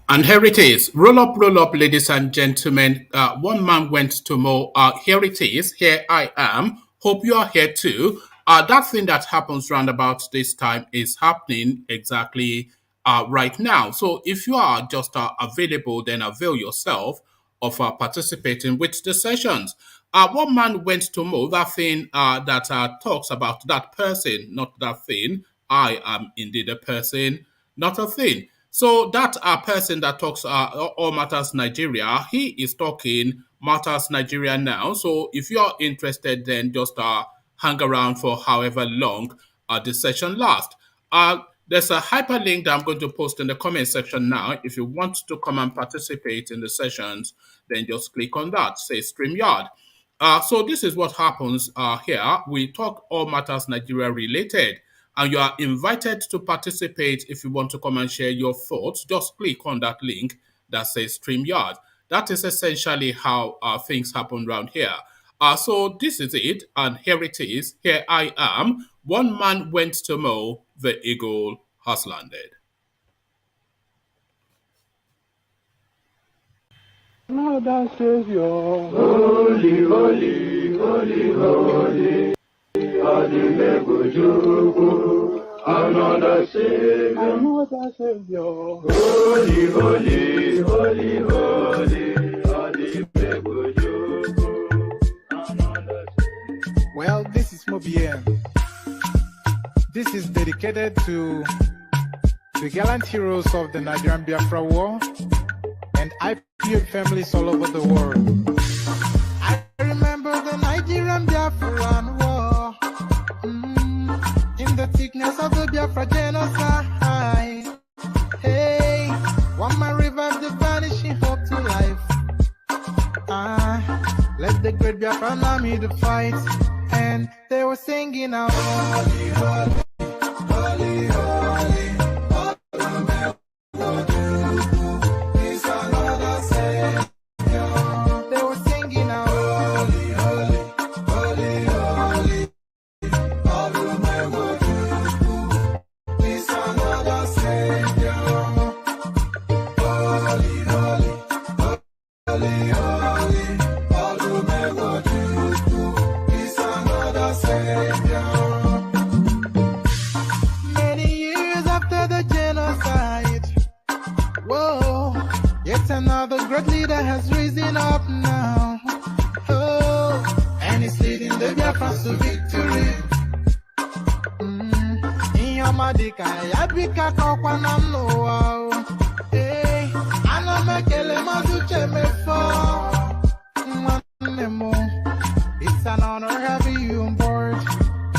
And here it is. Roll up, ladies and gentlemen. One man went to mow. Here it is. Here I am. Hope you are here too. That thing that happens round about this time is happening exactly right now. So if you are just available, then avail yourself of participating with the sessions. One man went to mow that thing that talks about that person, not that thing. I am indeed a person, not a thing. So that person that talks all matters Nigeria, he is talking matters Nigeria now. So if you are interested, then just hang around for however long the session lasts. There's a hyperlink that I'm going to post in the comment section now. If you want to come and participate in the sessions, then just click on that, say StreamYard. So this is what happens here. We talk all matters Nigeria related, and you are invited to participate. If you want to come and share your thoughts, just click on that link that says StreamYard. That is essentially how things happen around here. So this is it, and here it is. Here I am. One man went to mow, the eagle has landed. Another Savior, holy, holy, holy, holy, another Savior, holy, holy, holy, holy, Well, this is Mobien. This is dedicated to the gallant heroes of the Nigerian Biafra War and IPA families all over the world. I remember the Nigerian Biafran War, in the thickness of the Biafra genocide. Hey, one man revived the vanishing hope to life. Let the great Biafran army to fight, and they were singing out, holy, holy, holy, holy. Another great leader has risen up now. Oh, and he's leading the Biafrans to victory. In your Madika, Yabika Kokwanam no. Hey, I know Mekele Mazuche me for. It's an honor having you on board.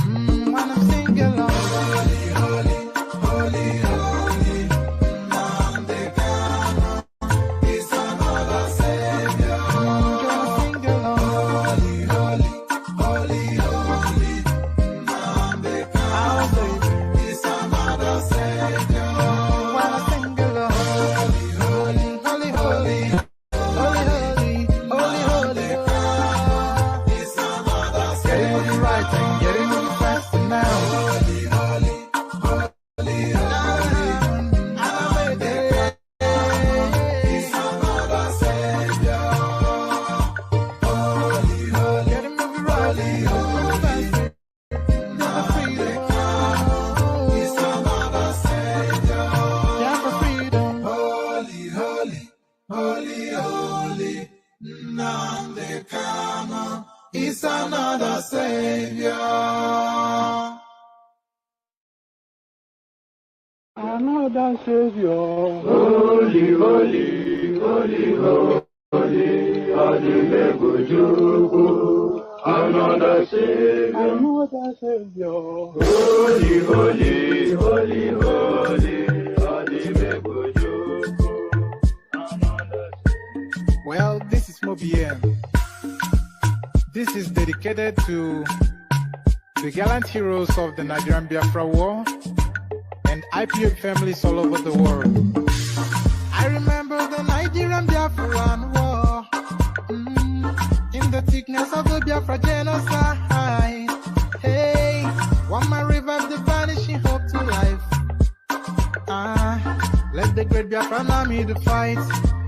When I'm singing along, holy, holy, holy, holy. Nnamdi Kanu is another Savior. Another Savior. Holy, holy, holy, holy, another Savior. Another Savior. Holy, holy, holy, holy, Well, this is Mobien. This is dedicated to the gallant heroes of the Nigerian Biafra War and IPA families all over the world. I remember the Nigerian Biafran War, in the thickness of the Biafra genocide. Hey, one man revived the vanishing hope to life. Let the great Biafran army to fight.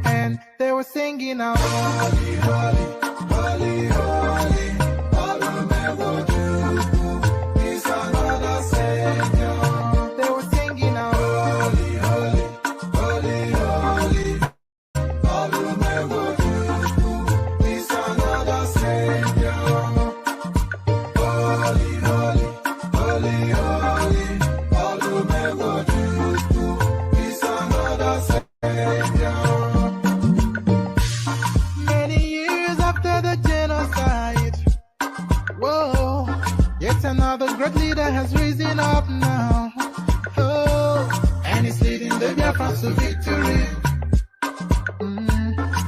And they were singing out, holy, holy, holy, holy, Olumegojuku is another Savior. They were singing out, holy, holy, holy, holy, Olumegojuku is another Savior. Holy, holy, holy, holy, Olumegojuku is another Savior. Many years after the genocide, whoa, yet another great leader has risen up now. Oh, and he's leading the Biafrans to victory.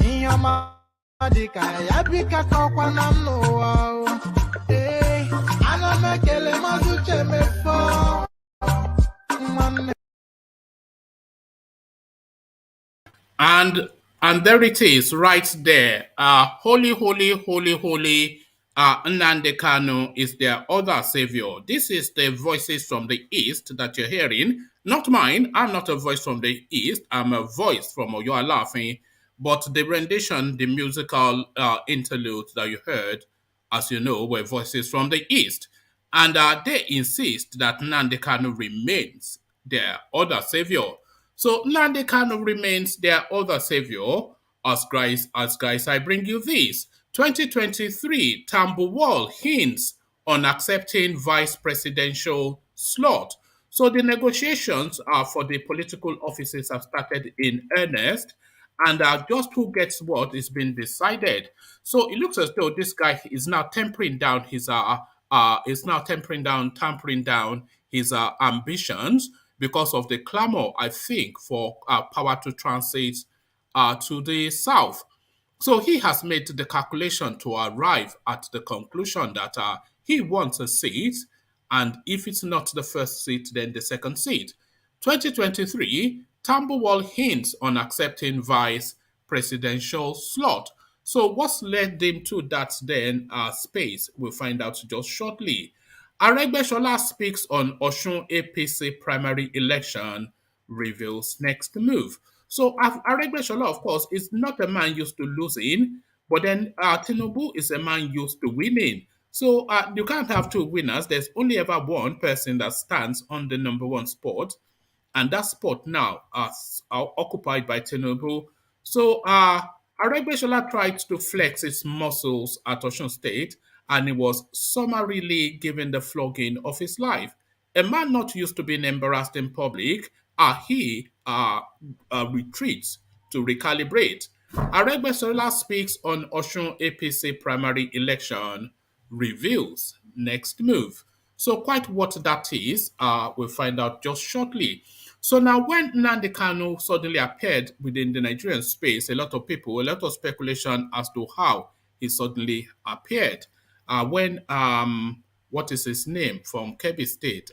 In your madika, yabika kokwana no. Hey, anamekele mazuche mefo. And there it is, right there. Holy, holy, holy, holy. Nnamdi Kanu is their other savior. This is the voices from the east that you're hearing. Not mine. I'm not a voice from the east. I'm a voice from Oyo Alaafin. But the rendition, the musical interludes that you heard, as you know, were voices from the east. And they insist that Nnamdi Kanu remains their other savior. So Nnamdi Kanu remains their other savior. As guys, I bring you this. 2023, TAMBUWAL hints on accepting vice presidential slot. So the negotiations for the political offices have started in earnest, and just who gets what is being decided. So it looks as though this guy is now tampering down his ambitions because of the clamor, I think, for power to transit to the south. So he has made the calculation to arrive at the conclusion that he wants a seat, and if it's not the first seat, then the second seat. 2023, Tambuwal hints on accepting vice presidential slot. So what's led them to that then space? We'll find out just shortly. Aregbesola speaks on Osun APC primary election, reveals next move. So Aregbesola, of course, is not a man used to losing, but then Tinubu is a man used to winning. So you can't have two winners. There's only ever one person that stands on the number one spot, and that spot now are occupied by Tinubu. So Aregbesola tried to flex its muscles at Osun State, and he was summarily given the flogging of his life. A man not used to being embarrassed in public, he retreats to recalibrate. Aregbesola speaks on Osun APC primary election, reveals next move. So quite what that is, we'll find out just shortly. So now when Nnamdi Kanu suddenly appeared within the Nigerian space, a lot of speculation as to how he suddenly appeared. When what is his name from Kebbi State,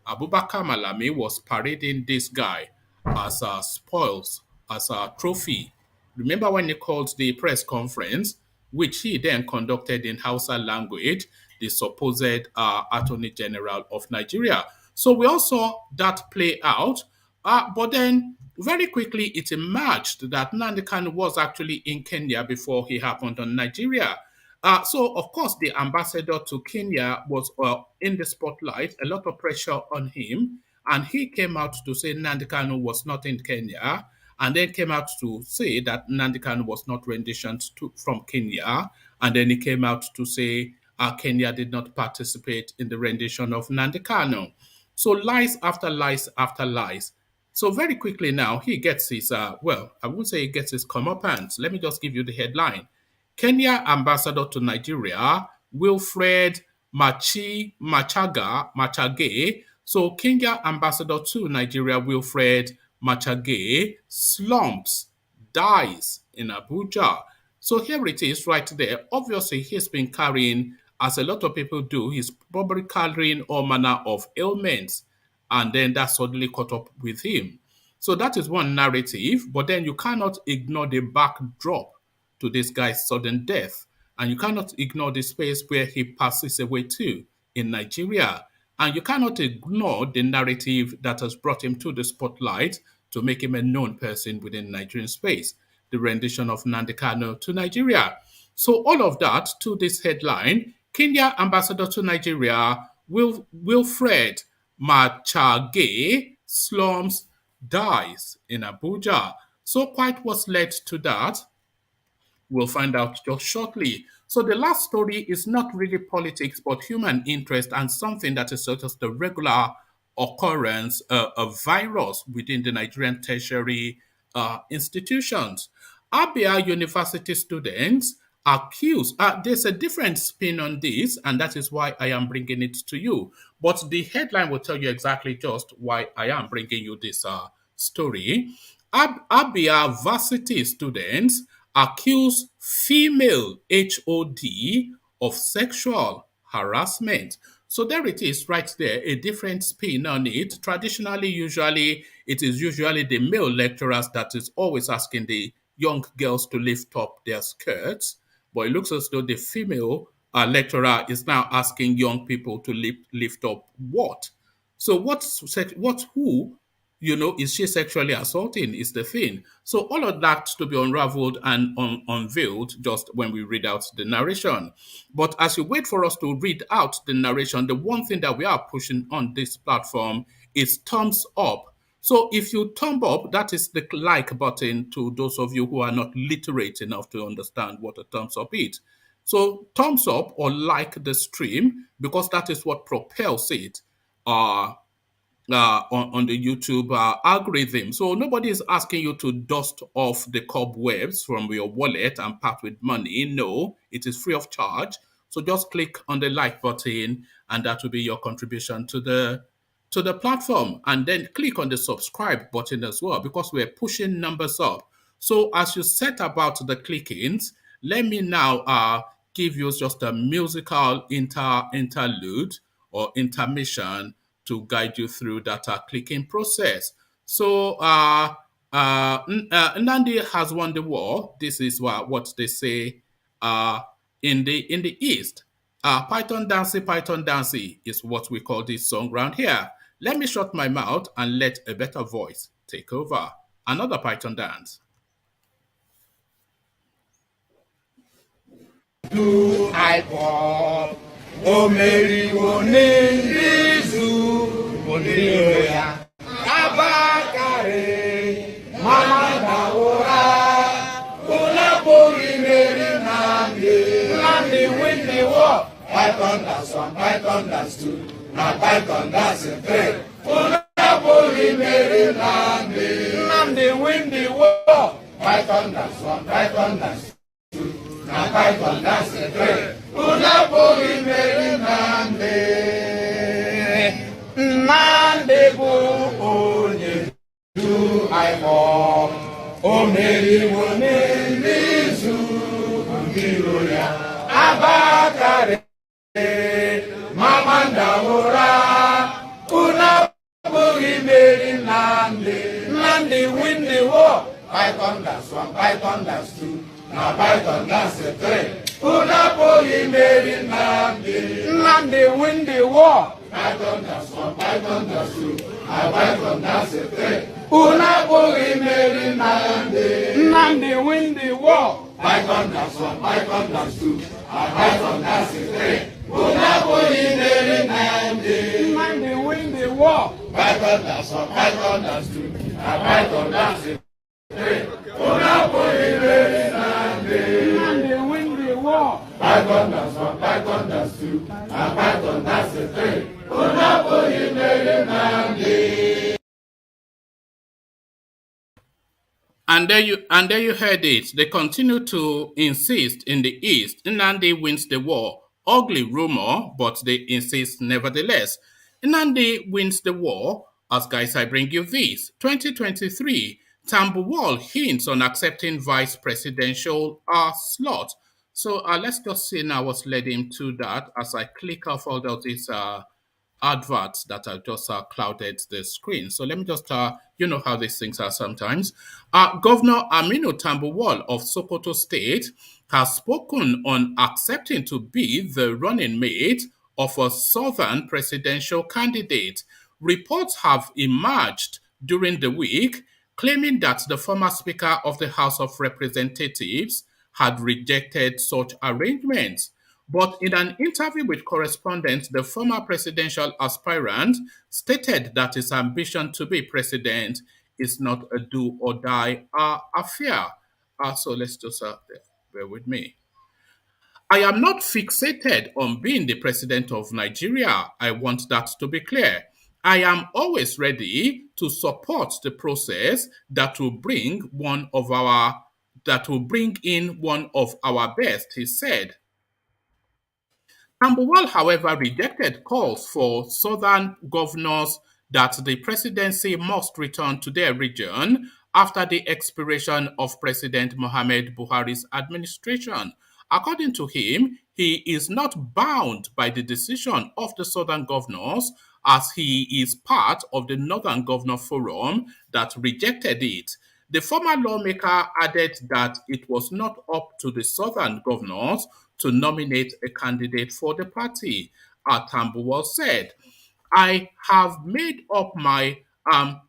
Abubakar Malami was parading this guy as spoils, as a trophy. Remember when he called the press conference, which he then conducted in Hausa language, the supposed Attorney General of Nigeria. So we all saw that play out, but then very quickly it emerged that Nnamdi Kanu was actually in Kenya before he happened on Nigeria. So, of course, the ambassador to Kenya was in the spotlight, a lot of pressure on him, and he came out to say Nnamdi Kanu was not in Kenya, and then came out to say that Nnamdi Kanu was not renditioned from Kenya, and then he came out to say Kenya did not participate in the rendition of Nnamdi Kanu. So lies after lies after lies. So very quickly now, he gets his, I wouldn't say he gets his comeuppance. Let me just give you the headline. Kenya ambassador to Nigeria, Wilfred Machage. So Kenya ambassador to Nigeria, Wilfred Machage, slumps, dies in Abuja. So here it is right there. Obviously, he's been carrying, as a lot of people do, he's probably carrying all manner of ailments. And then that suddenly caught up with him. So that is one narrative, but then you cannot ignore the backdrop to this guy's sudden death. And you cannot ignore the space where he passes away to in Nigeria. And you cannot ignore the narrative that has brought him to the spotlight to make him a known person within Nigerian space, the rendition of Nnamdi Kanu to Nigeria. So all of that to this headline, Kenya ambassador to Nigeria, Wilfred Machage slums dies in Abuja. So quite what's led to that, we'll find out just shortly. So the last story is not really politics, but human interest and something that is sort of the regular occurrence of virus within the Nigerian tertiary institutions. Abia University students accused, there's a different spin on this, and that is why I am bringing it to you. But the headline will tell you exactly just why I am bringing you this story. Abia varsity students accuse female HOD of sexual harassment. So there it is right there, a different spin on it. Traditionally, usually, it is usually the male lecturers that is always asking the young girls to lift up their skirts. But it looks as though the female lecturer is now asking young people to lift up what? So what's who is she sexually assaulting is the thing. So all of that to be unraveled and unveiled just when we read out the narration. But as you wait for us to read out the narration, the one thing that we are pushing on this platform is thumbs up. So if you thumb up, that is the like button to those of you who are not literate enough to understand what a thumbs up is. So thumbs up or like the stream because that is what propels it. On the YouTube algorithm. So nobody is asking you to dust off the cobwebs from your wallet and part with money. No, it is free of charge. So just click on the like button and that will be your contribution to the platform. And then click on the subscribe button as well because we're pushing numbers up. So as you set about the clickings, let me now give you just a musical interlude or intermission to guide you through that clicking process. So Nnamdi has won the war. This is what they say in the East. Python Dancey is what we call this song around here. Let me shut my mouth and let a better voice take over. Another Python dance. Do I walk? O Mary, O Nizu, Boniria, Abakare, Mama Daora, Unapuri Mary Nnamdi win the war. Python that's one, Python that's two, now Python that's a three. Unapuri Mary Nnamdi win the war. Python that's one, Python that's two, now Python that's a three. Unapuri Mary Nnamdi bu onye du aimo o Mary Nizu Ndiroya Abakare Mama Daora Unapuri Mary Nnamdi win the war. Python that's one, Python that's two, now Python that's a three. Unapuri Mary Nnamdi win the war. Python that's one, Python that's two, now Python that's a three. Unapuri Mary Nnamdi win the war. Python that's one, Python that's two, now Python that's a three. Unapuri Mary Nnamdi win the war. Python that's one, Python that's two, now Python that's a three. Unapuri Mary Nnamdi win the war. Python that's one, Python that's two, and Python that's a three. Unapuri Mary Nnamdi. And there you heard it. They continue to insist in the East. Nnamdi wins the war. Ugly rumor, but they insist nevertheless. Nnamdi wins the war. As guys, I bring you this. 2023, TAMBUWAL hints on accepting vice presidential slot. So let's just see now what's led him to that as I click off all of these adverts that have just clouded the screen. So let me just, you know how these things are sometimes. Governor Aminu Tambuwal of Sokoto State has spoken on accepting to be the running mate of a southern presidential candidate. Reports have emerged during the week claiming that the former Speaker of the House of Representatives had rejected such arrangements. But in an interview with correspondents, the former presidential aspirant stated that his ambition to be president is not a do or die affair. So let's just bear with me. I am not fixated on being the president of Nigeria. I want that to be clear. I am always ready to support the process that will bring in one of our best, he said. TAMBUWAL, however, rejected calls for southern governors that the presidency must return to their region after the expiration of President Mohamed Buhari's administration. According to him, he is not bound by the decision of the southern governors as he is part of the Northern Governor Forum that rejected it. The former lawmaker added that it was not up to the southern governors to nominate a candidate for the party. Tambuwal said, I have made up my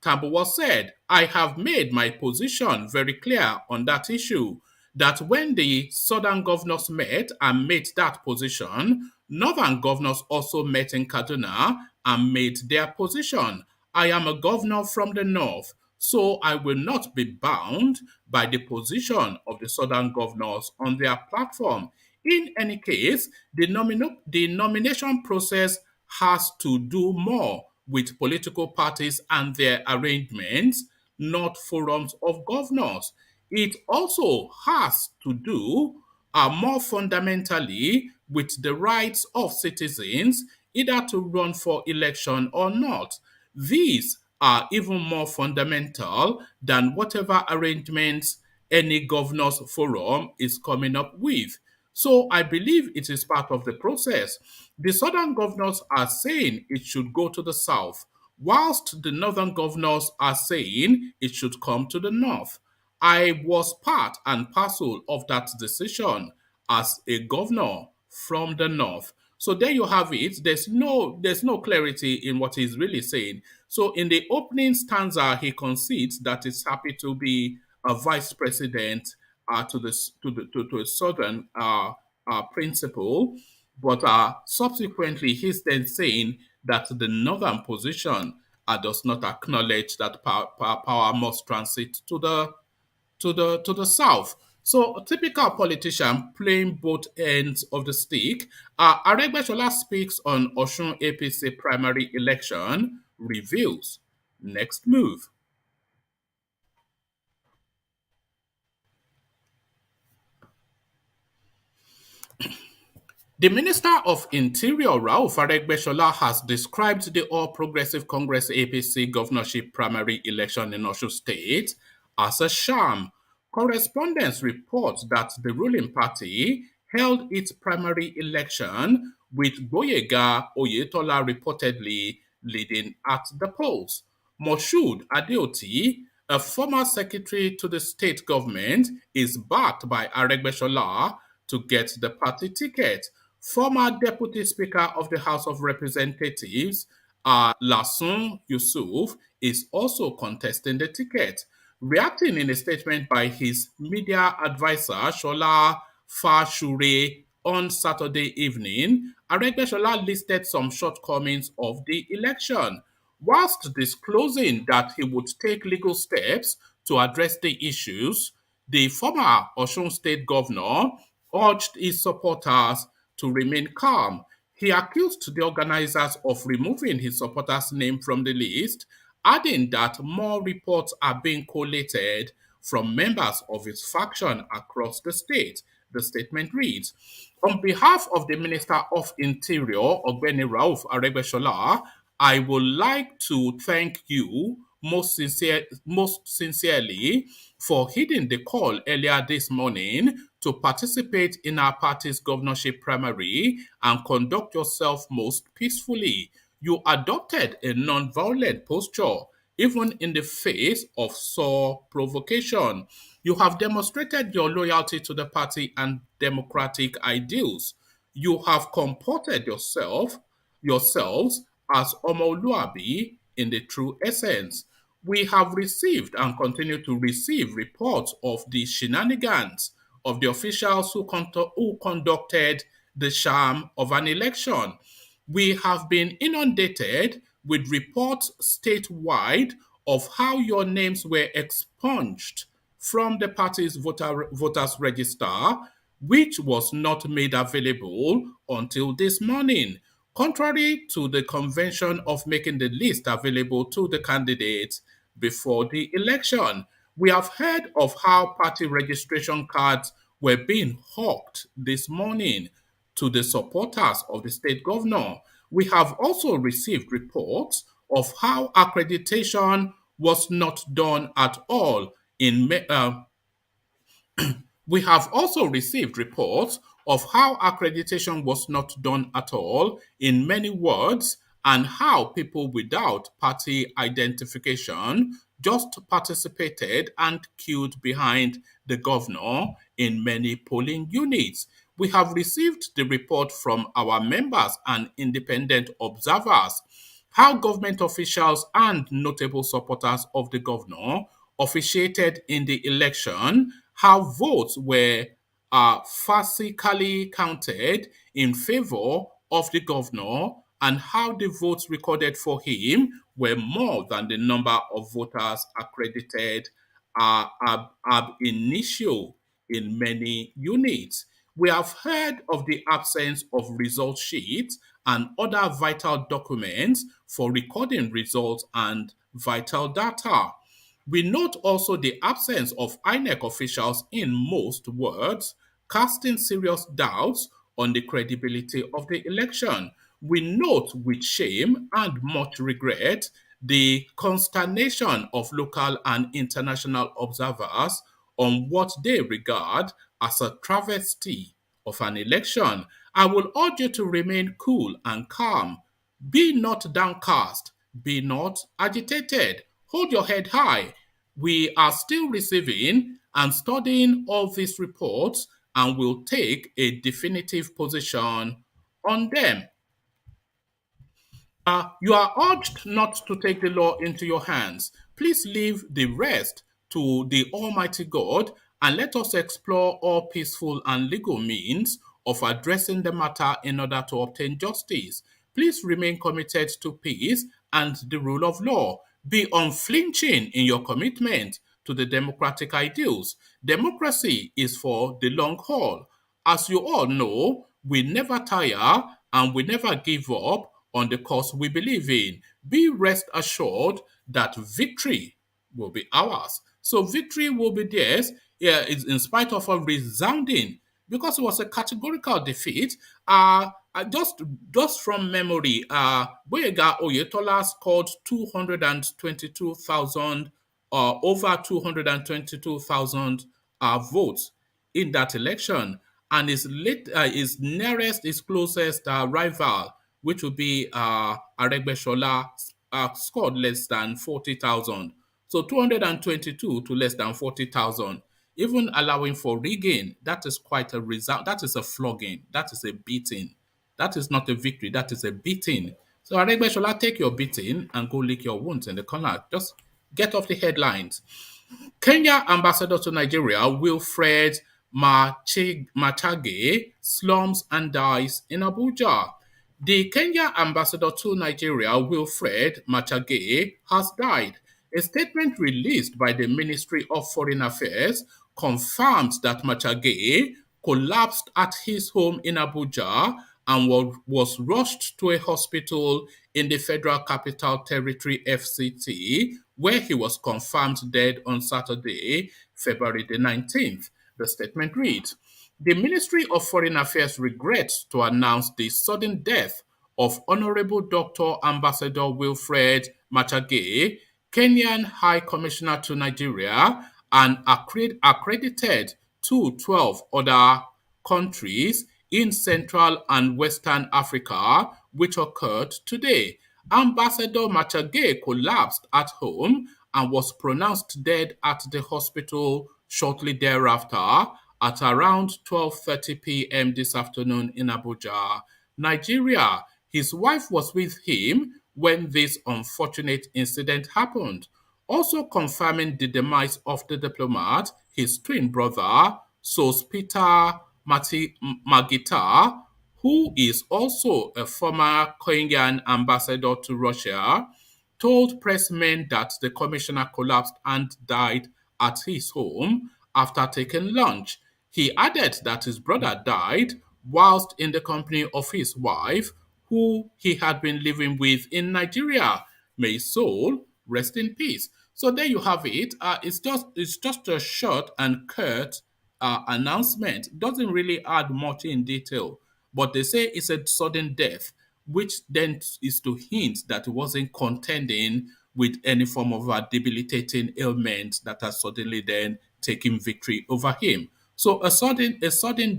Tambuwal said, I have made my position very clear on that issue. That when the southern governors met and made that position, northern governors also met in Kaduna and made their position. I am a governor from the north, so I will not be bound by the position of the southern governors on their platform. In any case, the nomination process has to do more with political parties and their arrangements, not forums of governors. It also has to do more fundamentally with the rights of citizens either to run for election or not. These are even more fundamental than whatever arrangements any governor's forum is coming up with. So I believe it is part of the process. The southern governors are saying it should go to the south, whilst the northern governors are saying it should come to the north. I was part and parcel of that decision as a governor from the north. So there you have it. There's no clarity in what he's really saying. So in the opening stanza, he concedes that he's happy to be a vice president to a southern principle, but subsequently he's then saying that the northern position does not acknowledge that power must transit to the south. So a typical politician playing both ends of the stick. Aregbesola speaks on Osun APC primary election, reveals next move. The Minister of Interior, Rauf Aregbesola, has described the All Progressive Congress APC governorship primary election in Osun State as a sham. Correspondents report that the ruling party held its primary election with Boyega Oyetola reportedly leading at the polls. Moshood Adeoti, a former secretary to the state government, is backed by Aregbesola to get the party ticket. Former Deputy Speaker of the House of Representatives, Lasun Yusuf, is also contesting the ticket. Reacting in a statement by his media advisor, Shola Fashure, on Saturday evening, Aregbesola listed some shortcomings of the election, whilst disclosing that he would take legal steps to address the issues. The former Osun State governor urged his supporters to remain calm. He accused the organizers of removing his supporters' name from the list, adding that more reports are being collated from members of his faction across the state. The statement reads, on behalf of the Minister of Interior, Ogbeni Rauf Aregbesola, I would like to thank you most sincerely for heeding the call earlier this morning to participate in our party's governorship primary and conduct yourself most peacefully. You adopted a non-violent posture, even in the face of sore provocation. You have demonstrated your loyalty to the party and democratic ideals. You have comported yourselves as Omoluabi in the true essence. We have received and continue to receive reports of the shenanigans of the officials who conducted the sham of an election. We have been inundated with reports statewide of how your names were expunged from the party's voters register, which was not made available until this morning. Contrary to the convention of making the list available to the candidates before the election, we have heard of how party registration cards were being hawked this morning to the supporters of the state governor. We have also received reports of how accreditation was not done at all in we have also received reports of how accreditation was not done at all in many wards and how people without party identification just participated and queued behind the governor in many polling units. We have received the report from our members and independent observers how government officials and notable supporters of the governor officiated in the election, how votes were farcically counted in favor of the governor, and how the votes recorded for him were more than the number of voters accredited ab initio in many units. We have heard of the absence of result sheets and other vital documents for recording results and vital data. We note also the absence of INEC officials in most wards, casting serious doubts on the credibility of the election. We note with shame and much regret the consternation of local and international observers on what they regard as a travesty of an election. I will urge you to remain cool and calm. Be not downcast, be not agitated. Hold your head high. We are still receiving and studying all these reports and will take a definitive position on them. You are urged not to take the law into your hands. Please leave the rest to the Almighty God and let us explore all peaceful and legal means of addressing the matter in order to obtain justice. Please remain committed to peace and the rule of law. Be unflinching in your commitment to the democratic ideals. Democracy is for the long haul. As you all know, we never tire and we never give up on the cause we believe in. Be rest assured that victory will be ours. So victory will be theirs, yeah, in spite of a resounding, because it was a categorical defeat. Just from memory, Boyega Oyetola scored 222,000, over 222,000 votes in that election, and his nearest, his closest rival, which would be Aregbesola, scored less than 40,000. So 222 to less than 40,000. Even allowing for rigging, that is quite a result. That is a flogging. That is a beating. That is not a victory. That is a beating. So Aregbesola, take your beating and go lick your wounds in the corner. Just get off the headlines. Kenya ambassador to Nigeria, Wilfred Machage, slums and dies in Abuja. The Kenya ambassador to Nigeria, Wilfred Machage, has died. A statement released by the Ministry of Foreign Affairs confirms that Machage collapsed at his home in Abuja and was rushed to a hospital in the Federal Capital Territory FCT, where he was confirmed dead on Saturday, February the 19th. The statement reads, the Ministry of Foreign Affairs regrets to announce the sudden death of Honorable Dr. Ambassador Wilfred Machage, Kenyan High Commissioner to Nigeria, and accredited to 12 other countries in Central and Western Africa, which occurred today. Ambassador Machage collapsed at home and was pronounced dead at the hospital shortly thereafter at around 12:30 p.m. this afternoon in Abuja, Nigeria. His wife was with him when this unfortunate incident happened. Also confirming the demise of the diplomat, his twin brother, Sospeter Magita, who is also a former Kenyan ambassador to Russia, told pressmen that the commissioner collapsed and died at his home after taking lunch. He added that his brother died whilst in the company of his wife, who he had been living with in Nigeria. May his soul rest in peace. So there you have it. It's just a short and curt announcement. It doesn't really add much in detail, but they say it's a sudden death, which then is to hint that he wasn't contending with any form of a debilitating ailment that has suddenly then taken victory over him. So a sudden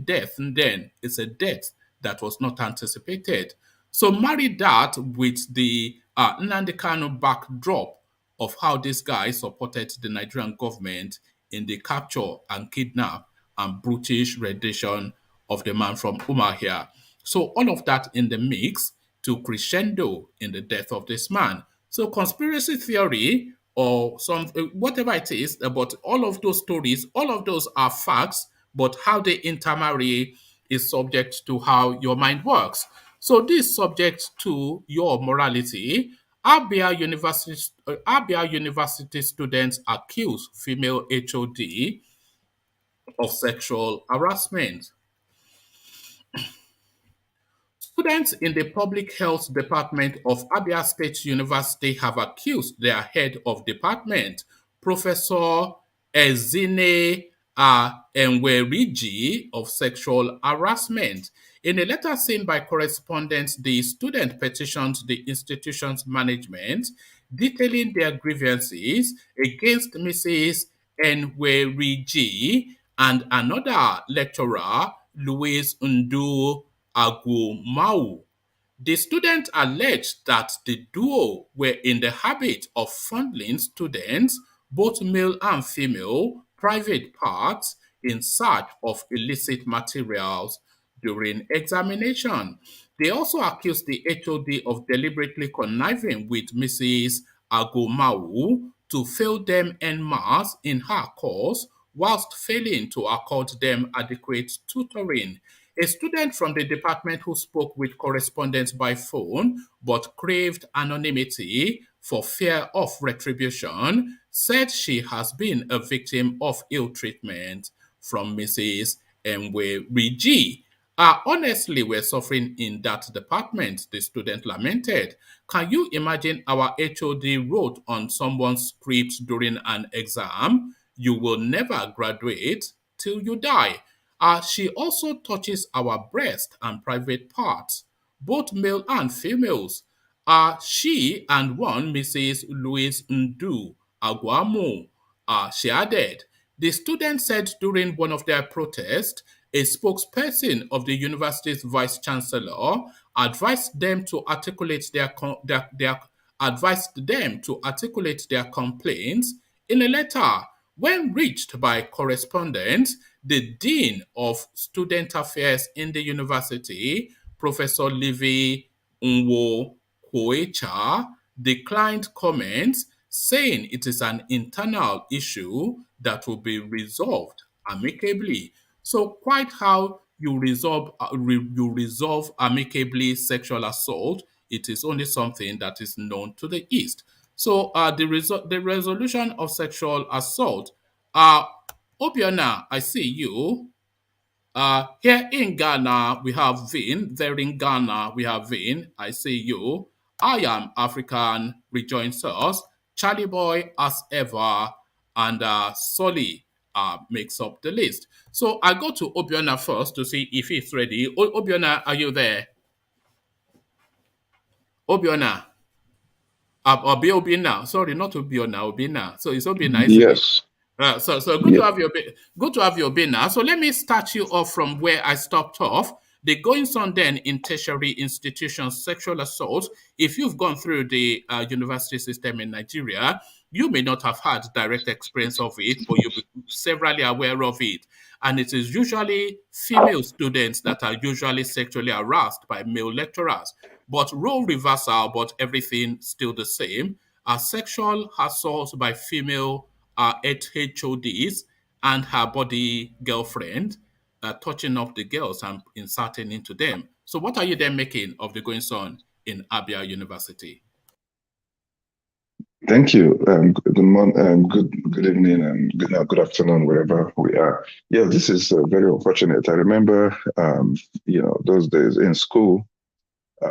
death then is a death that was not anticipated. So marry that with the Nnamdi Kanu backdrop of how this guy supported the Nigerian government in the capture and kidnap and brutish rendition of the man from Umahia. So all of that in the mix to crescendo in the death of this man. So conspiracy theory or some whatever it is about all of those stories, all of those are facts, but how they intermarry is subject to how your mind works. So this subject to your morality. Abia University students accuse female HOD of sexual harassment. Students in the Public Health Department of Abia State University have accused their head of department, Professor Ezine Enweriji, of sexual harassment. In a letter sent by correspondents, the student petitioned the institution's management, detailing their grievances against Mrs. Enweriji and another lecturer, Louis Ndu Agumau. The students alleged that the duo were in the habit of funneling students, both male and female, private parts in search of illicit materials during examination. They also accused the HOD of deliberately conniving with Mrs. Agumau to fail them en masse in her course whilst failing to accord them adequate tutoring. A student from the department who spoke with correspondents by phone but craved anonymity for fear of retribution said she has been a victim of ill treatment from Mrs. Mwe Rigi. Honestly, we're suffering in that department, the student lamented. Can you imagine our HOD wrote on someone's script during an exam? You will never graduate till you die. She also touches our breast and private parts, both male and females. She and one Mrs. Louise Ndu Aguamo, she added. The students said during one of their protests, a spokesperson of the university's vice chancellor advised them to articulate their complaints in a letter. When reached by correspondents, the dean of student affairs in the university, Professor Livy Nwo Koecha, declined comments, saying it is an internal issue that will be resolved amicably. So, quite how you resolve amicably sexual assault, it is only something that is known to the East. So, the resolution of sexual assault. Uh, Obiona, I see you. Here in Ghana, we have Vin. There in Ghana, we have Vin. I see you. I am African rejoins us. Charlie Boy, as ever, and Solly makes up the list. So I go to Obiona first to see if he's ready. Obiona, are you there? Obiona. Obina. Sorry, not Obiona, Obina. So it's Obina, isn't it? Yes. So good to Yeah. have your good to have your now. So let me start you off from where I stopped off. The goings on then in tertiary institutions, sexual assault. If you've gone through the university system in Nigeria, you may not have had direct experience of it, but you'll be severally aware of it. And it is usually female students that are usually sexually harassed by male lecturers. But role reversal, but everything still the same. sexual assault by female HODs and her body girlfriend, touching up the girls and inserting into them. So what are you then making of the goings on in Abia University? Thank you. Good morning, good evening, and good afternoon, wherever we are. Yeah, this is very unfortunate. I remember, those days in school.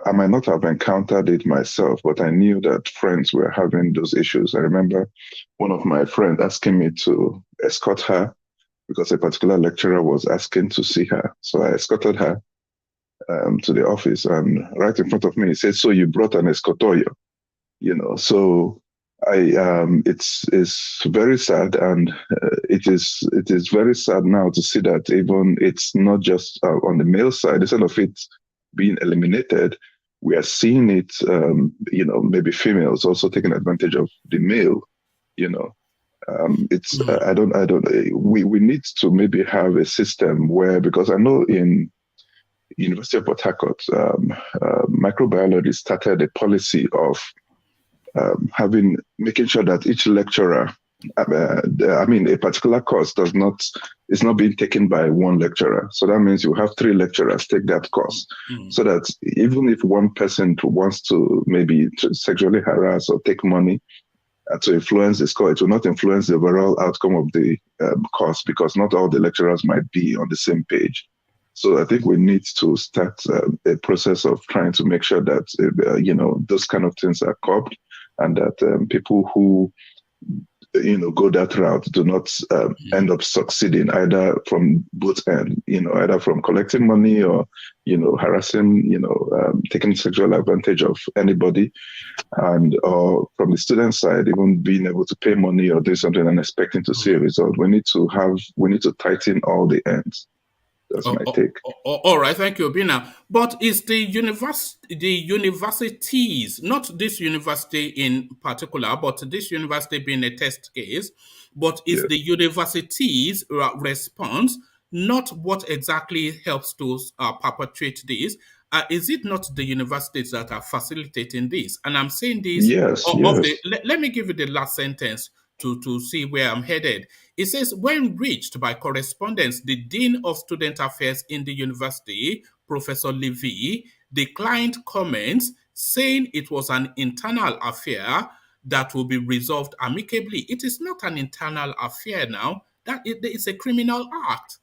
I might not have encountered it myself, but I knew that friends were having those issues. I remember one of my friends asking me to escort her because a particular lecturer was asking to see her. So I escorted her to the office, and right in front of me, he said, "So you brought an escortorio?" So it's very sad, and it is very sad now to see that even it's not just on the male side. Instead of it being eliminated, we are seeing it. Maybe females also taking advantage of the male. It's I don't. We need to maybe have a system where, because I know in University of Port Harcourt, microbiology started a policy of making sure that each lecturer, a particular course is not being taken by one lecturer. So that means you have 3 lecturers take that course, so that even if one person wants to maybe sexually harass or take money to influence the score, it will not influence the overall outcome of the course, because not all the lecturers might be on the same page. So I think we need to start a process of trying to make sure that those kind of things are curbed, and that people who go that route do not end up succeeding either from both ends, either from collecting money or harassing, taking sexual advantage of anybody, or from the student side, even being able to pay money or do something and expecting to see a result. We need to tighten all the ends. That's my take. All right, thank you, Obina. But is the universities, not this university in particular, but this university being a test case, but is the universities' response not what exactly helps to perpetrate this? Is it not the universities that are facilitating this? And I'm saying this let me give you the last sentence to see where I'm headed. It says, when reached by correspondence, the Dean of Student Affairs in the university, Professor Levy, declined comments, saying it was an internal affair that will be resolved amicably. It is not an internal affair now. It's a criminal act.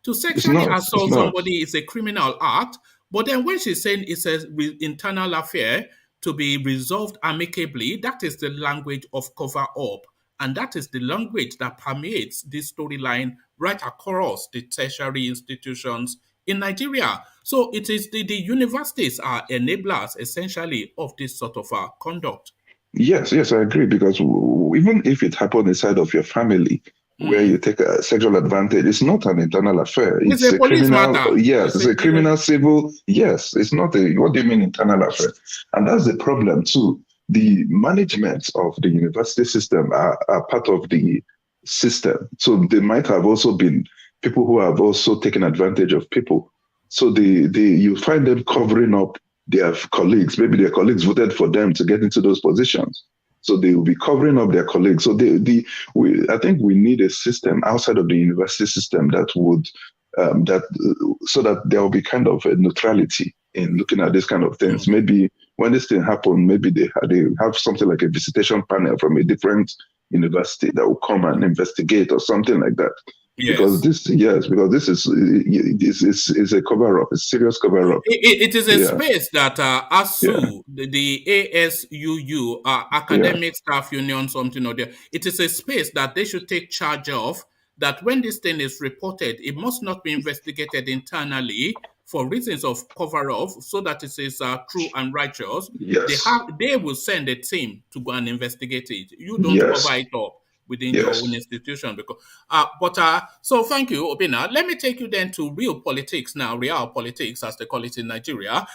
To sexually assault somebody is a criminal act. But then when she's saying it's an internal affair to be resolved amicably, that is the language of cover up. And that is the language that permeates this storyline right across the tertiary institutions in Nigeria. So it is the universities are enablers, essentially, of this sort of conduct. Yes, I agree, because even if it happened inside of your family, where you take a sexual advantage, it's not an internal affair. It's a police criminal matter. Yes, it's a criminal civil. Yes, it's not what do you mean internal affair? And that's the problem too. The management of the university system are part of the system. So they might have also been people who have also taken advantage of people. So you find them covering up their colleagues. Maybe their colleagues voted for them to get into those positions. So they will be covering up their colleagues. So I think we need a system outside of the university system that would so that there will be kind of a neutrality in looking at this kind of things. Maybe when this thing happens, maybe they have something like a visitation panel from a different university that will come and investigate or something like that. Yes. Because this is a cover-up, a serious cover-up. It is a space that ASU, the ASUU, Academic Staff Union, something or the, it is a space that they should take charge of, that when this thing is reported, it must not be investigated internally for reasons of cover-up, so that it is true and righteous. Yes. They will send a team to go and investigate it. You don't cover it up within your own institution. So thank you, Obina. Let me take you then to real politics now, real politics as they call it in Nigeria.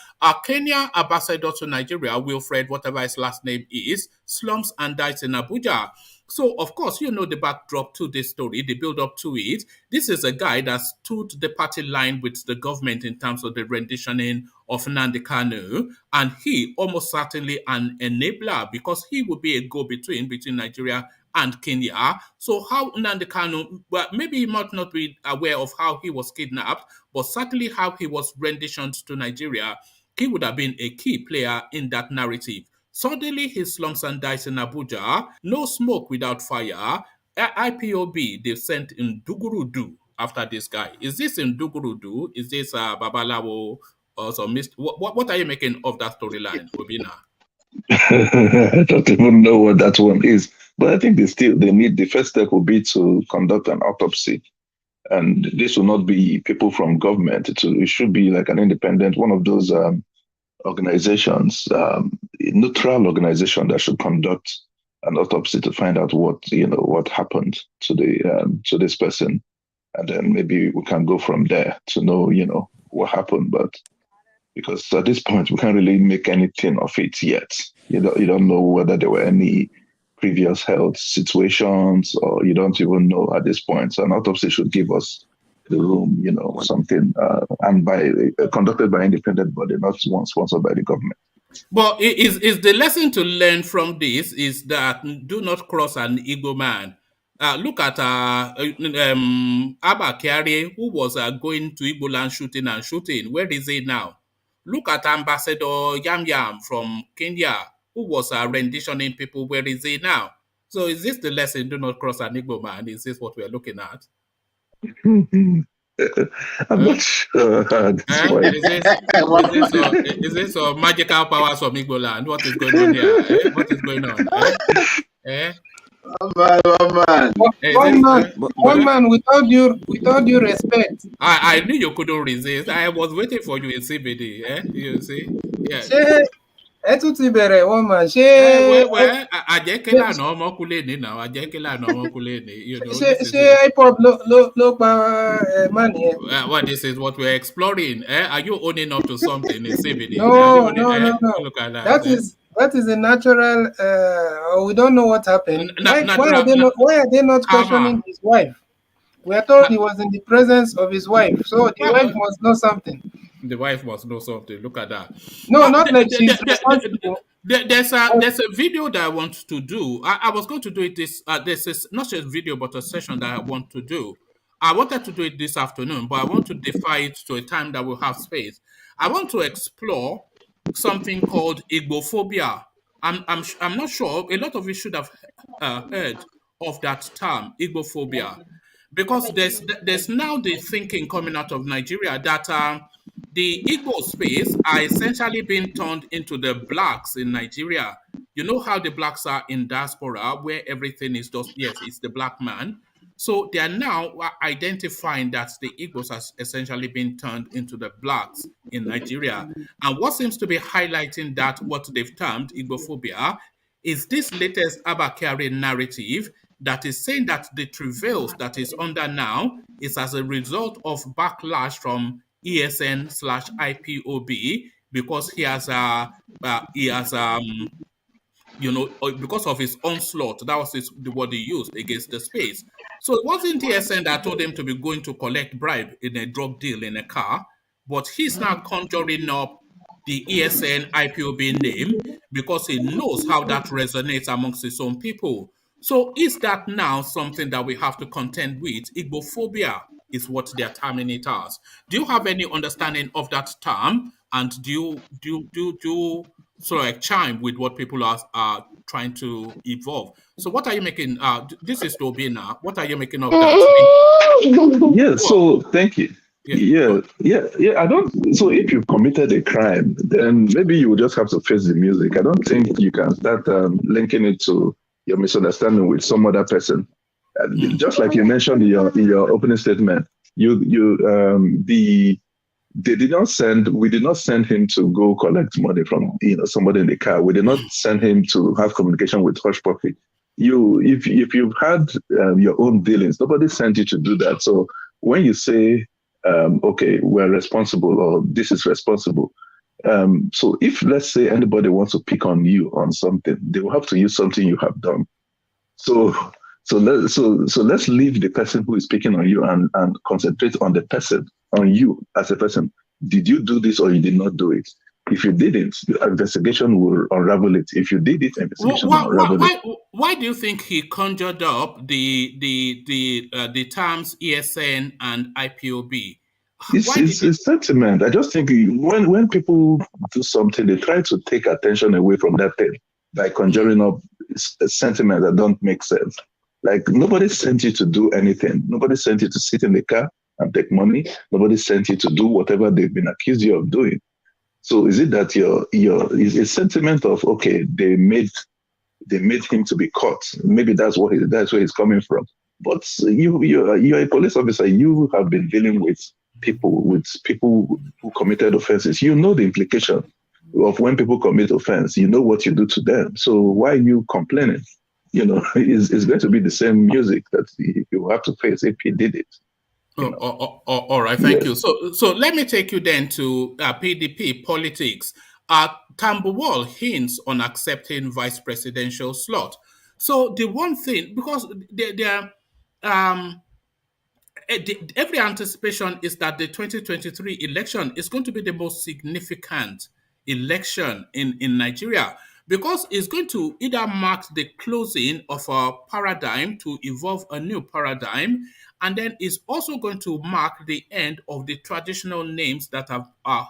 Kenya ambassador to Nigeria, Wilfred, whatever his last name is, slumps and dies in Abuja. So, of course, you know the backdrop to this story, the build up to it. This is a guy that stood the party line with the government in terms of the renditioning of Nnamdi Kanu, and he almost certainly an enabler because he would be a go-between between Nigeria and Kenya. So how Nnamdi Kanu, well, maybe he might not be aware of how he was kidnapped, but certainly how he was renditioned to Nigeria, he would have been a key player in that narrative. Suddenly, he slumps and dies in Abuja. No smoke without fire. IPOB, they've sent in Dugurudu after this guy. Is this in Dugurudu? Is this Babalawo or some what are you making of that storyline, Obina? I don't even know what that one is. But I think they need, the first step will be to conduct an autopsy. And this will not be people from government. It should be like an independent, one of those organizations, neutral organization that should conduct an autopsy to find out what happened to this person, and then maybe we can go from there to know what happened. But because at this point we can't really make anything of it yet. You don't know whether there were any previous health situations, or you don't even know at this point. So an autopsy should give us the room, something, and conducted by independent body, not one sponsored by the government. But is the lesson to learn from this is that do not cross an Igbo man. Look at Abba Kyari, who was going to Igbo land shooting. Where is he now? Look at Ambassador Yam Yam from Kenya, who was renditioning people. Where is he now? So is this the lesson? Do not cross an Igbo man. Is this what we're looking at? I'm not sure. Is this magical powers from Igbo land? What is going on here? What is going on? One man without due respect. I knew you couldn't resist. I was waiting for you in CBD. You see? Yeah. One man. Well, this is what we're exploring. Are you owning up to something in CBD? No. Look at that. That is a natural. We don't know what happened. Why are they not questioning his wife? We are told he was in the presence of his wife, so the wife must know something. The wife must know something. Look at that. No, not like she's responsible. There's a video that I want to do. I was going to do it this. This is not just a video, but a session that I want to do. I wanted to do it this afternoon, but I want to defy it to a time that we'll have space. I want to explore something called Igbophobia. I'm not sure. A lot of you should have heard of that term, Igbophobia, because there's now the thinking coming out of Nigeria that the Igbo space are essentially being turned into the blacks in Nigeria. You know how the blacks are in diaspora, where everything is just, yes, it's the black man. So they are now identifying that the Igbos has essentially been turned into the blacks in Nigeria. And what seems to be highlighting that, what they've termed Igbophobia, is this latest Abba Kyari narrative that is saying that the travails that is under now is as a result of backlash from ESN/IPOB, because he has because of his onslaught. That was the word he used against the space. So it wasn't ESN that told him to be going to collect bribe in a drug deal in a car, but he's now conjuring up the ESN IPOB name because he knows how that resonates amongst his own people. So is that now something that we have to contend with? Igbophobia is what they're terming it as. Do you have any understanding of that term? And do you sort of like chime with what people are trying to evolve? So what are you making? This is Dobina. What are you making of that? Yeah. So thank you. Yeah. I don't. So if you've committed a crime, then maybe you will just have to face the music. I don't think you can start linking it to your misunderstanding with some other person. Just like you mentioned in your opening statement, we did not send him to go collect money from somebody in the car. We did not send him to have communication with Hush Puppy. If you've had your own dealings, nobody sent you to do that. So when you say, okay, we're responsible, or this is responsible, so if, let's say, anybody wants to pick on you on something, they will have to use something you have done. So let's leave the person who is picking on you and concentrate on the person, on you as a person. Did you do this or you did not do it? If you didn't, the investigation will unravel it. If you did it, investigation will unravel it. Why do you think he conjured up the terms ESN and IPOB? It's sentiment. I just think when people do something, they try to take attention away from that thing by conjuring up sentiments that don't make sense. Like nobody sent you to do anything. Nobody sent you to sit in the car and take money. Nobody sent you to do whatever they've been accused you of doing. So is it that is a sentiment of okay, they made him to be caught? Maybe that's where he's coming from. But you're a police officer. You have been dealing with people who committed offenses. You know the implication of when people commit offense. You know what you do to them. So why are you complaining? It's going to be the same music that you have to face if he did it. All right, thank you. So let me take you then to PDP politics. TAMBUWAL hints on accepting vice presidential slot. So the one thing, because every anticipation is that the 2023 election is going to be the most significant election in Nigeria, because it's going to either mark the closing of a paradigm to evolve a new paradigm, and then it's also going to mark the end of the traditional names that have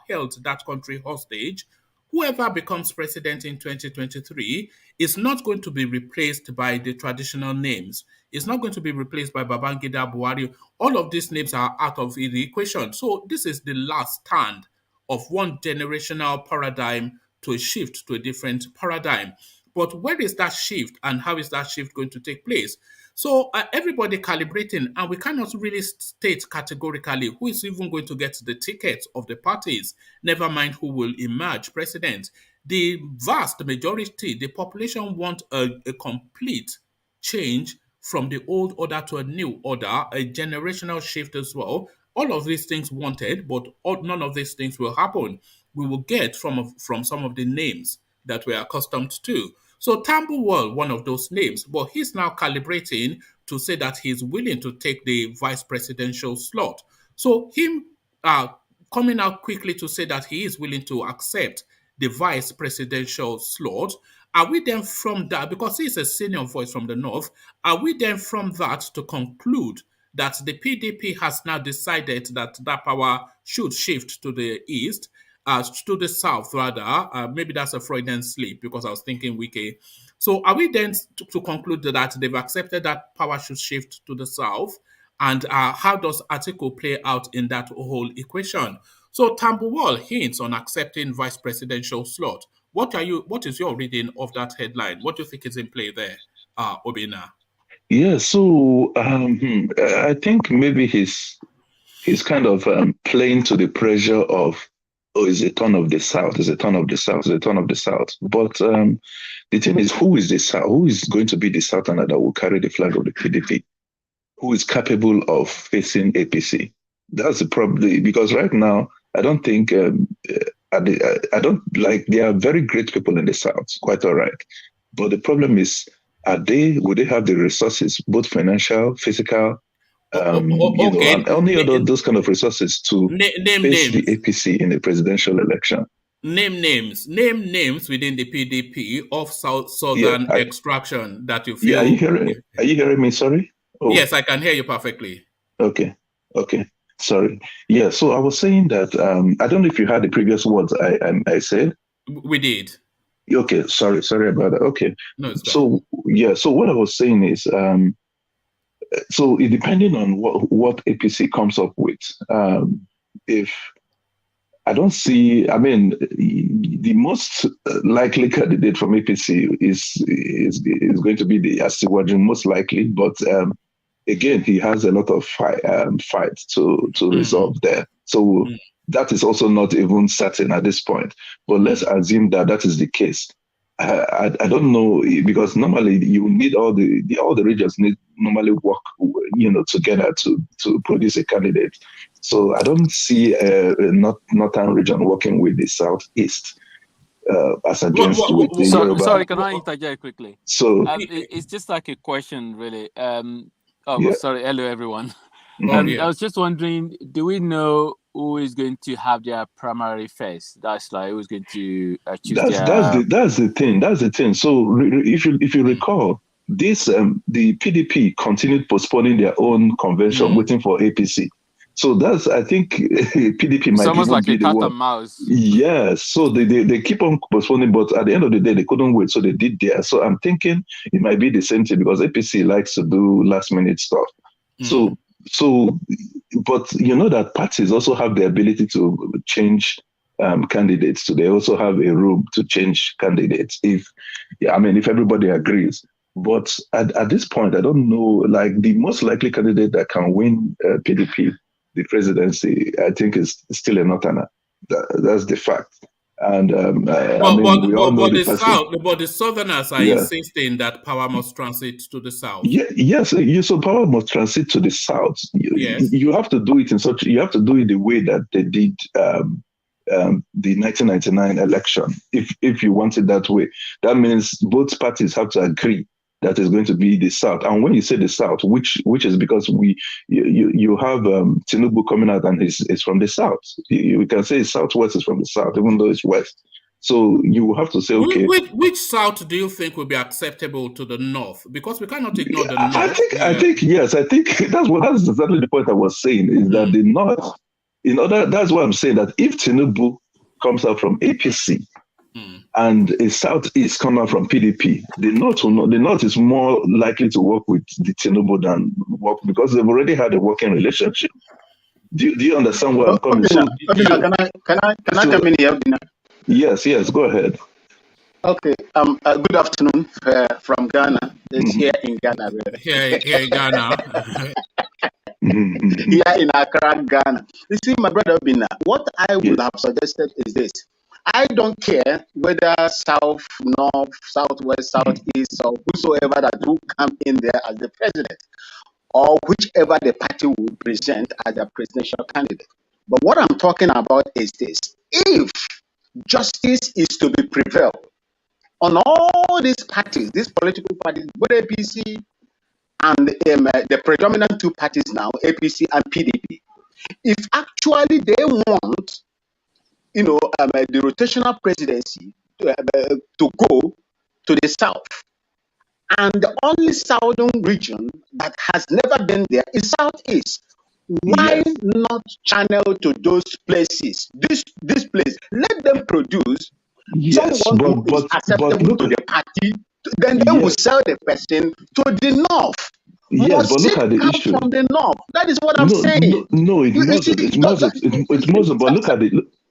held that country hostage. Whoever becomes president in 2023 is not going to be replaced by the traditional names. It's not going to be replaced by Babangida, Buhari. All of these names are out of the equation. So this is the last stand of one generational paradigm to a shift to a different paradigm. But where is that shift and how is that shift going to take place? So everybody calibrating, and we cannot really state categorically who is even going to get the tickets of the parties, never mind who will emerge president. The vast majority, the population want a complete change from the old order to a new order, a generational shift as well. All of these things wanted, but none of these things will happen. We will get from some of the names that we're accustomed to. So TAMBUWAL, one of those names, but he's now calibrating to say that he's willing to take the vice presidential slot. So him coming out quickly to say that he is willing to accept the vice presidential slot, are we then from that, because he's a senior voice from the north, are we then from that to conclude that the PDP has now decided that that power should shift to the east, to the south rather? Maybe that's a Freudian slip because I was thinking Wiki. So are we then to conclude that they've accepted that power should shift to the south? And how does article play out in that whole equation? So TAMBUWAL hints on accepting vice presidential slot. What is your reading of that headline? What do you think is in play there, Obina? Yeah, so I think maybe he's kind of playing to the pressure of, it's a turn of the South, it's a turn of the South, it's a turn of the South. But the thing is, who is the South? Who is going to be the Southerner that will carry the flag of the PDP? Who is capable of facing APC? That's the problem, because right now, I don't think, I don't like, there are very great people in the South, quite all right. But the problem is, would they have the resources, both financial, physical, okay. and any other those kind of resources to face the APC in the presidential election? Name names within the PDP of southern extraction that you feel. Yeah, are you hearing me? Sorry. Oh. Yes, I can hear you perfectly. Okay. Sorry. Yeah. So I was saying that I don't know if you heard the previous words I said. We did. Okay. Sorry about that. Okay. No, it's so yeah. So what I was saying is, so it depending on what APC comes up with, if I don't see, I mean, the most likely candidate from APC is going to be the Asiwaju, most likely, but again, he has a lot of fights to resolve there. So that is also not even certain at this point. But let's assume that is the case. I don't know, because normally you need all the regions normally work together to produce a candidate. So I don't see a northern region working with the southeast. as against with the Yoruba. Sorry, can I interject quickly? So it's just like a question, really. Sorry, hello everyone. Mm-hmm. I was just wondering, do we know who is going to have their primary first? That's like who's going to choose that's the thing. So if you recall, this the PDP continued postponing their own convention, waiting for APC. So that's, I think, PDP might almost even like be a the cat one. and mouse. Yes. So they keep on postponing, but at the end of the day, they couldn't wait, so they did theirs. So I'm thinking it might be the same thing, because APC likes to do last minute stuff. So, but you know that parties also have the ability to change candidates. So they also have a room to change candidates if everybody agrees. But at this point, I don't know, like the most likely candidate that can win PDP, the presidency, I think is still a Northerner. That's the fact. And we all know the person. But the Southerners are insisting that power must transit to the South. Yes, so power must transit to the South. You have to do it you have to do it the way that they did the 1999 election. If you want it that way, that means both parties have to agree that is going to be the South. And when you say the South, which is because you have Tinubu coming out and it's from the South. You can say Southwest is from the South, even though it's West. So you have to say, okay. Which South do you think will be acceptable to the North? Because we cannot ignore the North. I think that's exactly the point I was saying, is that the North, that's why I'm saying that if Tinubu comes out from APC, and a Southeast come out from PDP, the North is more likely to work with the Tinubu than work, because they've already had a working relationship. Do you understand where I'm coming from? Can I come in here? Yes, go ahead. Okay. Good afternoon from Ghana. It's here in Ghana. Here in Ghana. Here in Accra, Ghana. You see, my brother Obina, what I would have suggested is this. I don't care whether South, North, Southwest, Southeast, or whosoever that will come in there as the president, or whichever the party will present as a presidential candidate. But what I'm talking about is this. If justice is to be prevailed on all these parties, these political parties, both APC and the predominant two parties now, APC and PDP, if actually they want the rotational presidency to go to the South, and the only southern region that has never been there is Southeast. Why not channel to those places? This place, let them produce someone who is acceptable to the party. Then they will sell the person to the North. Yes, but look at the issue from the North. That is what I'm saying. No, it mustn't. But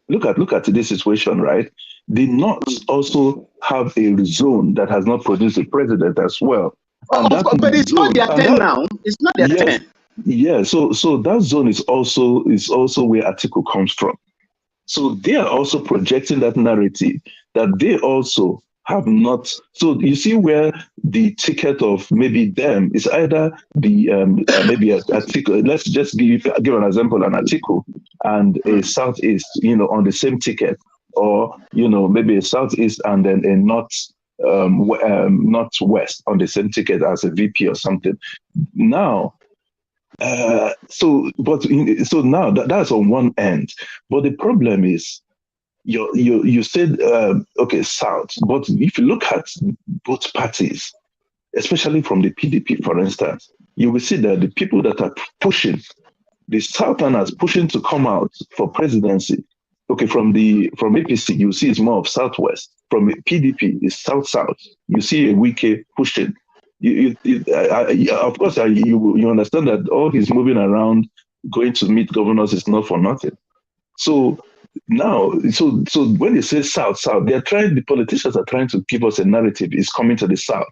look at this situation, right? The North also have a zone that has not produced a president as well. But it's not their turn now. It's not their turn. Yeah, so that zone is also where Atiku comes from. So they are also projecting that narrative that they also have not. So you see where the ticket of maybe them is either the maybe Atiku. Let's just give an example, an Atiku and a Southeast, on the same ticket, or maybe a Southeast and then a Northwest on the same ticket as a VP or something. Now. So now that's on one end, but the problem is you said okay, South, but if you look at both parties, especially from the PDP, for instance, you will see that the people that are pushing, the Southerners pushing to come out for presidency, okay, from APC, you see it's more of Southwest. From PDP, it's South. You see a Wike pushing. Of course, you understand that all his moving around, going to meet governors is not for nothing. So now, so when they say South, the politicians are trying to give us a narrative. Is coming to the South.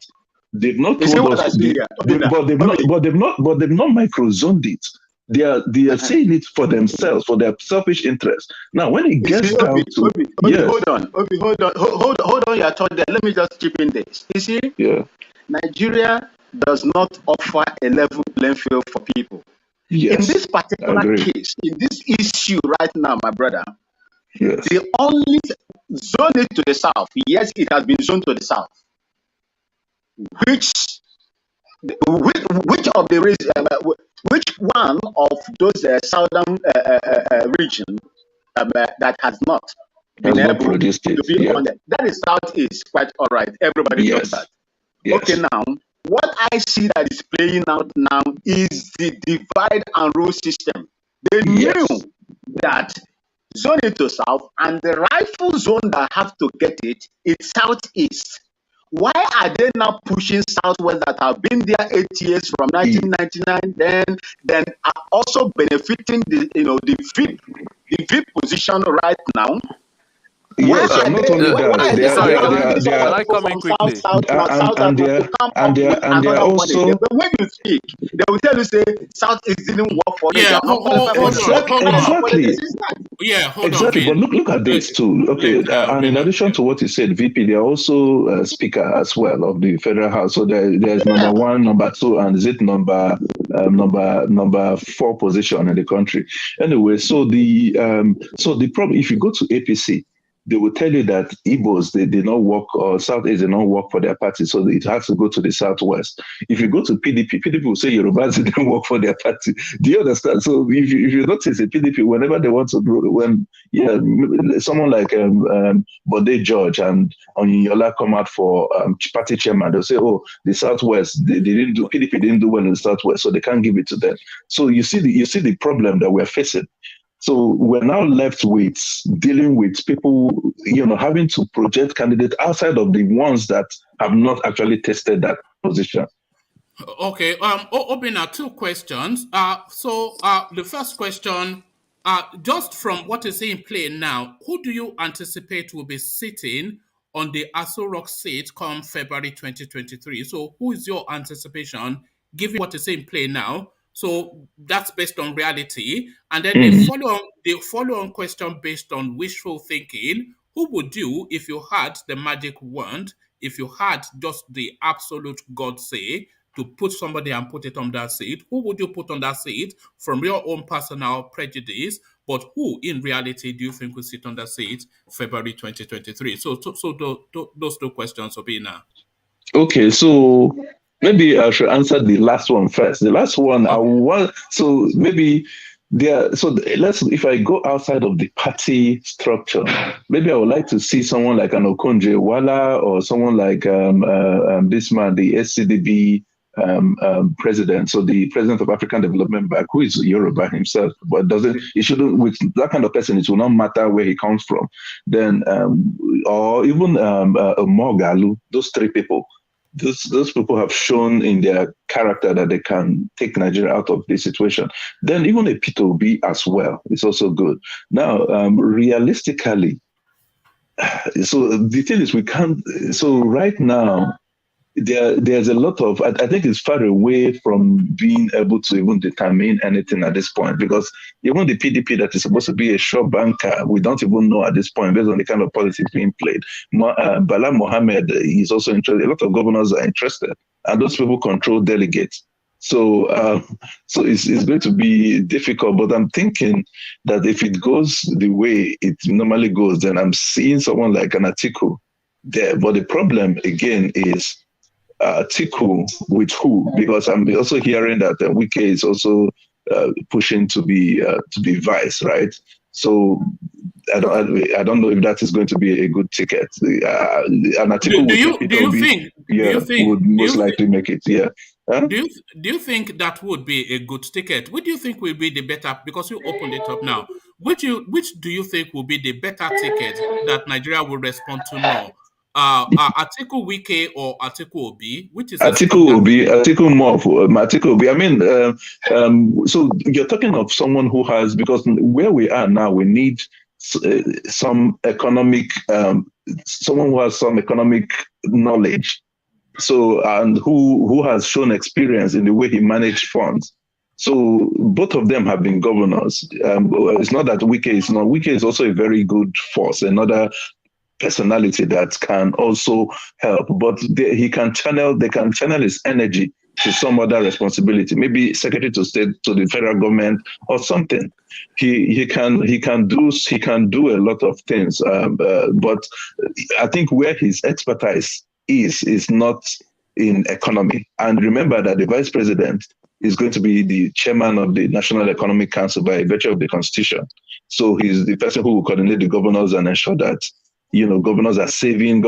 They've not told us, but they've not micro-zoned it. They are saying it for themselves, for their selfish interest. Now, when it gets down to hold on, your thought there. Let me just chip in this. You see, Nigeria does not offer a level playing field for people. Yes, in this particular case, in this issue right now, my brother, Yes. The only zone it to the south. Yes, it has been zoned to the south. Which of the which one of those southern region that has not been able to be on it? That is southeast. Quite all right. Everybody knows that. Yes. Okay, now what I see that is playing out now is the divide and rule system. They knew that zone it to south, and the rightful zone that have to get it is southeast. Why are they now pushing southwest that have been there 8 years from 1999? Then are also benefiting the VIP position right now. Yes, and not only that, can I come in quickly? And they are also. But when you speak, they will tell you say South East didn't work for them. Yeah, exactly. Yeah, hold on. But look at this too. Okay, and in addition to what you said, VP, they are also Speaker as well of the Federal House. So there's number 1, number 2, and is it number 4 position in the country. Anyway, so the problem, if you go to APC, they will tell you that Igbos, they did not work, or Southeast did not work for their party, so it has to go to the Southwest. If you go to PDP will say Yorubas didn't work for their party. Do you understand? So if you notice the PDP, whenever they want to grow, someone like Bode George and Onyola come out for party chairman, they'll say, oh, the Southwest, they didn't do, PDP didn't do well in the Southwest, so they can't give it to them. So you see the problem that we're facing. So we're now left with dealing with people, having to project candidates outside of the ones that have not actually tested that position. Okay. Obina, 2 questions. So the first question, just from what is in play now, who do you anticipate will be sitting on the Aso Rock seat come February 2023? So who is your anticipation, given what is in play now? So that's based on reality. And then the follow-on question based on wishful thinking, who would you, if you had the magic wand, if you had just the absolute God say to put somebody and put it on that seat, who would you put on that seat from your own personal prejudice? But who in reality do you think will sit on that seat February 2023? So those 2 questions, Obina. Okay, so maybe I should answer the last one first. The last one, if I go outside of the party structure, maybe I would like to see someone like an Okonjo-Iweala or someone like this man, the SCDB president, so the president of African Development Bank, who is Yoruba himself, but with that kind of person, it will not matter where he comes from. Then, or even Mogalu, those 3 people. Those people have shown in their character that they can take Nigeria out of this situation. Then even a Peter Obi as well is also good. Now, realistically, so the thing is we can't. So right now, there's a lot of, I think it's far away from being able to even determine anything at this point, because even the PDP that is supposed to be a sure banker, we don't even know at this point based on the kind of politics being played. Bala Mohammed is also interested. A lot of governors are interested, and those people control delegates. So it's going to be difficult, but I'm thinking that if it goes the way it normally goes, then I'm seeing someone like an Atiku there. But the problem again is Atiku with who? Because I'm also hearing that Wike is also pushing to be vice, right? So I don't know if that is going to be a good ticket. And Atiku would most likely make it. Yeah. Huh? Do you think that would be a good ticket? Which do you think will be the better? Because you opened it up now. Which do you think will be the better ticket that Nigeria will respond to more? Atiku Wike or Atiku Obi? Which is Atiku Obi? Atiku more for Atiku Obi. I mean, so you're talking of someone who has, because where we are now, we need some economic, someone who has some economic knowledge. So, and who has shown experience in the way he managed funds. So both of them have been governors. It's not that Wike is not. Wike is also a very good force, another personality that can also help. But they can channel his energy to some other responsibility, maybe Secretary to State to the federal government or something. He can do a lot of things, but I think where his expertise is not in economy. And remember that the vice president is going to be the chairman of the National Economic Council by virtue of the Constitution. So he's the person who will coordinate the governors and ensure that governors are saving,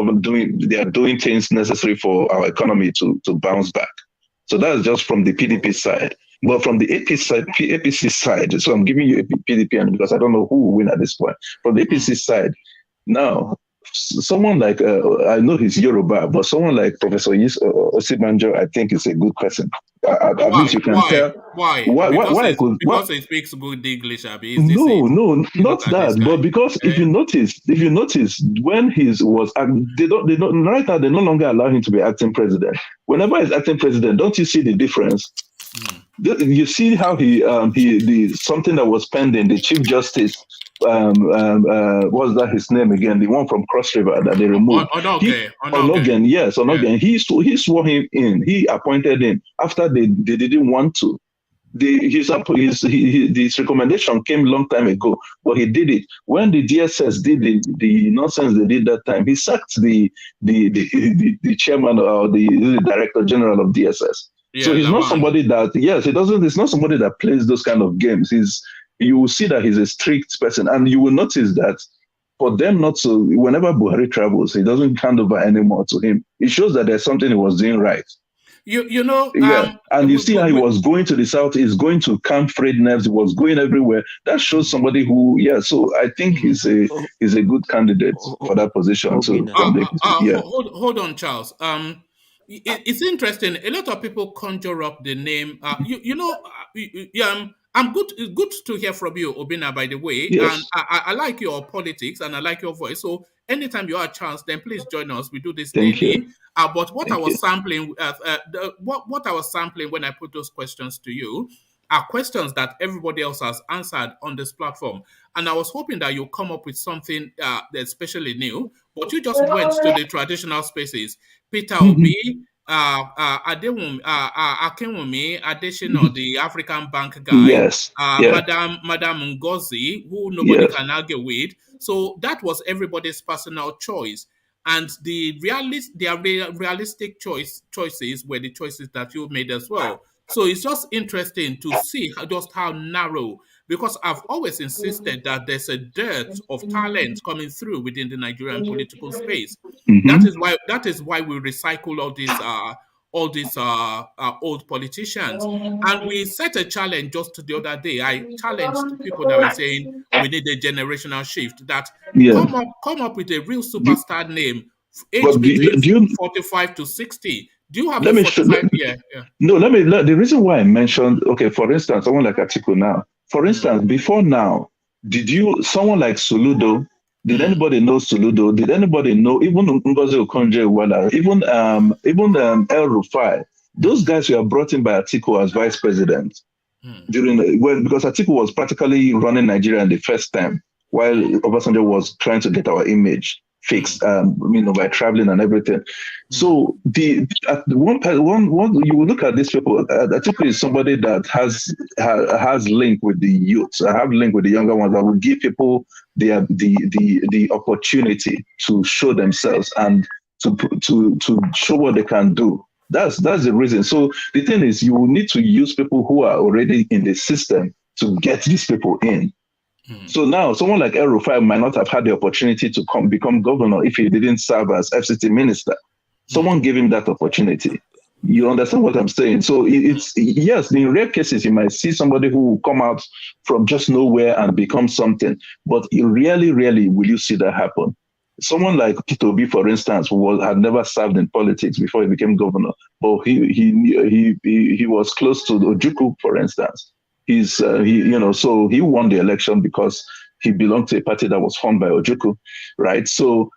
they are doing things necessary for our economy to bounce back. So that's just from the PDP side. But from the APC side, so I'm giving you PDP because I don't know who will win at this point. From the APC side, now, someone like, I know he's Yoruba, but someone like Professor Osibanjo, I think is a good person. At least you can tell. Why? Because he speaks good English. No, not that. But because if you notice, when he was, right now they no longer allow him to be acting president. Whenever he's acting president, don't you see the difference? You see how something that was pending, the Chief Justice, what's that his name again? The one from Cross River that they removed. Onogen, yes, Onogen. Yeah. He swore him in. He appointed him after they didn't want to. His recommendation came a long time ago, but he did it. When the DSS did the nonsense they did that time, he sacked the chairman or the director general of DSS. Yeah, so he's not somebody that, it's not somebody that plays those kind of games. You will see that he's a strict person, and you will notice that for them not to, whenever Buhari travels, he doesn't hand over anymore to him. It shows that there's something he was doing right. And you see how he was going to the south, he's going to Camp Fred Neves, he was going everywhere. That shows somebody who, so I think he's a good candidate for that position. Hold on, Charles. It's interesting. A lot of people conjure up the name. I'm good. It's good to hear from you, Obinna, by the way. Yes. And I like your politics and I like your voice. So anytime you have a chance, then please join us. We do this daily. But what I was sampling when I put those questions to you are questions that everybody else has answered on this platform. And I was hoping that you'll come up with something especially new, but you just went to the traditional spaces. Peter Obi, Akinwumi, Adesina, the African bank guy, Madam Ngozi, who nobody can argue with. So that was everybody's personal choice. And the realistic choices were the choices that you made as well. So it's just interesting to see just how narrow, because I've always insisted that there's a dearth of talent coming through within the Nigerian political space. That is why we recycle all these old politicians. And we set a challenge just the other day. I challenged people that were saying we need a generational shift, that come up with a real superstar name, age between 45 to 60. Do you have a 45 year? Yeah. No, the reason why I mentioned, for instance, someone like Atiku now. For instance, before now, someone like Soludo, did anybody know Soludo? Did anybody know, even Ngozi Okonjo-Iweala, even El Rufai? Those guys were brought in by Atiku as vice president because Atiku was practically running Nigeria in the first time, while Obasanjo was trying to get our image fixed, by traveling and everything. So you will look at these people. Atiku is somebody that has link with the youth. I have link with the younger ones that will give people the opportunity to show themselves and to show what they can do. That's the reason. So the thing is, you will need to use people who are already in the system to get these people in. So now, someone like El Rufai might not have had the opportunity to become governor if he didn't serve as FCT minister. Someone gave him that opportunity. You understand what I'm saying? So it's yes, in rare cases, you might see somebody who will come out from just nowhere and become something, but rarely will you see that happen. Someone like Peter Obi, for instance, had never served in politics before he became governor, but he was close to Ojukwu, for instance. So he won the election because he belonged to a party that was formed by Ojukwu, right? So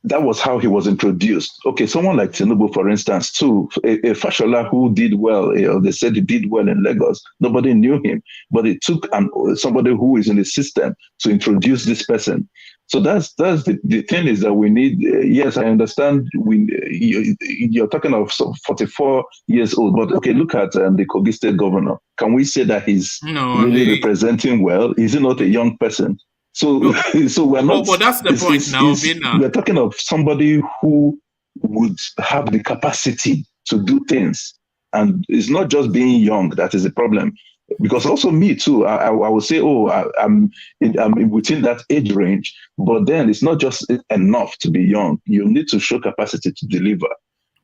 that was how he was introduced. Okay, someone like Tinubu, for instance, too, a Fashola who did well, they said he did well in Lagos. Nobody knew him, but it took somebody who is in the system to introduce this person. So that's the thing is that we need. Yes, I understand. You're talking of 44 years old, but okay, look at the Kogi State governor. Can we say that he's really representing well? Is he not a young person? So, no. So we're not. But that's the point now. We're talking of somebody who would have the capacity to do things, and it's not just being young that is the problem. Because also me too, I would say, I'm within that age range, but then it's not just enough to be young. You need to show capacity to deliver.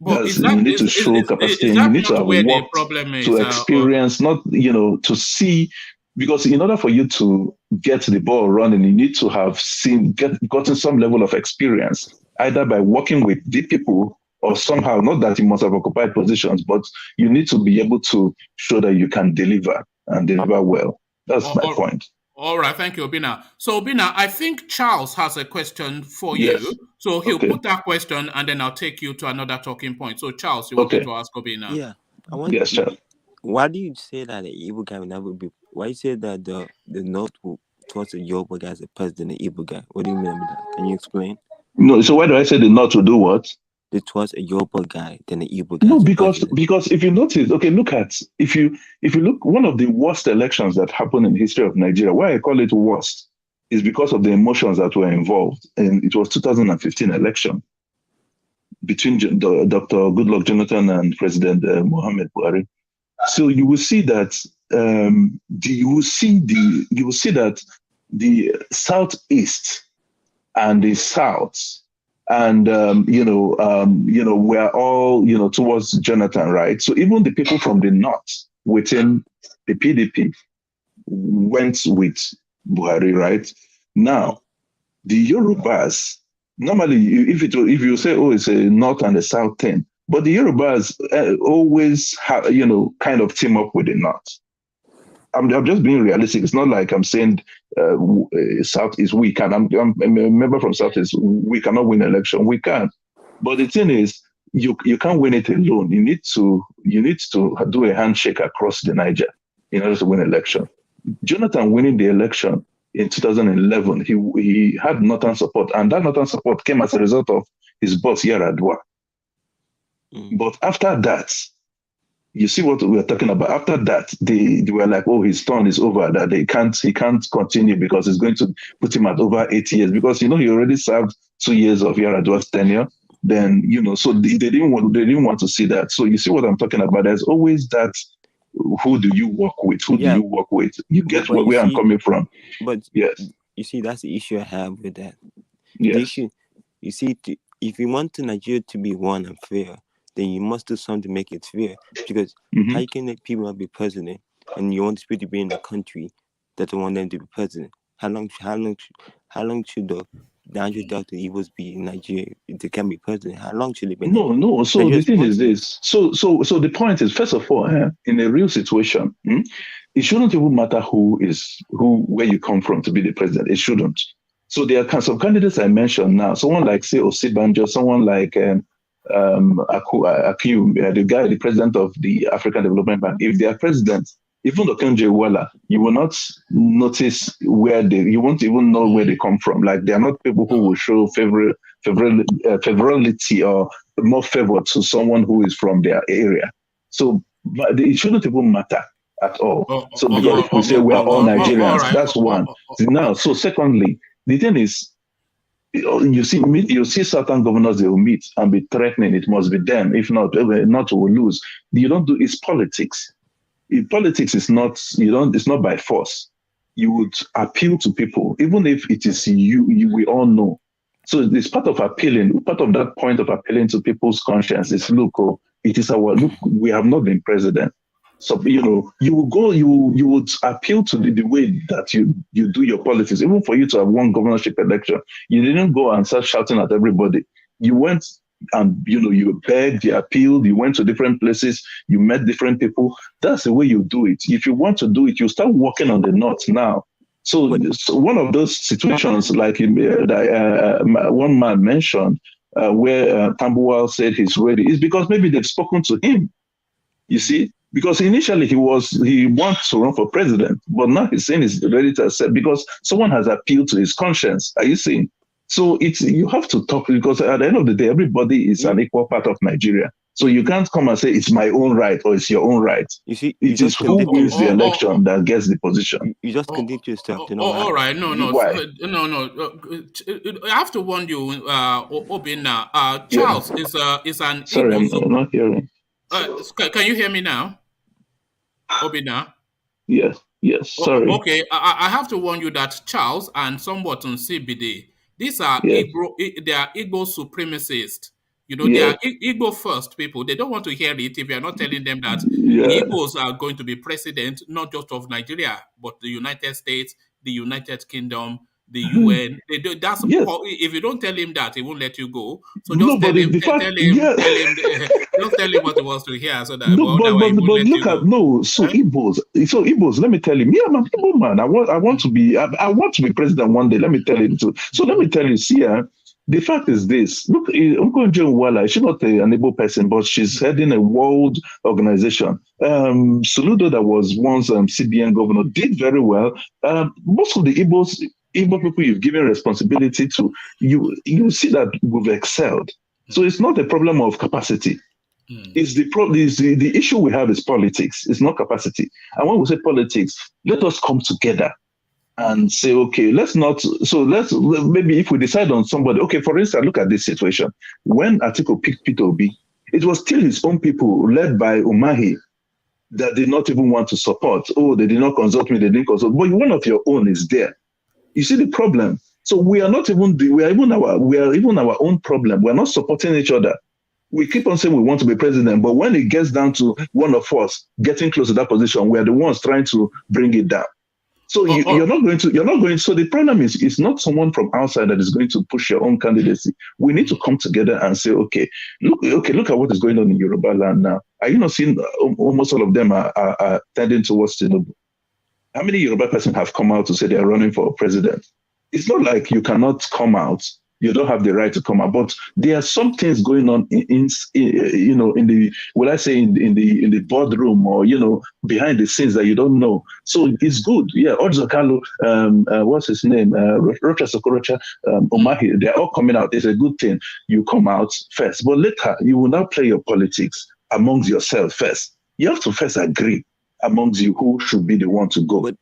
You need to show capacity, and you need to have worked to experience, not to see. Because in order for you to get the ball running, you need to have gotten some level of experience, either by working with the people or somehow, not that you must have occupied positions, but you need to be able to show that you can deliver and deliver well. That's my point. All right, thank you, Obina. So, Obina, I think Charles has a question for you. So he'll put that question, and then I'll take you to another talking point. So, Charles, you wanted to ask Obina. Yeah, I want. Yes, Charles. Why do you say that the Igbo guy will never be? Why you say that the North will toss a Yoruba guy as a president, the Igbo guy? What do you mean by that? Can you explain? No, so why do I say the North will do what? They toss a Yoruba guy than the Igbo guy. No, because if you notice, okay, look at if you look, one of the worst elections that happened in the history of Nigeria. Why I call it worst is because of the emotions that were involved, and it was 2015 election between Dr. Goodluck Jonathan and President Muhammad Buhari. So you will see that the Southeast and the South. And we're all towards Jonathan, right? So even the people from the North within the PDP went with Buhari, right? Now, the Yorubas normally, if you say, it's a North and a South thing, but the Yorubas always have, kind of team up with the North. I'm just being realistic. It's not like I'm saying South is weak, and I'm a member from South is we cannot win an election. We can, but the thing is, you can't win it alone. You need to do a handshake across the Niger in order to win an election. Jonathan winning the election in 2011, he had Northern support, and that Northern support came as a result of his boss Yaradua. But after that, you see what we're talking about. After that, they were like, his turn is over, that he can't continue because it's going to put him at over 8 years, because he already served 2 years of Yaradua's tenure. Then so they didn't want to see that. So you see what I'm talking about. There's always that. Who do you work with? Who do you work with? You get where I'm coming from. But yes, you see, that's the issue I have with that. Yes. The issue, you see, if you want Nigeria to be one and fair, then you must do something to make it fair. Because how can let people not be president, and you want these people to be in the country that don't want them to be president? How long should the 100,000 Igbos be in Nigeria if they can be president? How long should it be? No. So the thing is this. So the point is, first of all, in a real situation, it shouldn't even matter where you come from to be the president. It shouldn't. So there are some candidates I mentioned now. Someone like, say, Osibanjo, someone like Aku, the president of the African Development Bank. If they are president, even Okonjo Iweala, you will not notice you won't even know where they come from. Like, they are not people who will show favorability or more favor to someone who is from their area. So it shouldn't even matter at all. So because we say we are all Nigerians, that's one. Now, so secondly, the thing is, you see certain governors, they will meet and be threatening. It must be them. If not we'll lose. You don't do, it's politics. Politics is not, it's not by force. You would appeal to people, even if it is you we all know. So it's part of appealing, part of that point of appealing to people's conscience is, look, we have not been president. So, you would appeal to the way that you do your politics. Even for you to have won governorship election, you didn't go and start shouting at everybody. You went and, you begged, you appealed, you went to different places, you met different people. That's the way you do it. If you want to do it, you start working on the North now. So one of those situations, like one man mentioned, where TAMBUWAL said he's ready, is because maybe they've spoken to him. You see, Because initially he wants to run for president, but now he's saying he's ready to accept because someone has appealed to his conscience. Are you seeing? So you have to talk, because at the end of the day, everybody is an equal part of Nigeria. So you can't come and say it's my own right or it's your own right. You see, it is who wins the election that gets the position. You just continue to step. All right, no. Why? No. I have to warn you, Obina. Charles is an. Sorry, I'm not hearing. Can you hear me now, Obina? Yes. Sorry. Okay, I have to warn you that Charles and somewhat on CBD, these are they are Igbo supremacists. They are Igbo first people. They don't want to hear it if you are not telling them that the Igbos are going to be president, not just of Nigeria, but the United States, the United Kingdom, the UN. If you don't tell him that, he won't let you go. So just tell him what he wants to hear, so that. But look at Igbos. Let me tell you, me, I'm an Igbo man. I want to be president one day. Let me tell you too. So let me tell you, see, the fact is this. Look, Uncle Wala, she's not an Igbo person, but she's heading a world organization. Soludo, that was once CBN governor, did very well. Most of the Igbo people you've given responsibility to, you see that we've excelled. So it's not a problem of capacity. It's the issue we have is politics. It's not capacity. And when we say politics, let us come together and say, okay, let's maybe if we decide on somebody, okay, for instance, look at this situation. When Atiku picked Peter Obi, it was still his own people led by Umahi that did not even want to support. Oh, they did not consult me, they didn't consult. But one of your own is there. You see the problem. So we are even our own problem. We're not supporting each other. We keep on saying we want to be president, but when it gets down to one of us getting close to that position, we're the ones trying to bring it down. So you're not going to. So the problem is, it's not someone from outside that is going to push your own candidacy. We need to come together and say, okay, look at what is going on in Yoruba land now. Are you not seeing almost all of them are tending towards Tinubu? How many Yoruba persons have come out to say they are running for president? It's not like you cannot come out. You don't have the right to come out, but there are some things going on in the boardroom or behind the scenes that you don't know. So it's good. Yeah, Odzokalo, what's his name? Rocha Sokorocha, Omahi, they're all coming out. It's a good thing. You come out first, but later you will now play your politics amongst yourself first. You have to first agree amongst you who should be the one to go. But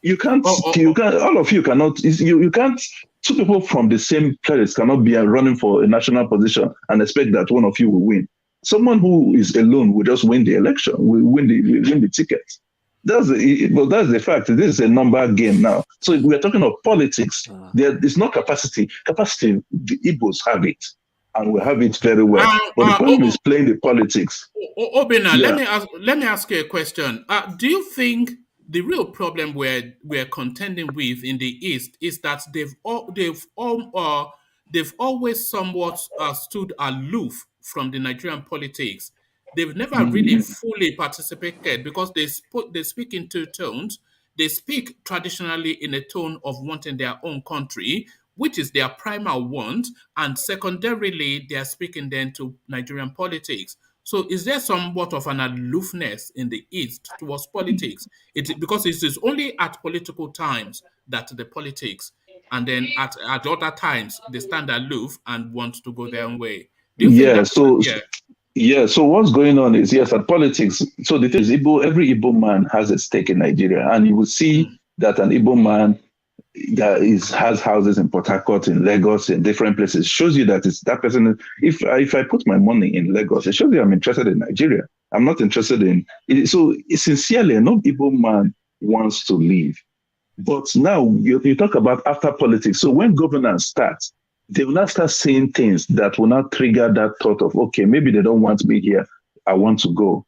you can't. All of you cannot. You can't. Two people from the same place cannot be running for a national position and expect that one of you will win. Someone who is alone will just win the election, will win the ticket. That's the fact. This is a number game now. So we're talking of politics. It's not capacity. Capacity, the Igbos have it, and we have it very well. But the problem is playing the politics. Obina, let me ask you a question. Do you think the real problem we're contending with in the East is that they've always somewhat stood aloof from the Nigerian politics? They've never really fully participated because they speak in two tones. They speak traditionally in a tone of wanting their own country, which is their primal want, and secondarily, they are speaking then to Nigerian politics. So is there somewhat of an aloofness in the East towards politics? Because it is only at political times that the politics, and then at other times, they stand aloof and want to go their own way. Do you think so what's going on is, yes, at politics, so the thing is, every Igbo man has a stake in Nigeria, and you will see that an Igbo man that has houses in Port Harcourt, in Lagos, in different places, shows you that it's that person. If I put my money in Lagos, it shows you I'm interested in Nigeria. I'm not interested in it. So sincerely, no Igbo man wants to leave. But now you talk about after politics. So when governance starts, they will not start saying things that will not trigger that thought of, okay, maybe they don't want me here. I want to go.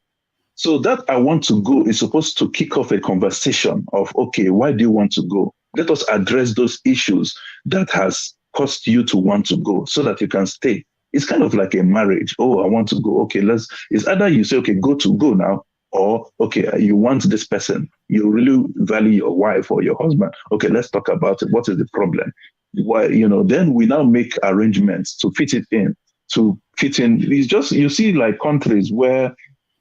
So that I want to go is supposed to kick off a conversation of, okay, why do you want to go? Let us address those issues that has caused you to want to go so that you can stay. It's kind of like a marriage. Oh, I want to go. Okay, it's either you say, okay, go now, or, okay, you want this person. You really value your wife or your husband. Okay, let's talk about it. What is the problem? Why, then we now make arrangements to fit it in. It's just, you see, like countries where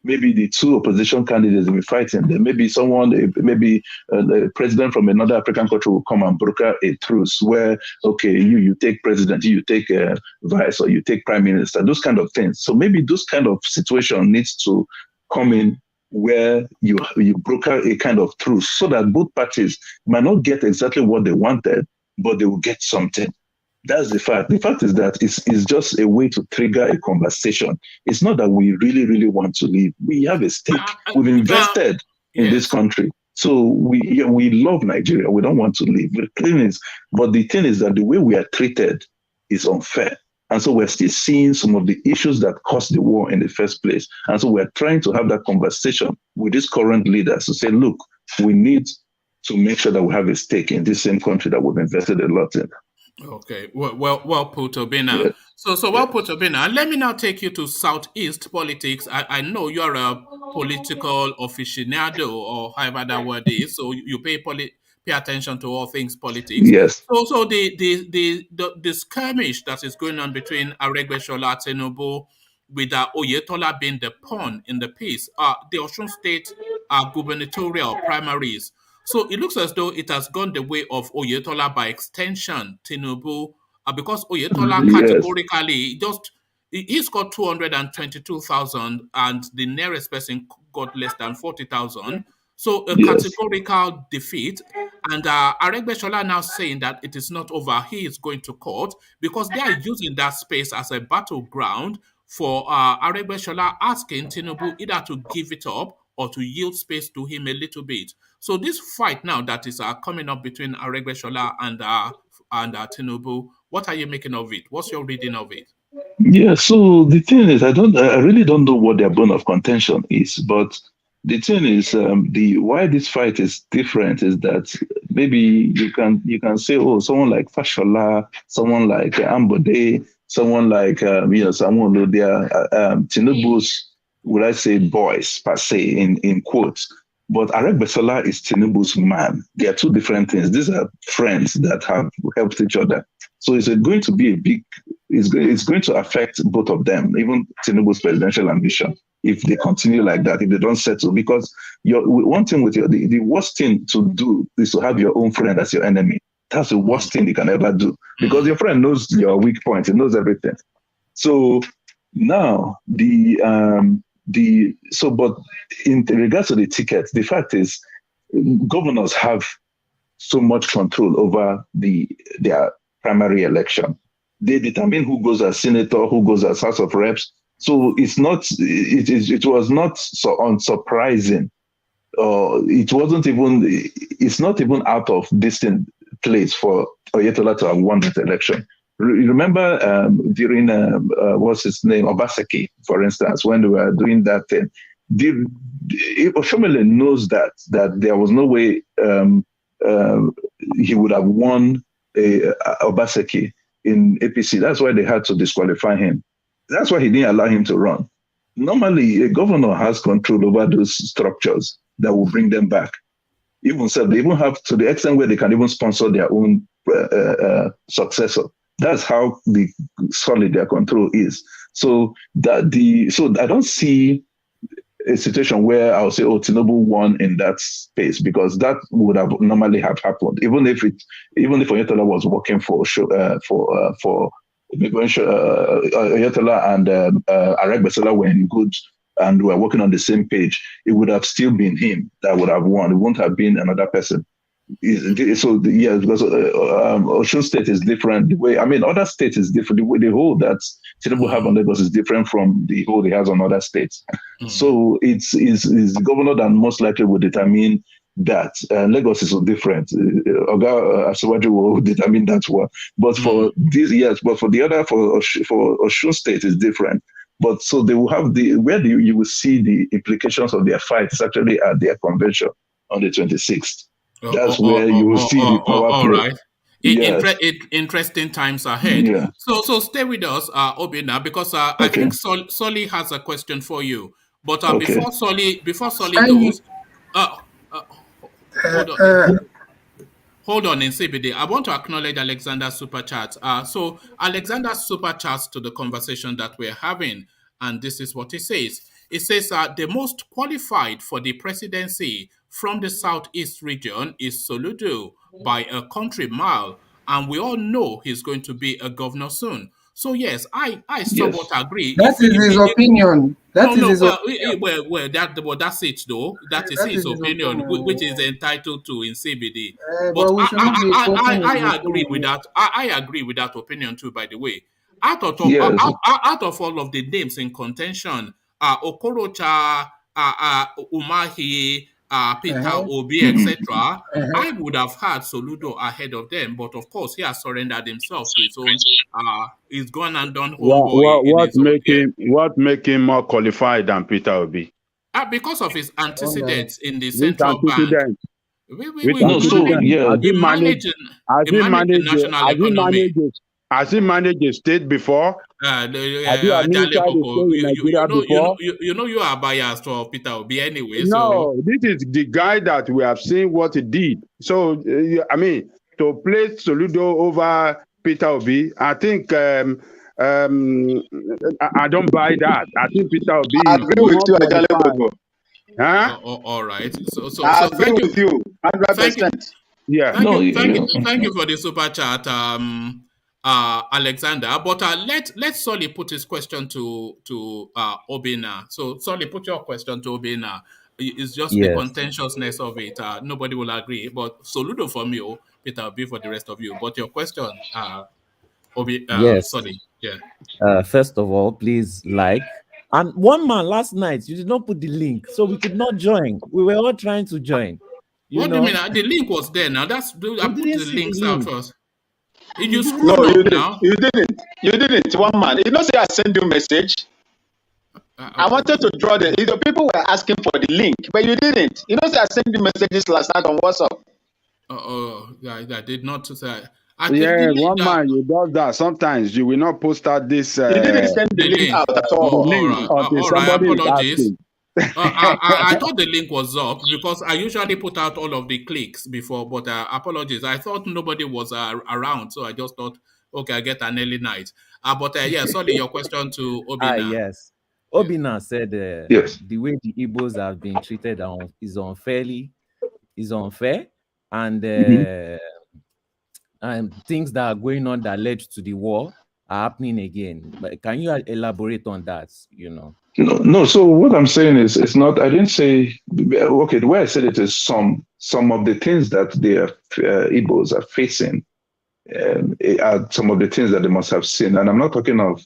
maybe the two opposition candidates will be fighting. Then maybe a president from another African country will come and broker a truce where, okay, you take president, you take vice, or you take prime minister, those kind of things. So maybe those kind of situation needs to come in where you broker a kind of truce so that both parties might not get exactly what they wanted, but they will get something. That's the fact. The fact is that it's just a way to trigger a conversation. It's not that we really, really want to leave. We have a stake. We've invested in this country. So we love Nigeria. We don't want to leave. But the thing is that the way we are treated is unfair. And so we're still seeing some of the issues that caused the war in the first place. And so we're trying to have that conversation with these current leaders to say, look, we need to make sure that we have a stake in this same country that we've invested a lot in. Okay, well put, Obina. Yeah. So well put, Obina. Let me now take you to Southeast politics. I know you're a political aficionado, or however that word is. So you pay attention to all things politics. Yes. So the skirmish that is going on between Aregbesola, Tinubu, with Oyetola being the pawn in the piece, the Osun State gubernatorial primaries. So it looks as though it has gone the way of Oyetola, by extension, Tinubu, because Oyetola categorically he scored 222,000 and the nearest person got less than 40,000. So a categorical defeat. And Aregbesola now saying that it is not over. He is going to court because they are using that space as a battleground for Aregbesola asking Tinubu either to give it up or to yield space to him a little bit. So this fight now that is coming up between Aregbesola and Tinubu, what are you making of it? What's your reading of it? Yeah, so the thing is, I really don't know what their bone of contention is, but the thing is, why this fight is different is that maybe you can say, oh, someone like Fashola, someone like Ambode, someone like someone they are Tinubu's, would I say, boys per se in quotes. But Aregbesola is Tinubu's man. They are two different things. These are friends that have helped each other. So it's going to be it's going to affect both of them, even Tinubu's presidential ambition, if they continue like that, if they don't settle. Because one thing with the worst thing to do is to have your own friend as your enemy. That's the worst thing you can ever do, because your friend knows your weak point. He knows everything. So now but in regards to the tickets, the fact is governors have so much control over their primary election. They determine who goes as senator, who goes as House of Reps. So it was not so unsurprising. It's not even out of distant place for Oyetola to have won that election. Remember during what's his name, Obaseki, for instance, when they were doing that thing, Oshomole knows that there was no way he would have won Obaseki in APC. That's why they had to disqualify him. That's why he didn't allow him to run. Normally, a governor has control over those structures that will bring them back. Even so, they even have, to the extent where they can even sponsor their own successor. That's how solid their control is. So I don't see a situation where I'll say, oh, Tinubu won in that space, because that would have normally have happened, even if Oyetola was working for Oyetola and Aregbesola were in good and were working on the same page, it would have still been him that would have won. It wouldn't have been another person. Because Osun State is different. Other states is different. The hold that Tinubu have on Lagos is different from the hold he has on other states. So it's the governor that most likely will determine that. Lagos is so different. Oga Asiwaju will determine that one. But for these years, for Osun State is different. But so they will have where you will see the implications of their fight is actually at their convention on the 26th. That's where you will see the power play. Right. Interesting times ahead. Yeah. So stay with us, Obina, because I think Solly has a question for you. But before Solly goes, hold on in CBD. I want to acknowledge Alexander's super chat. So Alexander super chats to the conversation that we're having, and this is what he says. It says the most qualified for the presidency from the Southeast region is Soludo by a country mile, and we all know he's going to be a governor soon. So yes, I somewhat agree. That is his opinion. That's it though. That is his opinion, which is entitled to in CBD. But we should not be I agree with that. I agree with that opinion too. By the way, out of all of the names in contention, Okorocha, Umahi, Peter Obi, etc., I would have had Soludo ahead of them, but of course he has surrendered himself to his own. He's gone and done homeboy. What make him more qualified than Peter Obi? Because of his antecedents in the central bank. Has he managed a state before? You are biased for Peter Obi anyway. No, this is the guy that we have seen what he did. So, I mean, to place Soludo over Peter Obi, I think I don't buy that. I think Peter Obi. I agree with you, Ajale. Huh? All right. So I agree with you, 100%. Yeah. Thank you for the super chat, Alexander. But let Solly put his question to Obina. So Solly, put your question to Obina. It's just the contentiousness of it. Nobody will agree. But Soludo for me, Peter will be for the rest of you. But your question, Solly. Yeah. First of all, please like. And one man last night, you did not put the link, so we could not join. We were all trying to join. What do you mean? The link was there now. I put the links out first. You didn't. One man. You know, say I send you message. I wanted to draw the people were asking for the link, but you didn't. You know, say I sent you messages last night on WhatsApp. I did not say. One man, you does that. Sometimes you will not post out this. You didn't send the link out at all. Apologies. I thought the link was up because I usually put out all of the clicks before, but apologies. I thought nobody was around, so I just thought, okay, I get an early night. Sorry, your question to Obina. Yes. Obina said the way the Igbos have been treated is unfair, and things that are going on that led to the war are happening again. But can you elaborate on that? No. So what I'm saying is, it's not. I didn't say. Okay, the way I said it is some of the things that the Igbos are facing are some of the things that they must have seen, and I'm not talking of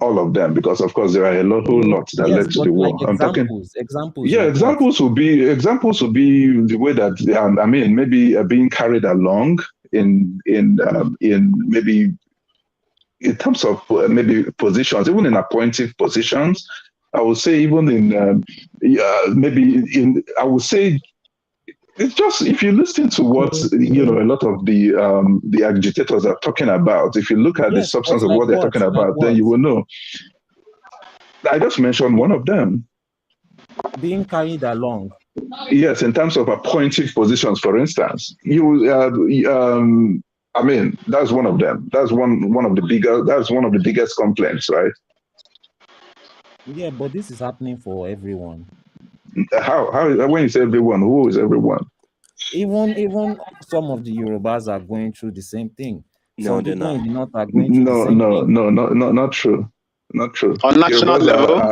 all of them, because of course there are a whole lot that led to the war. I'm talking examples. Yeah, examples will be the way that maybe being carried along in maybe in terms of maybe positions, even in appointive positions. I would say even in I would say it's just, if you listen to what a lot of the agitators are talking about, if you look at the substance of what they're talking about, then you will know. I just mentioned one of them. Being carried along. Yes, in terms of appointive positions, for instance, that's one of them. That's one of the biggest complaints, right? Yeah, but this is happening for everyone. How when you say everyone, who is everyone? Even some of the Yorubas are going through the same thing. No, they're not. Not true. Not true. On national level,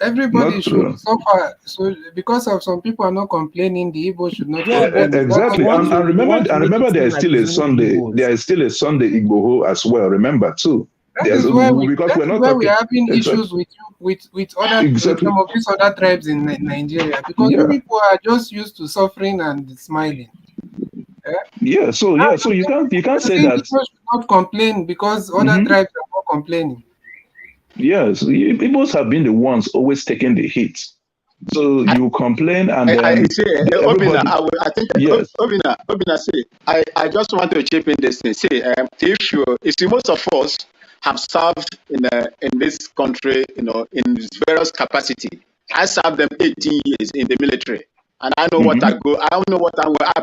everybody should suffer. So because of some people are not complaining, the Igbo should not. Yeah, exactly. And remember, there is still a Sunday. There is still a Sunday Igboho as well. Remember too. That is why we're having issues with other some of these other tribes in Nigeria, because people are just used to suffering and smiling. So you can't say that people should not complain because other tribes are not complaining. Yes, Igbos have been the ones always taking the hit. So you complain and then I just want to chip in this thing. See, most of us have served in this country, in various capacity. I served them 18 years in the military, and I know what I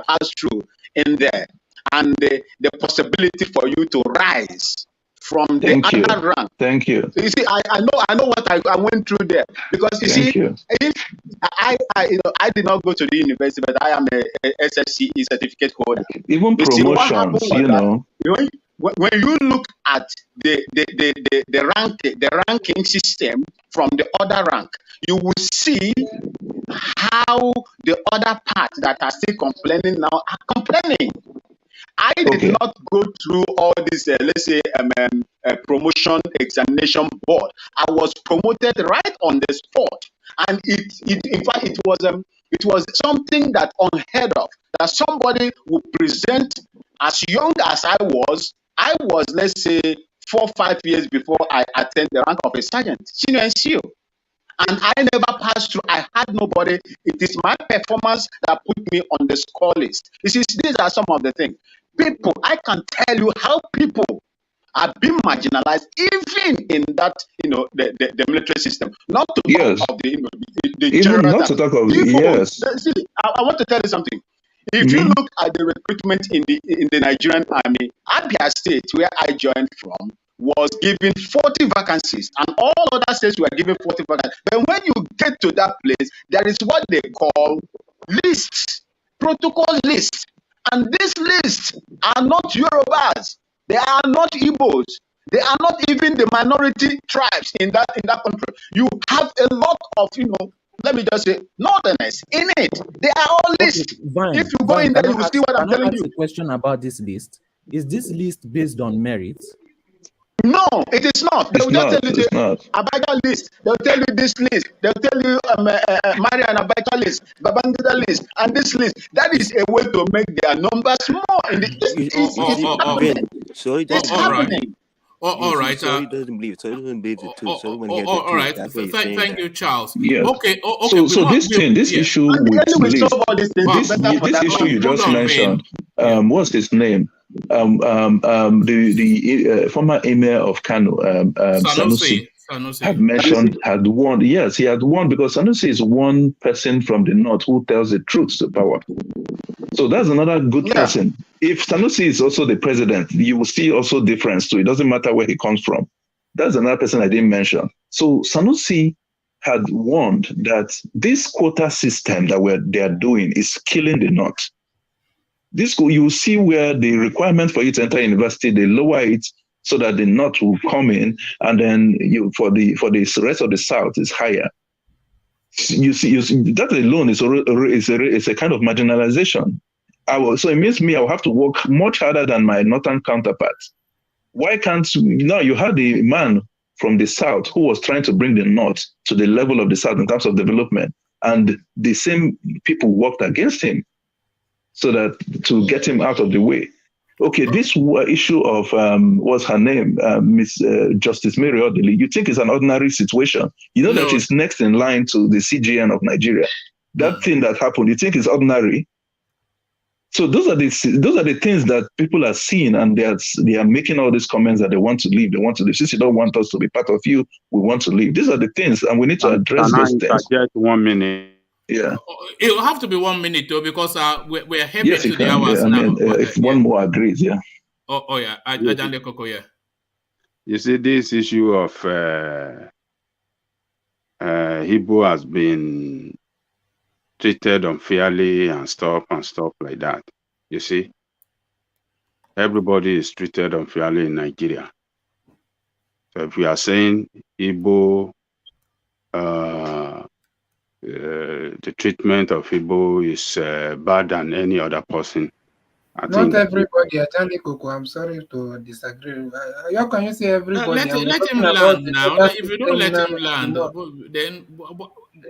passed through in there, and the possibility for you to rise from the other rank. Thank you. So you see, I know what I went through there, because you see, if I did not go to the university, but I am a SSCE certificate holder. Even promotions, When you look at the ranking system from the other rank, you will see how the other parts that are still complaining now are complaining. I did not go through all this, let's say, promotion examination board. I was promoted right on the spot, and in fact it was something that unheard of, that somebody would present as young as I was. I was, let's say, 4 or 5 years before I attained the rank of a sergeant, senior NCO. And I never passed through. I had nobody. It is my performance that put me on the score list. You see, these are some of the things. People, I can tell you how people are being marginalized, even in that, the military system. Not to talk of the even not to talk of people, see, I want to tell you something. If you look at the recruitment in the Nigerian army, Abia State, where I joined from, was given 40 vacancies, and all other states were given 40 vacancies. But when you get to that place, there is what they call lists, protocol lists. And these lists are not Yorubas, they are not Igbos, they are not even the minority tribes in that country. You have a lot of, let me just say, northerners in it. They are all lists. If you go in there, you will see what I'm telling you. Can I ask a question about this list? Is this list based on merit? No, it is not. They will just tell you the Abacha list. They'll tell you this list. They'll tell you Marian Abacha list, Babangida list, and this list. That is a way to make their numbers more. It's happening. All right. Sorry doesn't believe it. Sorry doesn't believe it too. So all right. Thank you, Charles. Yes. Okay. So this issue with this issue you just mentioned. What's his name? The former emir of Kanu, Sanusi, had won. Yes, he had won, because Sanusi is one person from the north who tells the truth to power. So that's another good person. If Sanusi is also the president, you will see also difference too. It doesn't matter where he comes from. That's another person I didn't mention. So Sanusi had warned that this quota system that they are doing is killing the north. This you see where the requirement for you to enter university, they lower it so that the north will come in, and then for the rest of the south is higher. You see that alone is a kind of marginalization. So it means I will have to work much harder than my northern counterparts. Why can't you had a man from the south who was trying to bring the north to the level of the south in terms of development, and the same people worked against him, so that to get him out of the way. Okay, this issue of what's her name, Miss Justice Mary Odili, you think it's an ordinary situation? You know that she's next in line to the CGN of Nigeria. That thing that happened, you think it's ordinary? So those are the things that people are seeing, and they are making all these comments that they want to leave. They want to leave. Since you don't want us to be part of you, we want to leave. These are the things, and we need to address those things. Just 1 minute. Yeah, it will have to be 1 minute though, because we're heavy to the hours now. If one more agrees, yeah. Yeah. You see, this issue of Igbo has been treated unfairly and stuff like that. You see, everybody is treated unfairly in Nigeria. So if we are saying Igbo, the treatment of Igbo is bad than any other person. Not everybody, I'm sorry to disagree. How can you say everybody? Let him land now. If you don't let him land, then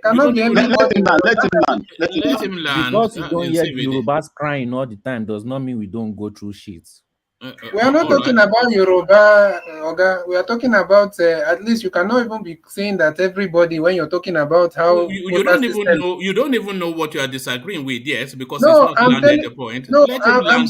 cannot be everybody. Let him land. Because you don't hear Yorubas crying all the time does not mean we don't go through shit. We are not talking about Yoruba, Oga. We are talking about at least you cannot even be saying that everybody when you're talking about how you don't even know what you are disagreeing with, yes, because it's not landed the point. No, I'm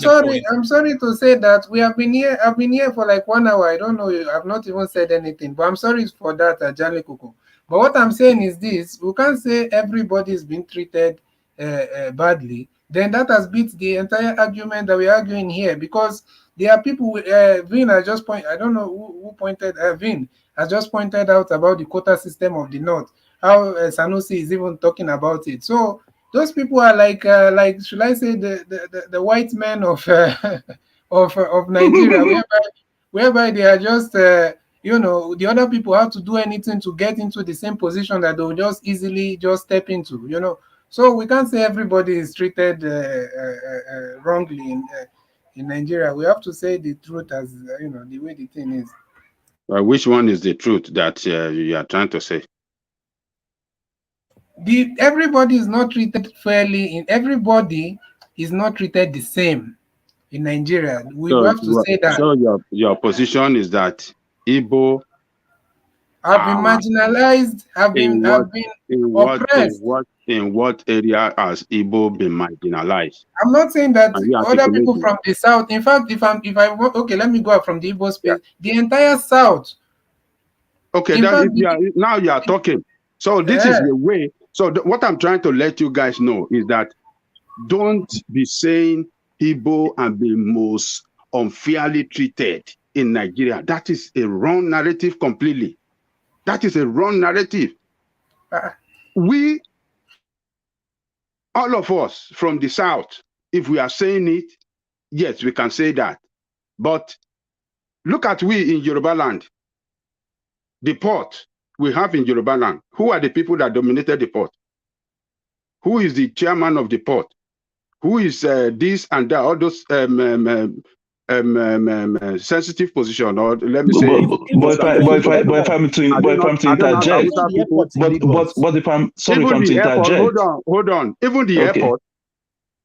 sorry to say that we have been here. I've been here for like 1 hour. I don't know. I've not even said anything, but I'm sorry for that, Janle Kuku. But what I'm saying is this: we can't say everybody is being treated badly. Then that has beat the entire argument that we're arguing here, because There are people. Vin has just pointed. I don't know who pointed. Vin has just pointed out about the quota system of the North. How Sanusi is even talking about it. So those people are like should I say the white men of of Nigeria, whereby they are just you know, the other people have to do anything to get into the same position that they'll just easily just step into, you know. So we can't say everybody is treated wrongly in Nigeria. We have to say the truth as you know, the way the thing is. Which one is the truth that you are trying to say? Everybody is not treated fairly. Everybody is not treated the same in Nigeria. We have to say that. So your position is that Igbo have been marginalized, have been oppressed. In what area has Igbo been marginalized? I'm not saying that other people from the south. In fact, if I want, okay, let me go out from the Igbo space. The entire south. Okay, now you are talking. So this is the way. So what I'm trying to let you guys know is that don't be saying Igbo are the most unfairly treated in Nigeria. That is a wrong narrative completely. That is a wrong narrative. We, all of us from the south, if we are saying it, yes, we can say that. But look at we in Yoruba land. The port we have in Yoruba land. Who are the people that dominated the port? Who is the chairman of the port? Who is this and that? All those sensitive position, or let me say. But if I'm to interject, but if I'm sorry, if I'm to interject. Hold on. Even the airport.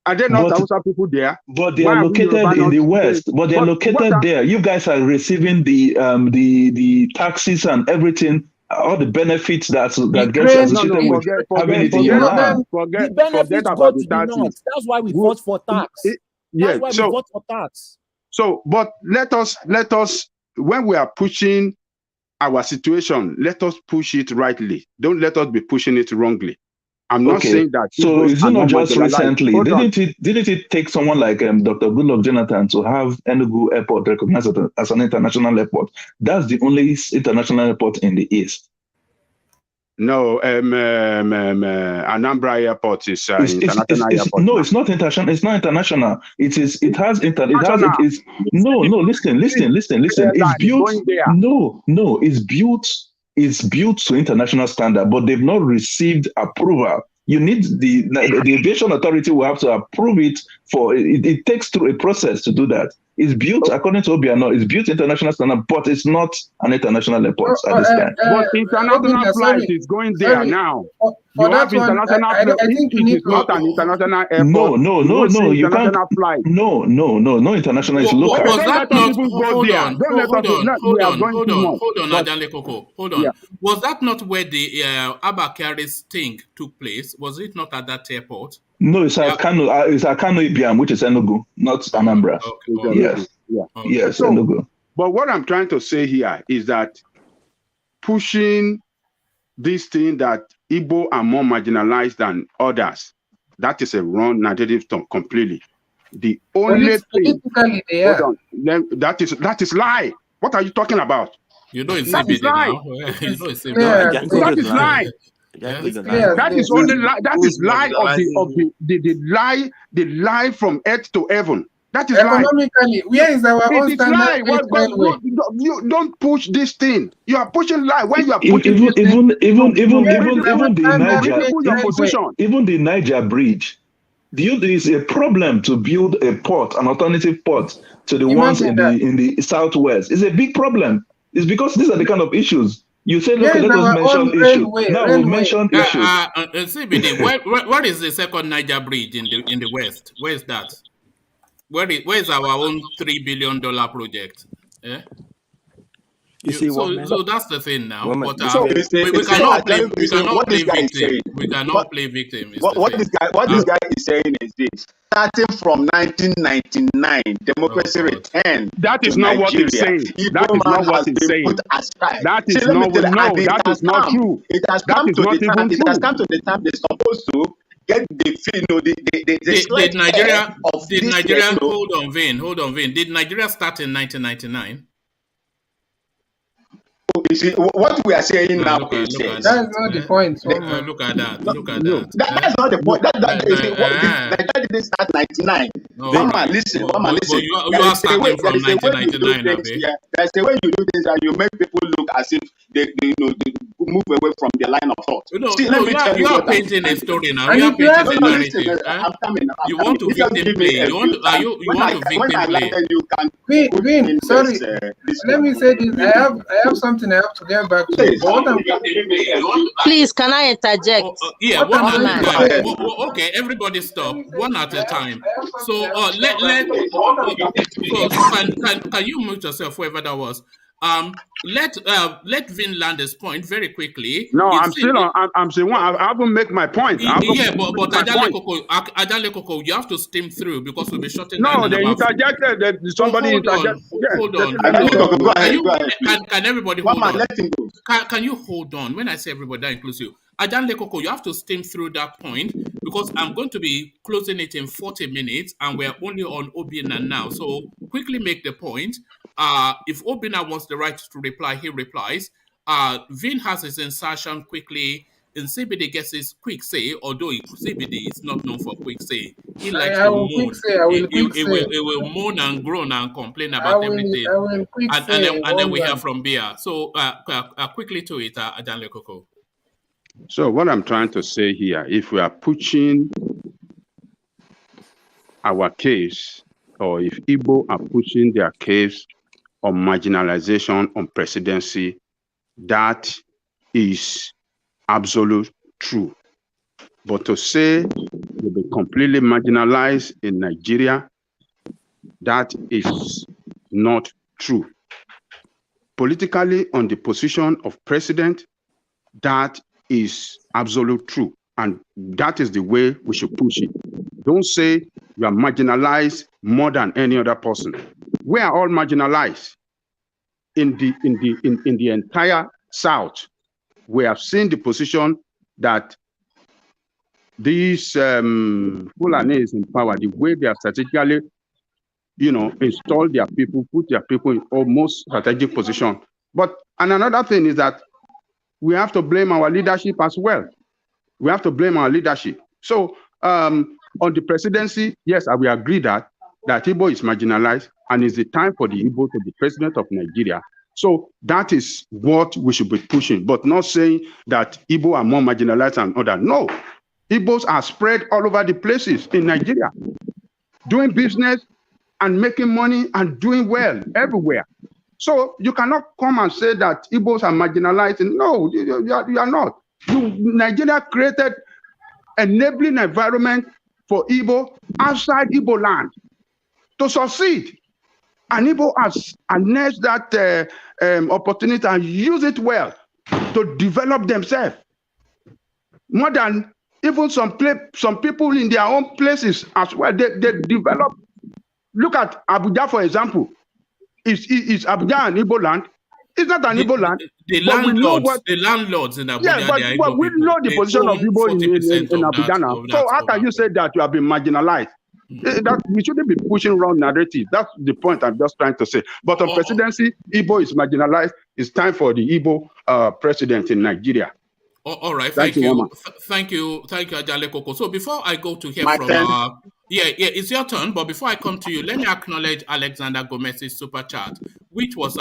Are there not Hausa people there? But they are located in the west. But they are located there. You guys are receiving the taxes and everything, all the benefits that gets associated with having it in your land. The benefits go to the north. That's why we fought for tax. That's why we fought for tax. So, but let us, when we are pushing our situation, let us push it rightly. Don't let us be pushing it wrongly. I'm not saying that. So is it not just recently? Didn't it take someone like Dr. Goodluck Jonathan to have Enugu Airport recognized as an international airport? That's the only international airport in the East. No, Anambra Airport is international airport. No, it's not international. It's not international. It is. It has. It is. No. Listen. It's built. No. It's built. It's built to international standard, but they've not received approval. You need the aviation authority will have to approve it for it takes through a process to do that. It's built according to Obiano, it's built international standard, but it's not an international airport at this time. But international flight is going there now. For that one, I think you need not an international airport. No. You can't. Flight. No. International is local. Was that not? Hold on, Yeah. Was that not where the Abakari's thing took place? Was it not at that airport? No, it's at Kanu. It's at Kanu Ibiam, which is Enugu, not Anambra. Okay. Yes, so, Enugu. But what I'm trying to say here is that pushing this thing that Igbo are more marginalized than others, that is a wrong narrative completely. The only thing, hold on, that is lie. What are you talking about? You know it's CBD now. You know it's CBD. That is lie. That is only lie. That is lie of the lie from earth to heaven. That is economically. Where is our own standard? You don't push this thing. You are pushing lie when you are pushing even the Niger bridge. There is a problem to build a port, an alternative port to the ones in the southwest. It's a big problem. It's because these are the kind of issues. You say, look, let us mention issues. Now we'll mention issues. CBD, where is the second Niger bridge in the west? Where is that? Where is our own $3 billion project? Yeah? So that's the thing now. But we cannot play victim. We cannot play victim. What this guy is saying is this: starting from 1999, democracy returned. That is not what he's saying. That is not what he's saying. That is not true. It has come to the time. It has come to the time they're supposed to get the did Nigeria hold on, Vin. Did Nigeria start in 1999? You see, what we are saying now is that's not the point. Look at that. That's not the point. Nigeria didn't start 99. Listen. You are starting from 1999. There's a way you do things and you make people look as if they move away from the line of thought. You are painting a story now. You are painting a narrative. You want to victim play. You want to victim play. Vin, sorry. Let me say this. I have something I have to get back to. Please, can I interject? One at a time. Okay, everybody stop. One at a time. So can you mute yourself, whoever that was? Let Vin land his point very quickly. No, I'm saying I haven't make my point. But Adale Koko, you have to steam through because we'll be shutting down. No, they interjected. Somebody interjected. Hold on. Go ahead. Can everybody hold on? Let him go. Can you hold on? When I say everybody, that includes you. Adale Koko, you have to steam through that point because I'm going to be closing it in 40 minutes and we're only on Obina now. So quickly make the point. If Obina wants the right to reply, he replies. Vin has his insertion quickly. In CBD gets his quick say, although CBD is not known for quick say. He likes to moan. He will moan and groan and complain about everything. And then we hear from Bia. So quickly to it, Adale Koko. So what I'm trying to say here, if we are pushing our case, or if Igbo are pushing their case on marginalization on presidency, that is absolute true. But to say we'll be completely marginalized in Nigeria, that is not true. Politically, on the position of president, that is absolute true. And that is the way we should push it. Don't say you are marginalized more than any other person. We are all marginalized in the entire South. We have seen the position that these Fulanis in power, the way they have strategically, installed their people, put their people in almost strategic position. And another thing is that we have to blame our leadership as well. We have to blame our leadership. So on the presidency, yes, I will agree that Igbo is marginalized and it's the time for the Igbo to be president of Nigeria. So that is what we should be pushing, but not saying that Igbo are more marginalized than others. No, Igbos are spread all over the places in Nigeria, doing business and making money and doing well everywhere. So you cannot come and say that Igbos are marginalized. No, you are not. Nigeria created enabling environment for Igbo outside Igbo land to succeed. And Igbo has harnessed that opportunity and use it well to develop themselves. More than even some people in their own places as well, they develop. Look at Abuja, for example. Is Abuja an Igbo land? It's not an Igbo land. The landlords in Abuja. Yeah, but we know the position of Igbo in Abuja now. So how can you say that you have been marginalized? That we shouldn't be pushing around narrative. That's the point I'm just trying to say. But on presidency, Igbo is marginalized. It's time for the Igbo president in Nigeria. All right, thank you, Adale Koko. So before I go to hear from it's your turn. But before I come to you, let me acknowledge Alexander Gomez's super chat, which was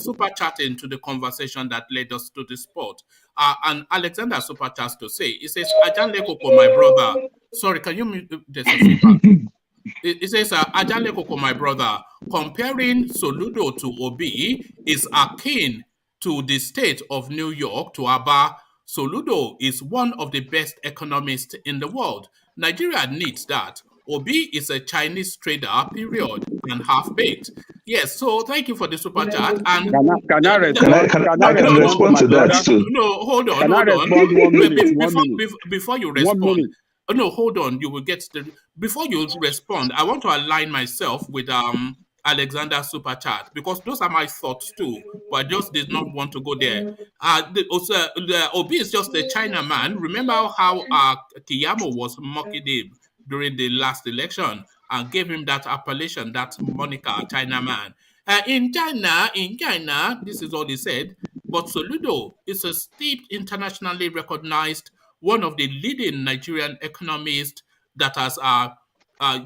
super chatting to the conversation that led us to the spot. And Alexander super chats to say, he says, Adale Koko, my brother. Sorry, can you mute? There's a feedback. It says, Adale Koko, my brother, comparing Soludo to Obi is akin to the state of New York to Aba. Soludo is one of the best economists in the world. Nigeria needs that. Obi is a Chinese trader, period, and half-baked. Yes, so thank you for the super chat. And can I respond to that too? No, hold on. Before you respond. No, hold on. You will get before you respond. I want to align myself with Alexander super chat, because those are my thoughts too, but I just did not want to go there. The Obi is just a China man. Remember how Kiyamo was mocking him during the last election and gave him that appellation, that moniker, China man. In China, this is all he said. But Soludo is a steeped, internationally recognized, one of the leading Nigerian economists that has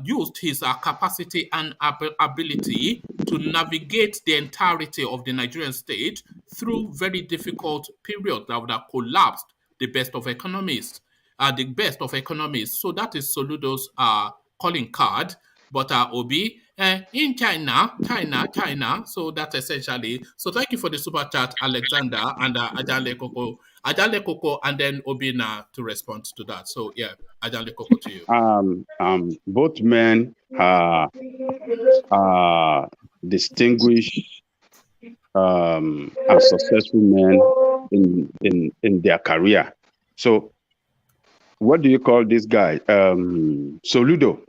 used his capacity and ability to navigate the entirety of the Nigerian state through very difficult periods that would have collapsed the best of economists. So that is Soludo's calling card. But Obi, in China. So that's essentially. So thank you for the super chat, Alexander and Ajale Koko, and then Obina to respond to that. So yeah, Ajale Koko to you. Both men are distinguished and successful men in their career. So, what do you call this guy? Soludo.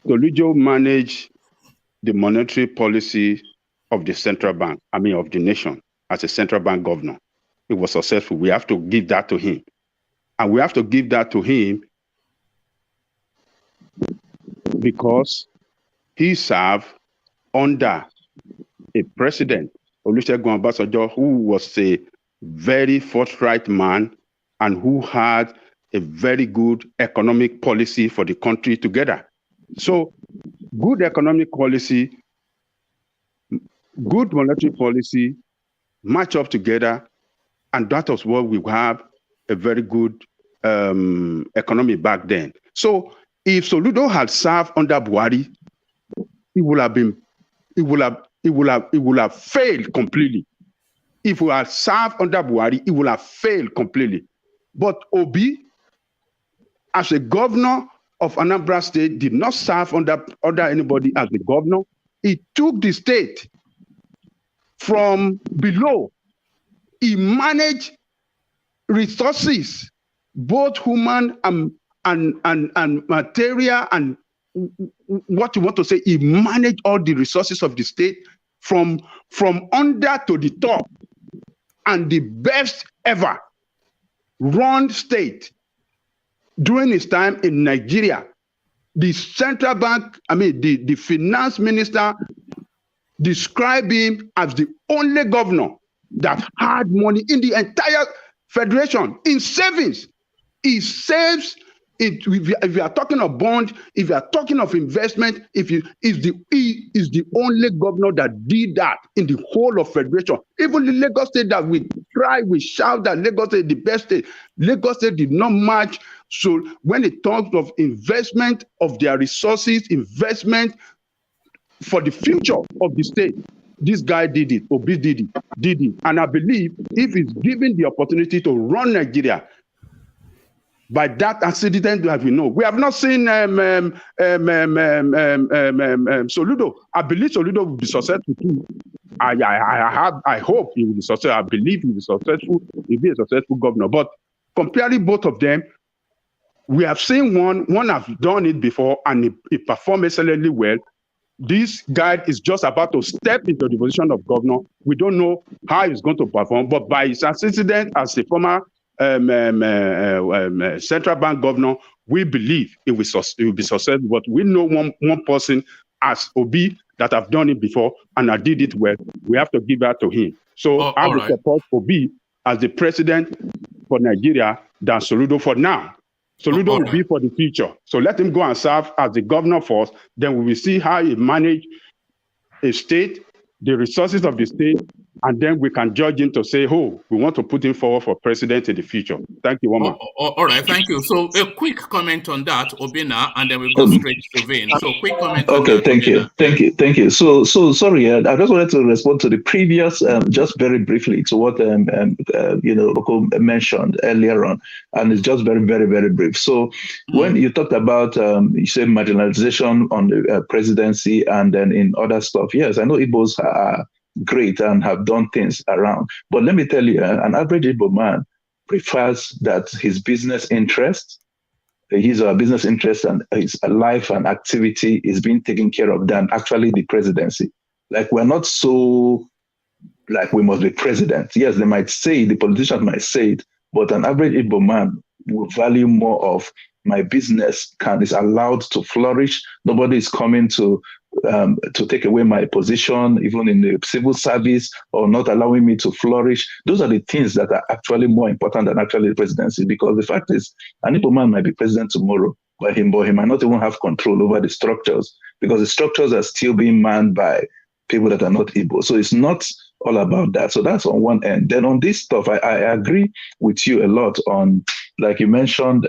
Soludo managed the monetary policy of the central bank, of the nation, as a central bank governor. It was successful. We have to give that to him. And we have to give that to him because he served under a president, Olusegun Obasanjo, who was a very forthright man and who had a very good economic policy for the country together. So good economic policy, good monetary policy, match up together, and that was what we have a very good economy back then. So if Soludo had served under Buhari, it would have failed completely. If we had served under Buhari, it would have failed completely. But Obi, as a governor of Anambra State, did not serve under anybody as the governor. He took the state from below. He managed resources, both human and material, and what you want to say, he managed all the resources of the state from under to the top, and the best ever run state during his time in Nigeria. The central bank, the finance minister described him as the only governor that had money in the entire federation in savings. He saves it. If you are talking of bond, if you are talking of investment, he is the only governor that did that in the whole of federation. Even the Lagos State that we shout that Lagos State is the best state. Lagos State did not match. So when it talks of investment of their resources, investment for the future of the state, this guy did it. Obi did it. And I believe if he's given the opportunity to run Nigeria, by that accident that we know, we have not seen Soludo. I believe Soludo will be successful too. I hope he will be successful. I believe he will be successful. He'll be a successful governor. But comparing both of them, we have seen one have done it before and he performed excellently well. This guy is just about to step into the position of governor. We don't know how he's going to perform, but by his antecedent as a former central bank governor, we believe it will be successful. But we know one person as Obi that have done it before and I did it well. We have to give that to him. So I will support Obi as the president for Nigeria than Soludo for now. Soludo will be for the future. So let him go and serve as the governor first. Then we will see how he manage a state, the resources of the state, and then we can judge him to say, we want to put him forward for president in the future. Thank you, Wama. All right, thank you. So a quick comment on that, Obina, and then we'll go straight to Vin. So quick comment on that. Thank you. So sorry, I just wanted to respond to the previous, just very briefly to what Oko mentioned earlier on, and it's just very, very, very brief. So when you talked about, you said marginalization on the presidency and then in other stuff, yes, I know Igbos are great and have done things around. But let me tell you, an average Igbo man prefers that his business interests his or her business interests and his life and activity is being taken care of than actually the presidency. Like, we're not so like we must be president. Yes, they might say, the politicians might say it, but an average Igbo man will value more of my business is allowed to flourish. Nobody is coming to take away my position, even in the civil service, or not allowing me to flourish. Those are the things that are actually more important than actually the presidency, because the fact is, an Igbo man might be president tomorrow, but he might not even have control over the structures, because the structures are still being manned by people that are not Igbo. So it's not all about that. So that's on one end. Then on this stuff, I agree with you a lot on, like you mentioned,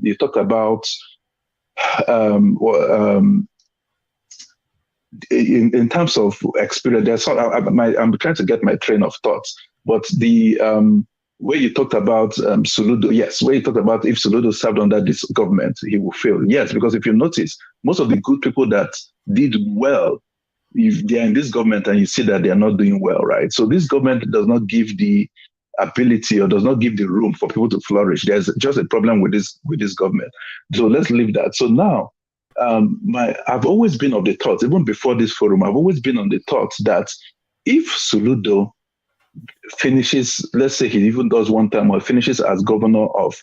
you talked about in terms of experience. I'm trying to get my train of thoughts, but the where you talked about Soludo, yes, where you talked about if Soludo served under this government, he will fail. Yes, because if you notice, most of the good people that did well, if they're in this government and you see that they're not doing well, right? So this government does not give the ability or does not give the room for people to flourish. There's just a problem with this government. So let's leave that. So now, I've always been of the thought, even before this forum, I've always been on the thought that if Soludo finishes, let's say he even does one term or finishes as governor of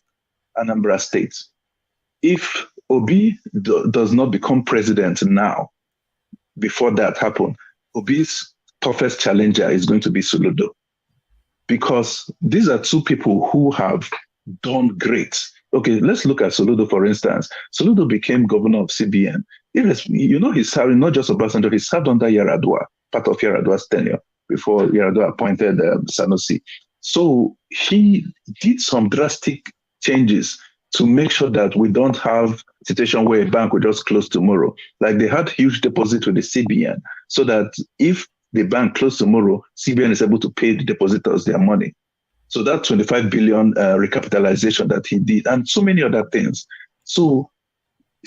Anambra State, if Obi does not become president now, before that happened, Obi's toughest challenger is going to be Soludo. Because these are two people who have done great. Okay, let's look at Soludo, for instance. Soludo became governor of CBN. He's serving not just Obasanjo, he served under Yar'Adua, part of Yar'Adua's tenure, before Yar'Adua appointed Sanusi. So he did some drastic changes to make sure that we don't have a situation where a bank will just close tomorrow. Like, they had huge deposits with the CBN, so that if the bank closed tomorrow, CBN is able to pay the depositors their money. So that 25 billion recapitalization that he did, and so many other things. So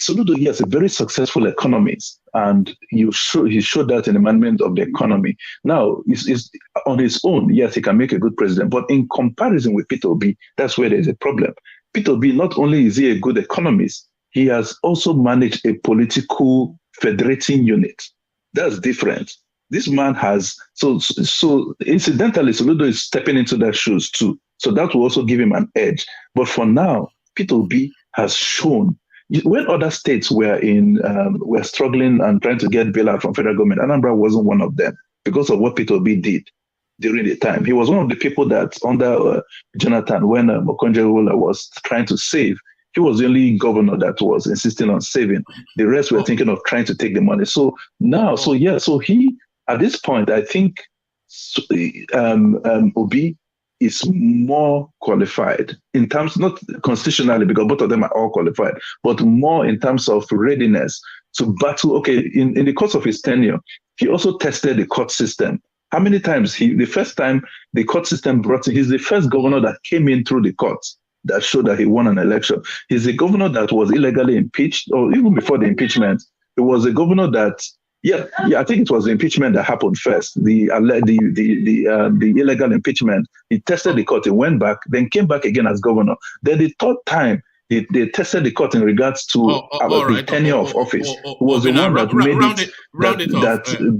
Soludo, he is a very successful economist, and he showed that in the management of the economy. Now, is on his own, yes, he can make a good president, but in comparison with Peter Obi, that's where there's a problem. Peter Obi, not only is he a good economist, he has also managed a political federating unit. That's different. This man has, so incidentally, Soludo is stepping into their shoes too. So that will also give him an edge. But for now, Peter Obi has shown, when other states were struggling and trying to get bailout from federal government, Anambra wasn't one of them because of what Peter Obi did during the time. He was one of the people that under Jonathan, when Okonjo-Iweala was trying to save, he was the only governor that was insisting on saving. The rest were thinking of trying to take the money. So now, so he, at this point, I think Obi is more qualified in terms, not constitutionally, because both of them are all qualified, but more in terms of readiness to battle. Okay, in the course of his tenure, he also tested the court system. How many times the first time the court system brought in, he's the first governor that came in through the courts that showed that he won an election. He's a governor that was illegally impeached, or even before the impeachment, it was a governor that, I think it was the impeachment that happened first, the illegal impeachment. He tested the court, he went back, then came back again as governor. Then the third time, they tested the court in regards to the tenure of office. It was the one that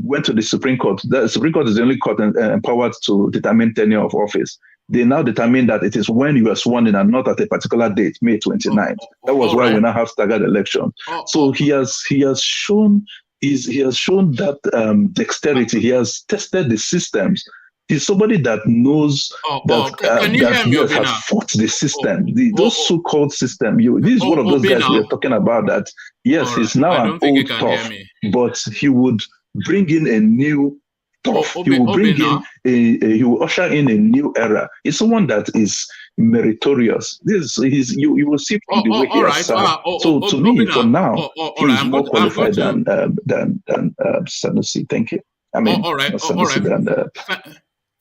went to the Supreme Court. The Supreme Court is the only court empowered to determine tenure of office. They now determine that it is when you are sworn in and not at a particular date, May 29th. That was why we now have staggered elections. So he has shown that dexterity. He has tested the systems. He's somebody that knows that has fought the system, those so-called system. This is one of those guys we are talking about that, yes, he's now an old tough, but he would bring in a new tough. He will bring in he will usher in a new era. He's someone that is meritorious. You will see from the way he has served. So to me, for now, he is more qualified than Sanusi. Thank you. I mean, Sanusi than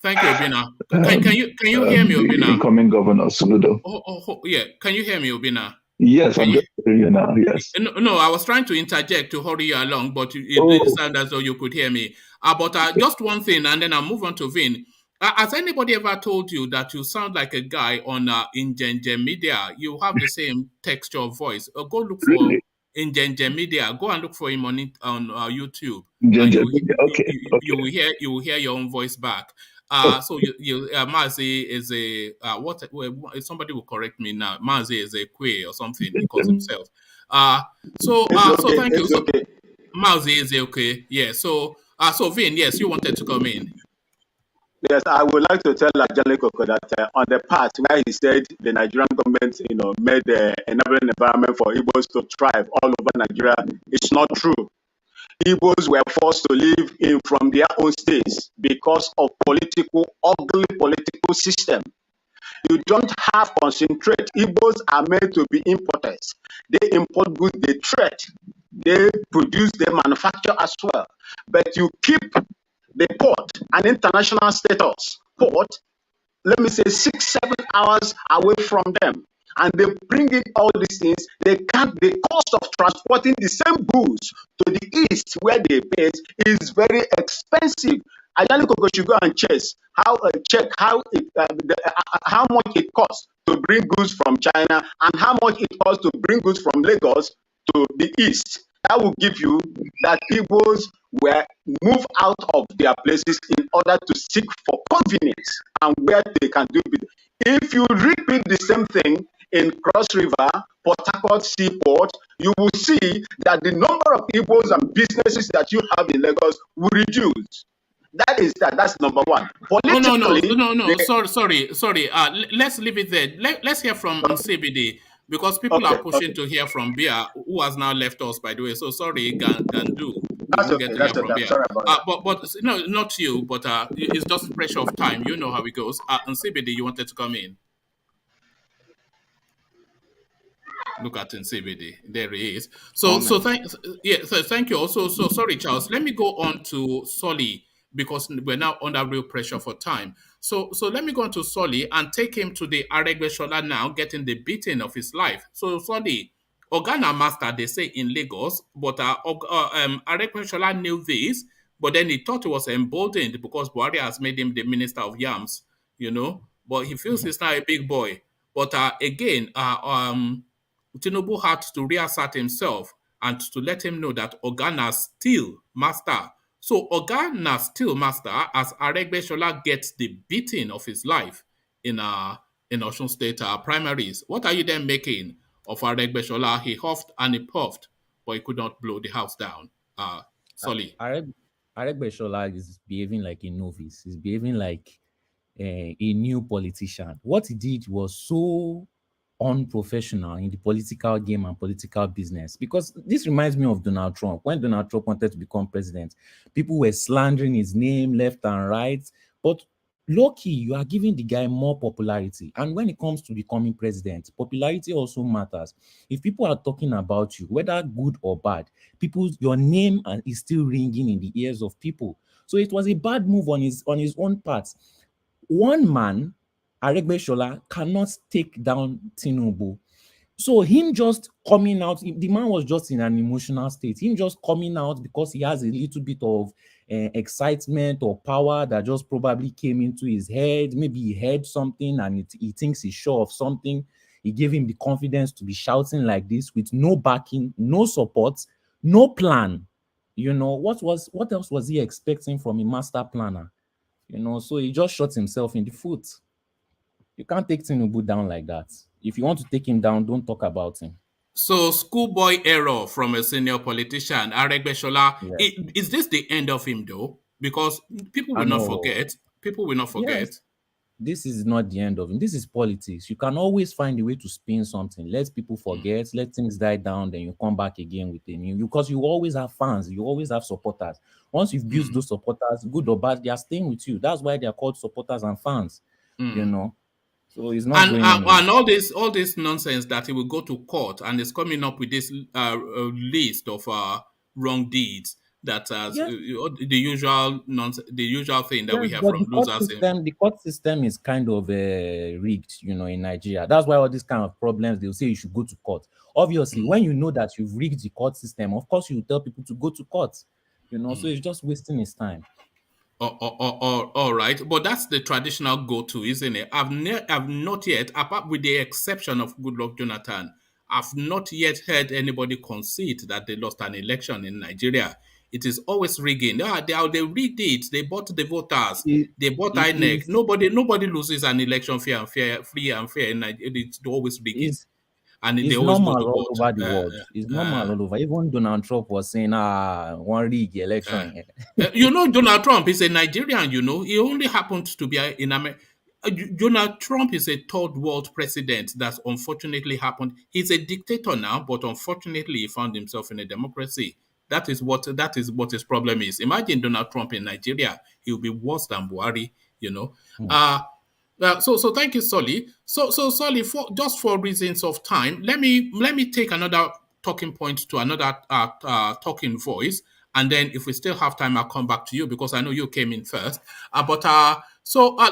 thank you, Obina. Can you hear me, Obina? Incoming governor Soludo. Yeah. Can you hear me, Obina? Yes, I'm just hearing you now. Yes. No, I was trying to interject to hurry you along, but it sounded as though you could hear me. But just one thing, and then I'll move on to Vin. Has anybody ever told you that you sound like a guy on Ingenje Media? You have the same texture of voice. Go look for Really? Ingenje Media. Go and look for him on YouTube, and Ginger. you Okay. Okay. you will hear your own voice back. Oh, So Mazi is a somebody will correct me now. Mazi is a queer or something. He calls himself. It's So okay. thank you. It's So okay. Mazi is okay. Yeah. So Vin, yes, you wanted to come in. Yes, I would like to tell Angelico that on the part where he said the Nigerian government, made the enabling environment for Igbos to thrive all over Nigeria, it's not true. Igbos were forced to live in from their own states because of ugly political system. You don't have concentrate. Igbos are meant to be importers. They import goods, they trade, they produce, they manufacture as well. But you keep the port an international status port, let me say 6-7 hours away from them, and they bring in all these things. The cost of transporting the same goods to the east where they base is very expensive. Ajaliko should go and check how much it costs to bring goods from China and how much it costs to bring goods from Lagos to the east. That will give you that Igbos were moved out of their places in order to seek for convenience and where they can do it. If you repeat the same thing in Cross River, Port Harcourt Seaport, you will see that the number of Igbos and businesses that you have in Lagos will reduce. That's number one. Politically, No. Sorry. Let's leave it there. Let's hear from CBD because people are pushing to hear from Bia, who has now left us, by the way. So sorry, Gandu. We That's won't okay. get to hear That's from okay. I'm Bia. sorry about that. But no, not you. But it's just pressure of time. You know how it goes. And CBD, you wanted to come in. Look at CBD. There he is. So thank you. Also, so sorry, Charles. Let me go on to Solly because we're now under real pressure for time. So let me go on to Solly and take him to the Aregbesola now, getting the beating of his life. So Solly, Organa Master, they say in Lagos, but Aregbesola knew this, but then he thought he was emboldened because Buhari has made him the minister of yams, but he feels he's now a big boy. But again, Tinubu had to reassert himself and to let him know that Organa still master. So Organa still master as Aregbesola gets the beating of his life in Osun State primaries. What are you then making of Aregbesola? He huffed and he puffed, but he could not blow the house down. Solly. Aregbesola is behaving like a novice. He's behaving like a new politician. What he did was so unprofessional in the political game and political business, because this reminds me of Donald Trump. When Donald Trump wanted to become president, people were slandering his name left and right, but lucky you are giving the guy more popularity. And when it comes to becoming president, popularity also matters. If people are talking about you, whether good or bad, your name is still ringing in the ears of people. So it was a bad move on his own part. One man, Aregbesola, cannot take down Tinubu. So him just coming out, the man was just in an emotional state. Him just coming out because he has a little bit of excitement or power that just probably came into his head. Maybe he heard something and he thinks he's sure of something. He gave him the confidence to be shouting like this with no backing, no support, no plan. What else was he expecting from a master planner? So he just shot himself in the foot. You can't take Tinubu down like that. If you want to take him down, don't talk about him. So schoolboy error from a senior politician, Aregbesola. Yes. Is this the end of him though? Because people will not forget. People will not forget. Yes. This is not the end of him. This is politics. You can always find a way to spin something. Let people forget, let things die down, then you come back again with a new. Because you always have fans, you always have supporters. Once you've built those supporters, good or bad, they are staying with you. That's why they are called supporters and fans. So it's not going anywhere. And all this nonsense that he will go to court and is coming up with this list of wrong deeds that the usual nonsense, the usual thing that we have from losers. The court system is kind of rigged, in Nigeria. That's why all these kind of problems, they'll say you should go to court. Obviously, when you know that you've rigged the court system, of course you tell people to go to court. So it's just wasting his time. All right, but that's the traditional go-to, isn't it? I've not yet, apart with the exception of Goodluck Jonathan, I've not yet heard anybody concede that they lost an election in Nigeria. It is always rigging. They rigged it. They bought the voters. It, They bought it INEC. is Nobody loses an election fair and fair, free and fair in Nigeria. It's always rigging, It's and they it's always go normal to all court. over the world. It's normal all over. Even Donald Trump was saying, one rig election here. Donald Trump is a Nigerian, He only happened to be in America. Donald Trump is a third world president that unfortunately happened. He's a dictator now, but unfortunately he found himself in a democracy. That is what his problem is. Imagine Donald Trump in Nigeria. He'll be worse than Buhari. Uh so thank you, Solly. So Solly, for reasons of time, let me take another talking point to another talking voice, and then if we still have time, I'll come back to you because I know you came in first. But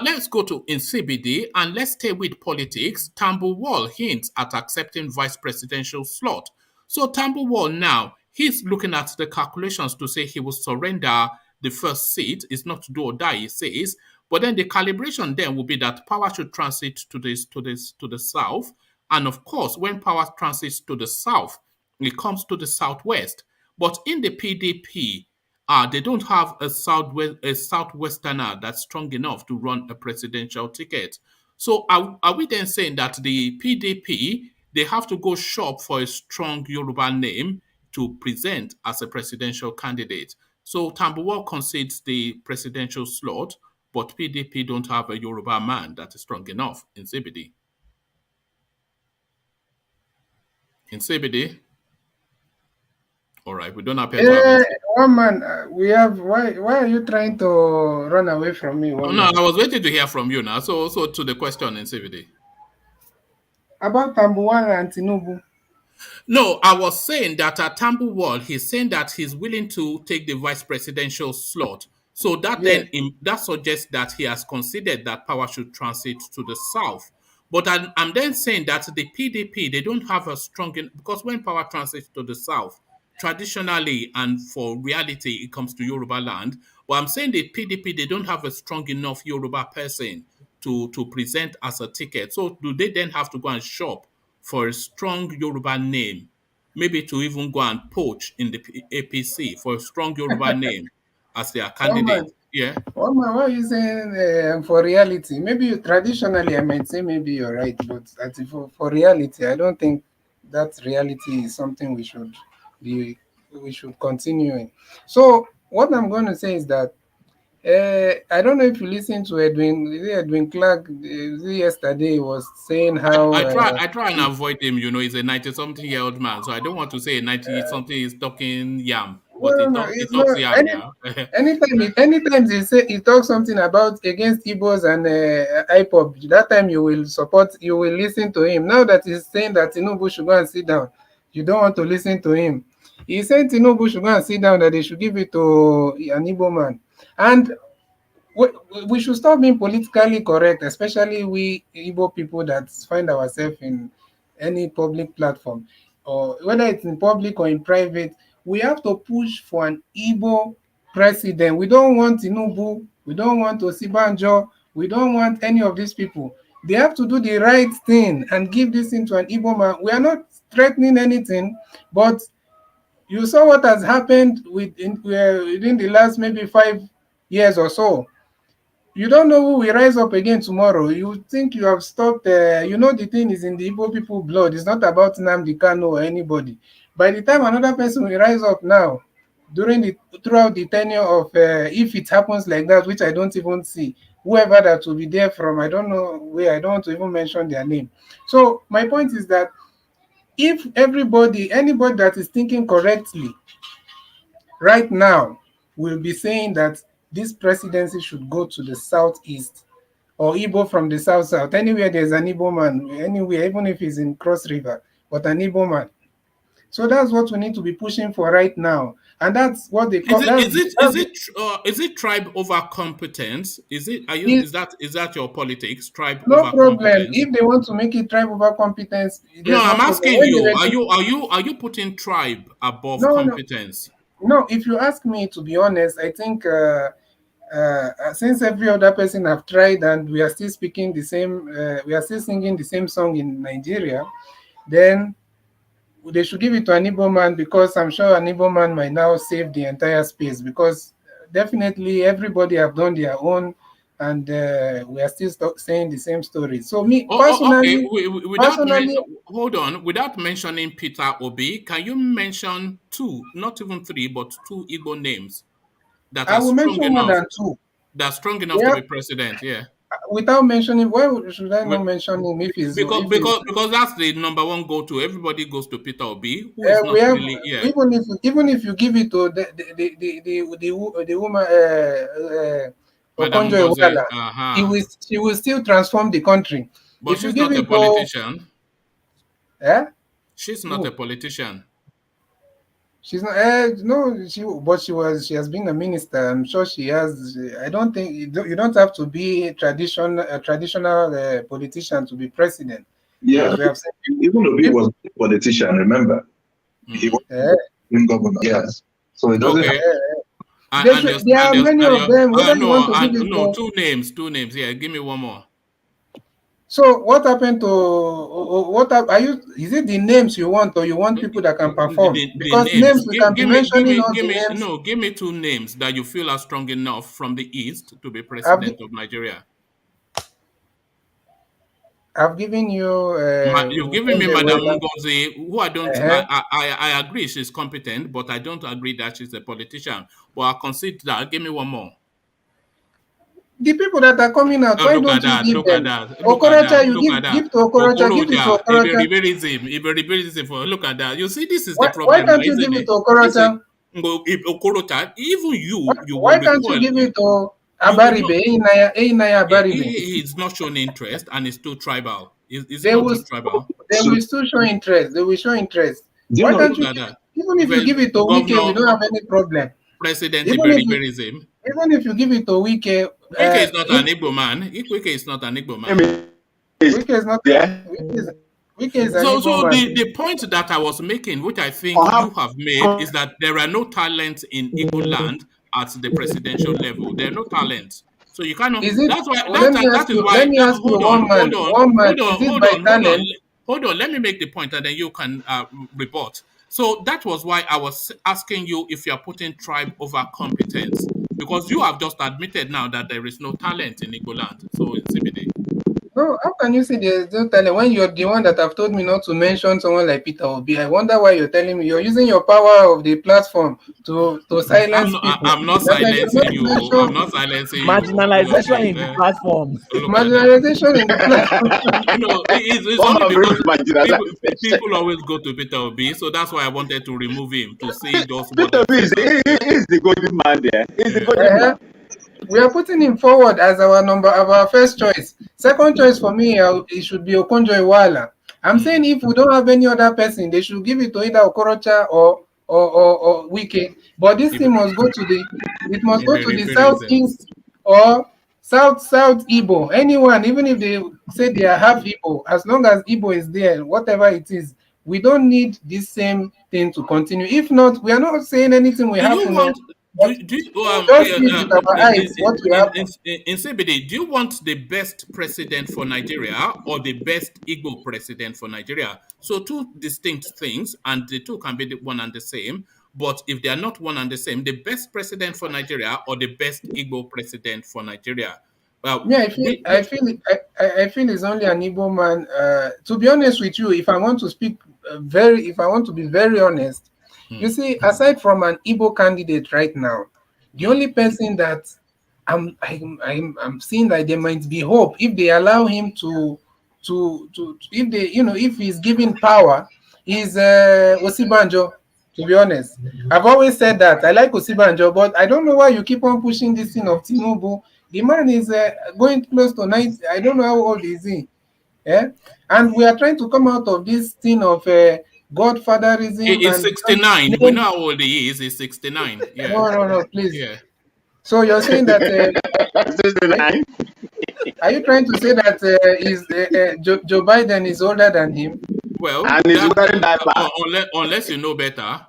let's go to in CBD and let's stay with politics. TAMBUWAL hints at accepting vice presidential slot. So TAMBUWAL now he's looking at the calculations to say he will surrender the first seat. It's not do or die, he says. But then the calibration then will be that power should transit to the south. And of course, when power transits to the south, it comes to the southwest. But in the PDP, they don't have a southwesterner that's strong enough to run a presidential ticket. So are we then saying that the PDP they have to go shop for a strong Yoruba name to present as a presidential candidate? So Tambuwal concedes the presidential slot, but PDP don't have a Yoruba man that is strong enough in CBD. In CBD? All right, we don't appear to have. One man, we have. Why are you trying to run away from me? Oh, no, I was waiting to hear from you now. So to the question in CBD. About TAMBUWAL and Tinubu. No, I was saying that at TAMBUWAL, he's saying that he's willing to take the vice presidential slot. So that Yes. that suggests that he has considered that power should transit to the south. But I'm then saying that the PDP, they don't have a strong, because when power transits to the south, traditionally and for reality, it comes to Yoruba land. But I'm saying the PDP, they don't have a strong enough Yoruba person to present as a ticket. So do they then have to go and shop for a strong Yoruba name, maybe to even go and poach in the APC for a strong Yoruba name as their candidate? Yeah. Why are you saying for reality? Maybe traditionally I might say maybe you're right, but for reality, I don't think that reality is something we should continue in. So what I'm going to say is that I don't know if you listened to Edwin Clark yesterday was saying how I try and avoid him. He's a 90-something-year-old man, so I don't want to say 90-something is talking yam, but no, he it's talks not. yam now. Anytime he talks something about against Igbos and IPOB, that time you will listen to him. Now that he's saying that Tinubu should go and sit down, you don't want to listen to him. He said Tinubu should go and sit down, that they should give it to an Igbo man. And we should stop being politically correct, especially we Igbo people that find ourselves in any public platform, or whether it's in public or in private. We have to push for an Igbo president. We don't want Tinubu. We don't want Osibanjo. We don't want any of these people. They have to do the right thing and give this thing to an Igbo man. We are not threatening anything, but you saw what has happened within the last maybe 5 years or so. You don't know who will rise up again tomorrow. You think you have stopped. The thing is in the Igbo people blood. It's not about Nnamdi Kanu or anybody. By the time another person will rise up now, throughout the tenure of, if it happens like that, which I don't even see, whoever that will be there from, I don't know where, I don't want to even mention their name. So my point is that if anybody that is thinking correctly right now will be saying that this presidency should go to the southeast, or Igbo from the south, anywhere there's an Igbo man, anywhere, even if he's in Cross River, but an Igbo man. So that's what we need to be pushing for right now, and that's what they call. Is it tribe over competence? Is that your politics? Tribe no over problem. Competence? If they want to make it tribe over competence, no, I'm asking you. Are you putting tribe above competence? No, if you ask me, to be honest, I think since every other person have tried and we are still speaking the same, we are still singing the same song in Nigeria, then they should give it to an Igbo man, because I'm sure an Igbo man might now save the entire space, because definitely everybody have done their own, and we are still saying the same story. So me personally, hold on, without mentioning Peter Obi, can you mention 2, not even 3, but 2 Igbo names that I are will strong mention enough? more than 2. That's strong enough to be president, yeah. Without mentioning, why should I not mention him if he's because that's the number 1 go-to. Everybody goes to Peter Obi, who is not really, yeah. Even if you give it to the woman Okonjo-Iweala, she will still transform the country. But she's not a politician. She's not a politician. She's not. No, she has been a minister. I'm sure she has. I don't think you don't have to be a traditional politician to be president. Yeah, even though he was a politician, remember, he was in government. Yes, so it doesn't. Okay. There are many of them. Whether you want to give it no, 2 names. Yeah, give me one more. So what happened to are you? Is it the names you want, or you want people that can perform? Because names we can be mentioning all the names. No, give me 2 names that you feel are strong enough from the East to be president of Nigeria. I've given you. You've given me Madam Ngozi, who I don't. I agree she's competent, but I don't agree that she's a politician. But I concede that. Give me one more. The people that are coming out, why don't you give them? Okorocha, you give to Okorocha, give it to Okorocha. Look at that. You see, this is the problem. Why can't you give it to Okorocha? Even you why can't you give it to Abaribe? He's not showing interest, and it's too tribal. They will still show interest. They will show interest. Why can't you? Even if you give it to Wike, we don't have any problem. President Iberiberism. Even if you give it to Wike, Wike is not an Igbo man. Wike is not an Igbo man. Wike is not. Wike is an Igbo man. The point that I was making, which I think you have made, is that there are no talents in Igbo land at the presidential level. There are no talents. So you cannot. That's why. Let me ask you one man. Hold on. Let me make the point, and then you can report. So that was why I was asking you if you are putting tribe over competence, because you have just admitted now that there is no talent in Igbo land. So in CBD. No, how can you say there's no talent when you're the one that have told me not to mention someone like Peter Obi? I wonder why you're telling me. You're using your power of the platform to silence people. I'm not silencing you. I'm not silencing you. Marginalization in the platform. Marginalization in the platform. It's only because people always go to Peter Obi, so that's why I wanted to remove him to see just Peter Obi is the golden man there. He's the golden man. We are putting him forward as our first choice. Second choice for me, it should be Okonjo-Iweala. I'm saying if we don't have any other person, they should give it to either Okorocha or Wike. But this thing must go to the southeast or south Igbo. Anyone, even if they say they are half Igbo, as long as Igbo is there, whatever it is, we don't need this same thing to continue. If not, we are not saying anything. We have to know. In CBD, do you want the best president for Nigeria or the best Igbo president for Nigeria? So 2 distinct things, and the 2 can be the one and the same. But if they are not one and the same, the best president for Nigeria or the best Igbo president for Nigeria? I feel it's only an Igbo man. To be honest with you, if I want to be very honest. You see, aside from an Igbo candidate right now, the only person that I'm seeing that there might be hope if they allow him if he's given power is Osibanjo. To be honest, I've always said that I like Osibanjo, but I don't know why you keep on pushing this thing of Tinubu. The man is going close to 90. I don't know how old is he. Yeah, and we are trying to come out of this thing of godfatherism. He's 69. We know how old he is. He's 69. Yeah. No, please. Yeah. So you're saying that 69? Are you trying to say that Joe Biden is older than him? Well, and he's wearing that unless you know better.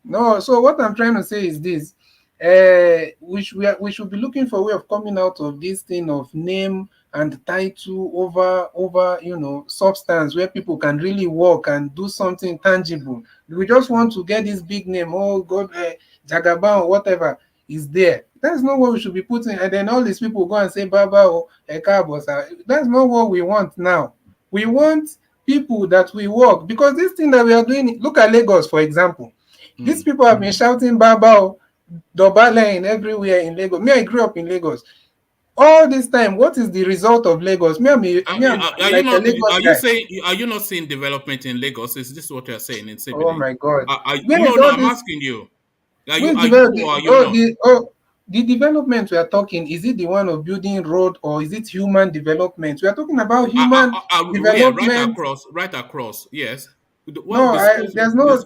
No. So what I'm trying to say is this: we should be looking for a way of coming out of this thing of name and title over substance, where people can really work and do something tangible. We just want to get this big name, oh God, Jagaban or whatever is there. That's not what we should be putting. And then all these people go and say Baba or Ekabosa. That's not what we want now. We want people that we work, because this thing that we are doing, look at Lagos, for example. These people have been shouting Baba, Dobale in everywhere in Lagos. Me, I grew up in Lagos. All this time, what is the result of Lagos? Are you not seeing development in Lagos? Is this what you're saying in CBD? Oh my God! I'm asking you. The development we are talking, is it the one of building road, or is it human development? We are talking about human development. Right across, yes. There's no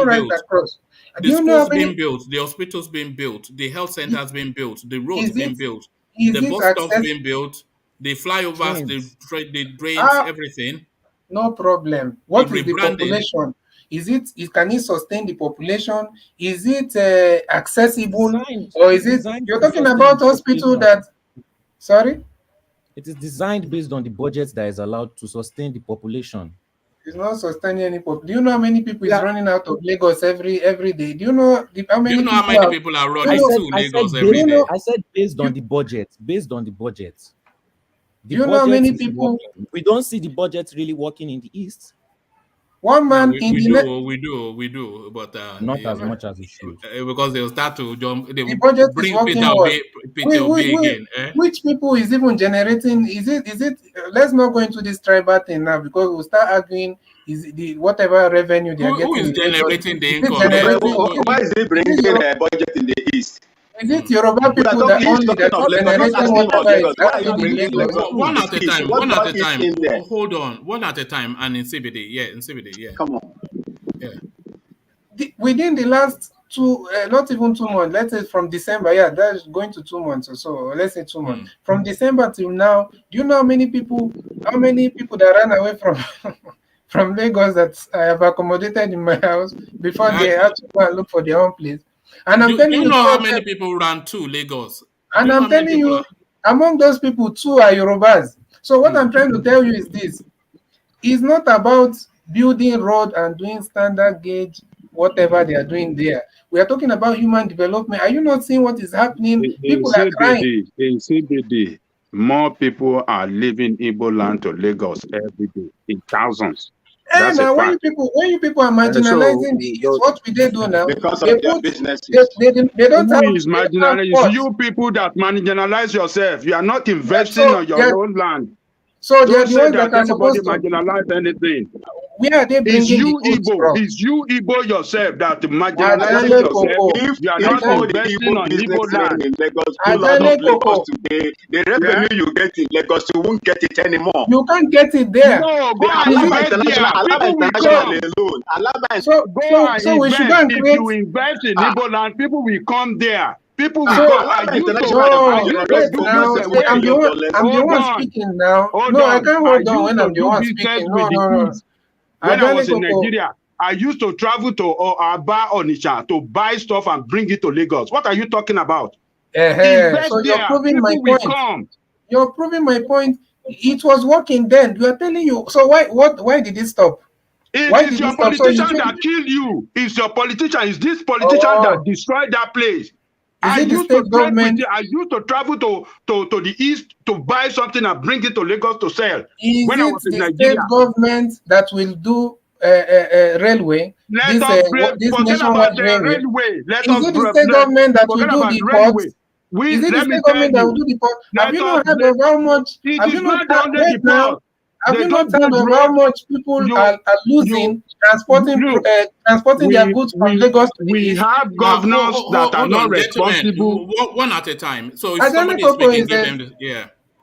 right across. The schools being built, the hospitals being built, the health centers being built, the roads being built, the bus stops being built, the flyovers, the drains, everything. No problem. What is the population? Can it sustain the population? Is it accessible, or is it? You're talking about hospital that. Sorry. It is designed based on the budget that is allowed to sustain the population. It's not sustaining any people. Do you know how many people is running out of Lagos every day? Do you know how many people are running to Lagos every day? I said based on the budget. Based on the budget. Do you know how many people? We don't see the budget really working in the east. One man we do, but not as much as it should, because they'll start to jump. They will budget bring is Peter Obi again. Which people is even generating? Is it? Let's not go into this tribal thing now, because we'll start arguing. Is the whatever revenue they are getting? Who is generating the income? Why is it bringing the budget in the east? Is it Yoruba people that only that generating whatever is one at a time? One at a time. Hold on, one at a time, and in CBD, yeah. Come on. Yeah. Within the last not even 2 months, let's say from December, that's going to 2 months or so, or let's say 2 months. From December till now, do you know how many people that ran away from from Lagos that I have accommodated in my house before they had to go and look for their own place? And I'm telling you, how many people ran to Lagos? And I'm telling you, among those people, 2 are Yorubas. So what I'm trying to tell you is this: it's not about building road and doing standard gauge, whatever they are doing there. We are talking about human development. Are you not seeing what is happening? People are crying. In CBD, more people are leaving Igbo land to Lagos every day in thousands. And when you people are marginalizing what will they do now? Because of their businesses. They don't have. Who is marginalizing? It's you people that marginalize yourself. You are not investing on your own land. So don't say that anybody marginalize anything. Where are they bringing It's you Igbo yourself that marginalizes yourself. If you are not investing on Igbo land. In Lagos, Lagos today, the revenue you get in Lagos, you won't get it anymore. You can't get it there. No, go and invest there. People will come. So we should go and create. If you invest in Igbo land, people will come there. People will go. I'm the one speaking now. No, I can't hold on when I'm the one speaking. No. When I was in Nigeria, I used to travel to Aba, Onitsha to buy stuff and bring it to Lagos. What are you talking about? So you're proving my point. You're proving my point. It was working then. We are telling you. So why did it stop? It's your politician that killed you. It's your politician. It's this politician that destroyed that place. I used to travel to the east to buy something and bring it to Lagos to sell. When I was in Nigeria, state government that will do railway? Let us nationwide railway. Is it the state government that will do the ports? Is it the state government that will do the port? Have you not heard of how much? Have you not heard of how much people are losing transporting their goods from Lagos to we have governors that are not responsible. One at a time. So if somebody is speaking, give them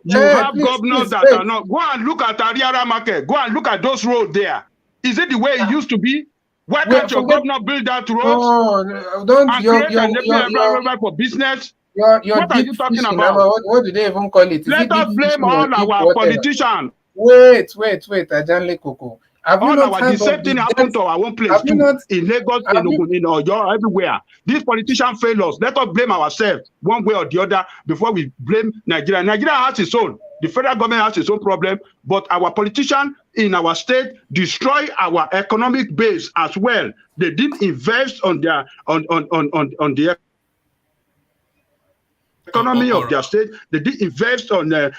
You have governors that are not. Go and look at Ariara Market. Go and look at those roads there. Is it the way it used to be? Why can't your governor build that road? And create an environment for business? What are you talking about? What do they even call it? Let us blame all our politicians. Wait, Ajanle Koko. The same thing happened to our own place too. In Lagos, in Oyo, everywhere. These politicians fail us. Let us blame ourselves one way or the other before we blame Nigeria. Nigeria has its own. The federal government has its own problem, but our politicians in our state destroy our economic base as well. They didn't invest on their on the economy of their state. They didn't invest on their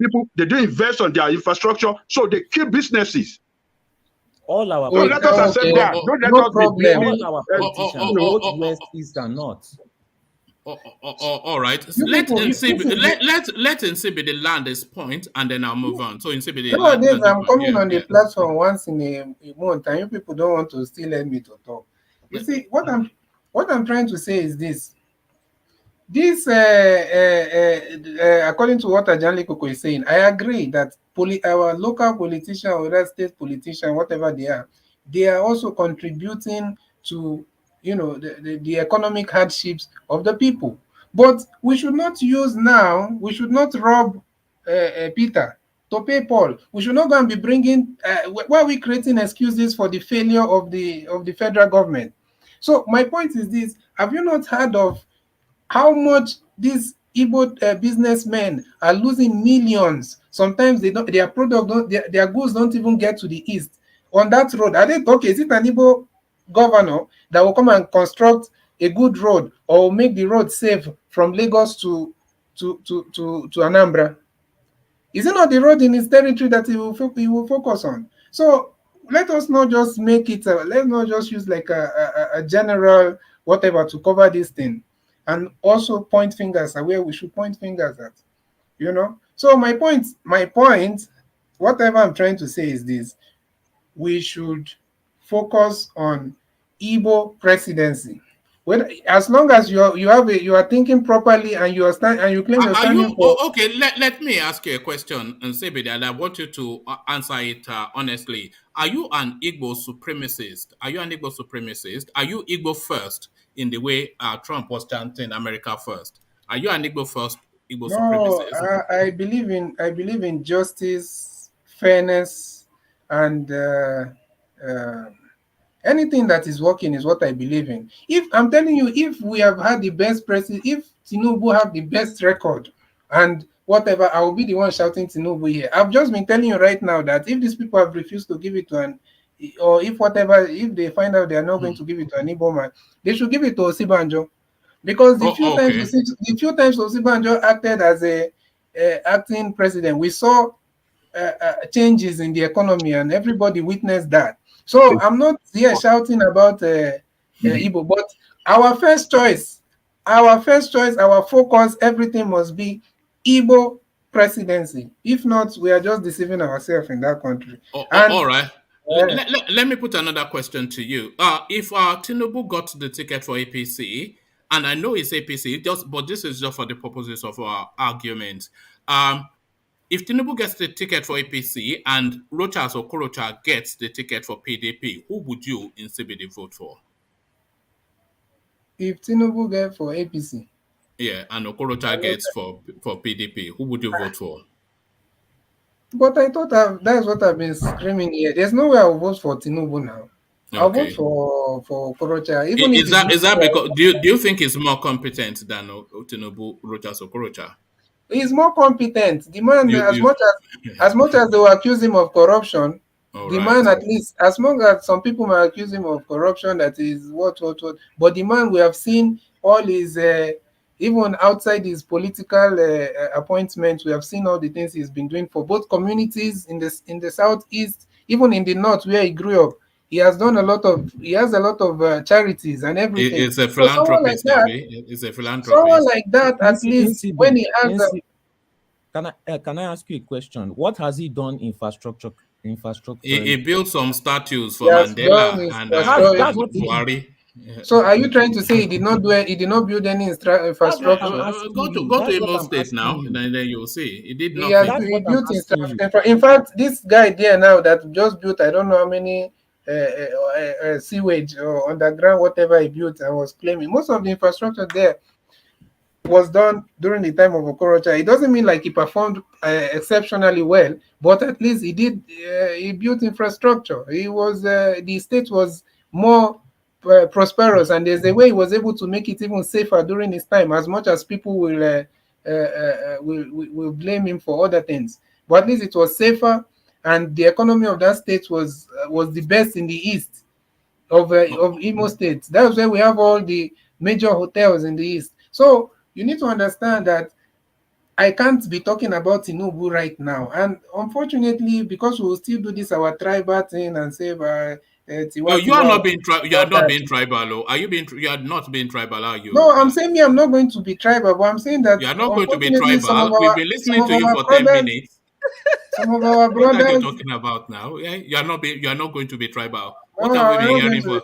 people. They didn't invest on their infrastructure. So they kill businesses. All our don't let us accept that. Don't let us be blaming all our politicians, both west, east, and north. All right. Let Nsibidi land this point, and then I'll move on. So Nsibidi, nowadays I'm coming on the platform once in a month, and you people don't want to still let me to talk. You see, what I'm trying to say is this. This, according to what Ajanli Koko is saying, I agree that our local politician or other state politician, whatever they are also contributing to, the economic hardships of the people. But we should not rob Peter to pay Paul. We should not go and be bringing, why are we creating excuses for the failure of the federal government? So my point is this: have you not heard of how much these Igbo businessmen are losing millions? Sometimes their goods don't even get to the east on that road. Are they okay? Is it an Igbo governor that will come and construct a good road or make the road safe from Lagos to Anambra? Is it not the road in his territory that he will focus on? So let us not just make it. Let's not just use like a general whatever to cover this thing, and also point fingers at where we should point fingers at. So my point, whatever I'm trying to say is this: we should focus on Igbo presidency. As long as you are thinking properly and you claim you're standing for. Okay, let me ask you a question, and and I want you to answer it honestly. Are you an Igbo supremacist? Are you Igbo first in the way Trump was chanting America first? Are you an Igbo first? Supremacist? No, I believe in justice, fairness, and anything that is working is what I believe in. If I'm telling you, if we have had the best president, if Tinubu have the best record and whatever, I will be the one shouting Tinubu here. I've just been telling you right now that if these people have refused to give it to if they find out they are not going to give it to an Igbo man, they should give it to Osibanjo. Because the few times Osibanjo acted as a acting president, we saw changes in the economy, and everybody witnessed that. So I'm not here shouting about Igbo, but our first choice, our focus, everything must be Igbo presidency. If not, we are just deceiving ourselves in that country. All right. Let me put another question to you. If Tinubu got the ticket for APC, and I know it's APC, but this is just for the purposes of our argument. If Tinubu gets the ticket for APC and Rochas or Korocha gets the ticket for PDP, who would you in CBD vote for? If Tinubu gets for APC? Yeah, and Okorocha gets for PDP, who would you vote for? But I thought that's what I've been screaming here. There's no way I'll vote for Tinubu now. Okay. I'll vote for Okorocha. Is that because do you think he's more competent than Tinubu, Rochas, or Okorocha? He's more competent. The man, as much as they will accuse him of corruption, man, at least, as long as some people might accuse him of corruption, that is what. But the man, we have seen all his, even outside his political appointments, we have seen all the things he's been doing for both communities in the southeast, even in the north where he grew up. He has a lot of charities and everything. It's a philanthropist. Someone like that, at least when he has. Can I ask you a question? What has he done infrastructure? He built some statues for Mandela and Buhari. So are you trying to say he did not build any infrastructure? Go to Imo State now, and then you'll see. He did not. He built infrastructure. In fact, this guy there now that just built, I don't know how many sewage or underground, whatever he built, I was claiming most of the infrastructure there was done during the time of Okorocha. It doesn't mean like he performed exceptionally well, but at least he did. He built infrastructure. He was the state was more prosperous, and there's a way he was able to make it even safer during his time. As much as people will blame him for other things, but at least it was safer, and the economy of that state was the best in the east of Imo State. That's where we have all the major hotels in the east. So you need to understand that I can't be talking about Tinubu right now, and unfortunately, because we will still do this our tribal thing and say no, you are not being you are not being tribal. Are you being? You are not being tribal, are you? No, I'm saying I'm not going to be tribal, but I'm saying that you are not going to be tribal. We've been listening to you for 10 minutes. Some of our brothers. What are you talking about now? Yeah, you are not going to be tribal. What No, have we been hearing for?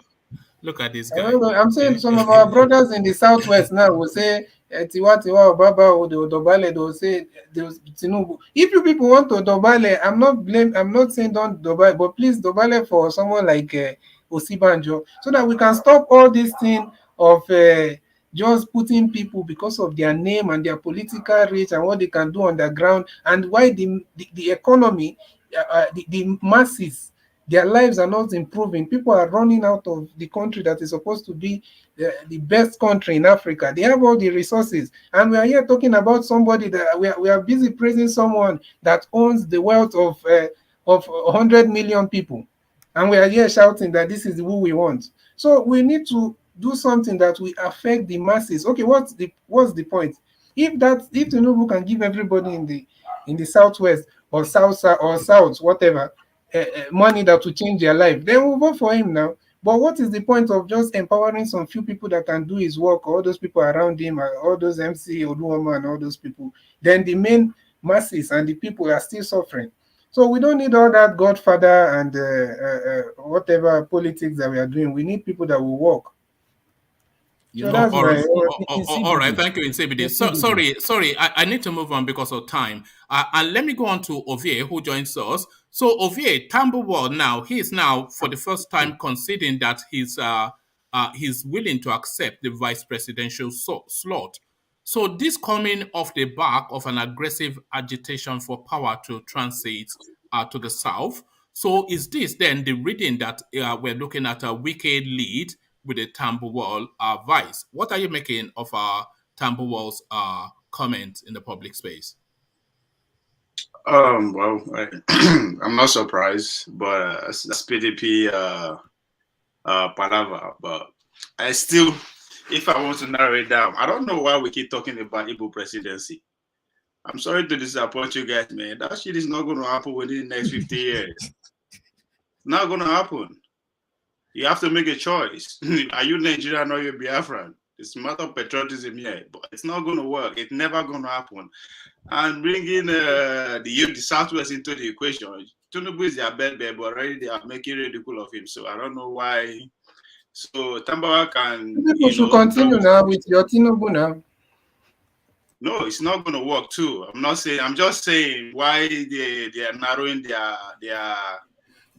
Look at this guy. I'm saying some of our brothers in the southwest now will say Tiwa Tiwa Baba or the Odobale, they will say Tinubu. If you people want to Dobale, I'm not saying don't Dobale, but please Dobale for someone like Osibanjo, so that we can stop all this thing of just putting people because of their name and their political reach and what they can do on the ground, and why the economy, the masses, their lives are not improving. People are running out of the country that is supposed to be the best country in Africa. They have all the resources, and we are here talking about somebody that we are busy praising someone that owns the wealth of 100 million people, and we are here shouting that this is who we want. So we need to do something that will affect the masses. Okay, what's the point? If Tinubu can give everybody in the southwest or south whatever money that will change their life, then we'll vote for him now. But what is the point of just empowering some few people that can do his work, all those people around him, all those MC Oduoma and all those people? Then the main masses and the people are still suffering. So we don't need all that godfather and whatever politics that we are doing. We need people that will work. So that's all right. Thank you, Insebide. Sorry. I need to move on because of time. And let me go on to Ovie, who joins us. So Ovie, TAMBUWAL now, he is now for the first time conceding that he's willing to accept the vice presidential slot. So this coming off the back of an aggressive agitation for power to transit to the south. So is this then the reading that we're looking at a wicked lead with the TAMBUWAL vice? What are you making of TAMBUWAL's comment in the public space? Well, I'm not surprised, but that's PDP palaver. But I still, if I want to narrow it down, I don't know why we keep talking about Igbo presidency. I'm sorry to disappoint you guys, man. That shit is not going to happen within the next 50 years. It's not going to happen. You have to make a choice. Are you Nigerian or you Biafran? It's a matter of patriotism here, but it's not going to work. It's never going to happen. And bringing the Southwest into the equation, Tinubu is their bad but already they are making ridicule of him. So I don't know why. So TAMBUWAL can. People should continue now with your Tinubu now. No, it's not going to work too. I'm not saying. I'm just saying why they are narrowing their.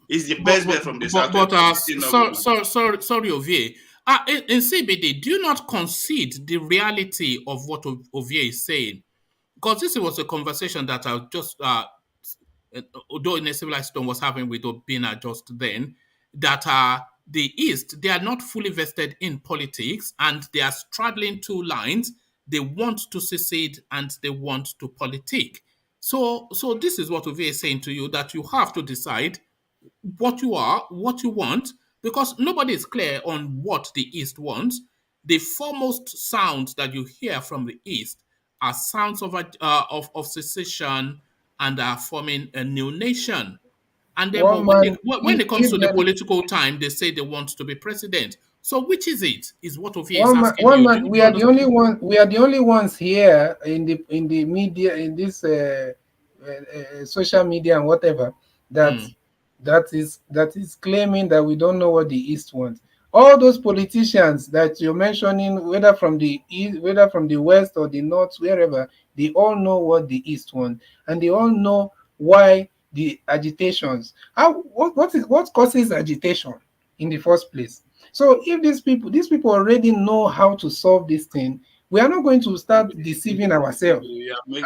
It's the best bet from the South. Sorry, Ovie. In CBD, do you not concede the reality of what Ovie is saying? Because this was a conversation that I just, although in a civilized tone was having with Obina just then, that the East, they are not fully vested in politics and they are straddling two lines. They want to secede and they want to politic. So this is what Ovie is saying to you, that you have to decide what you are, what you want, because nobody is clear on what the East wants. The foremost sounds that you hear from the East are sounds of secession and are forming a new nation. And then when it comes to the political time, they say they want to be president. So which is it? Is what Ovie is asking you. We are the only one. We are the only ones here in the media, in this social media and whatever that is claiming that we don't know what the East wants. All those politicians that you're mentioning, whether from the East, whether from the West or the North, wherever, they all know what the East wants, and they all know why the agitations. What causes agitation in the first place? So if these people already know how to solve this thing, We are not going to start deceiving ourselves.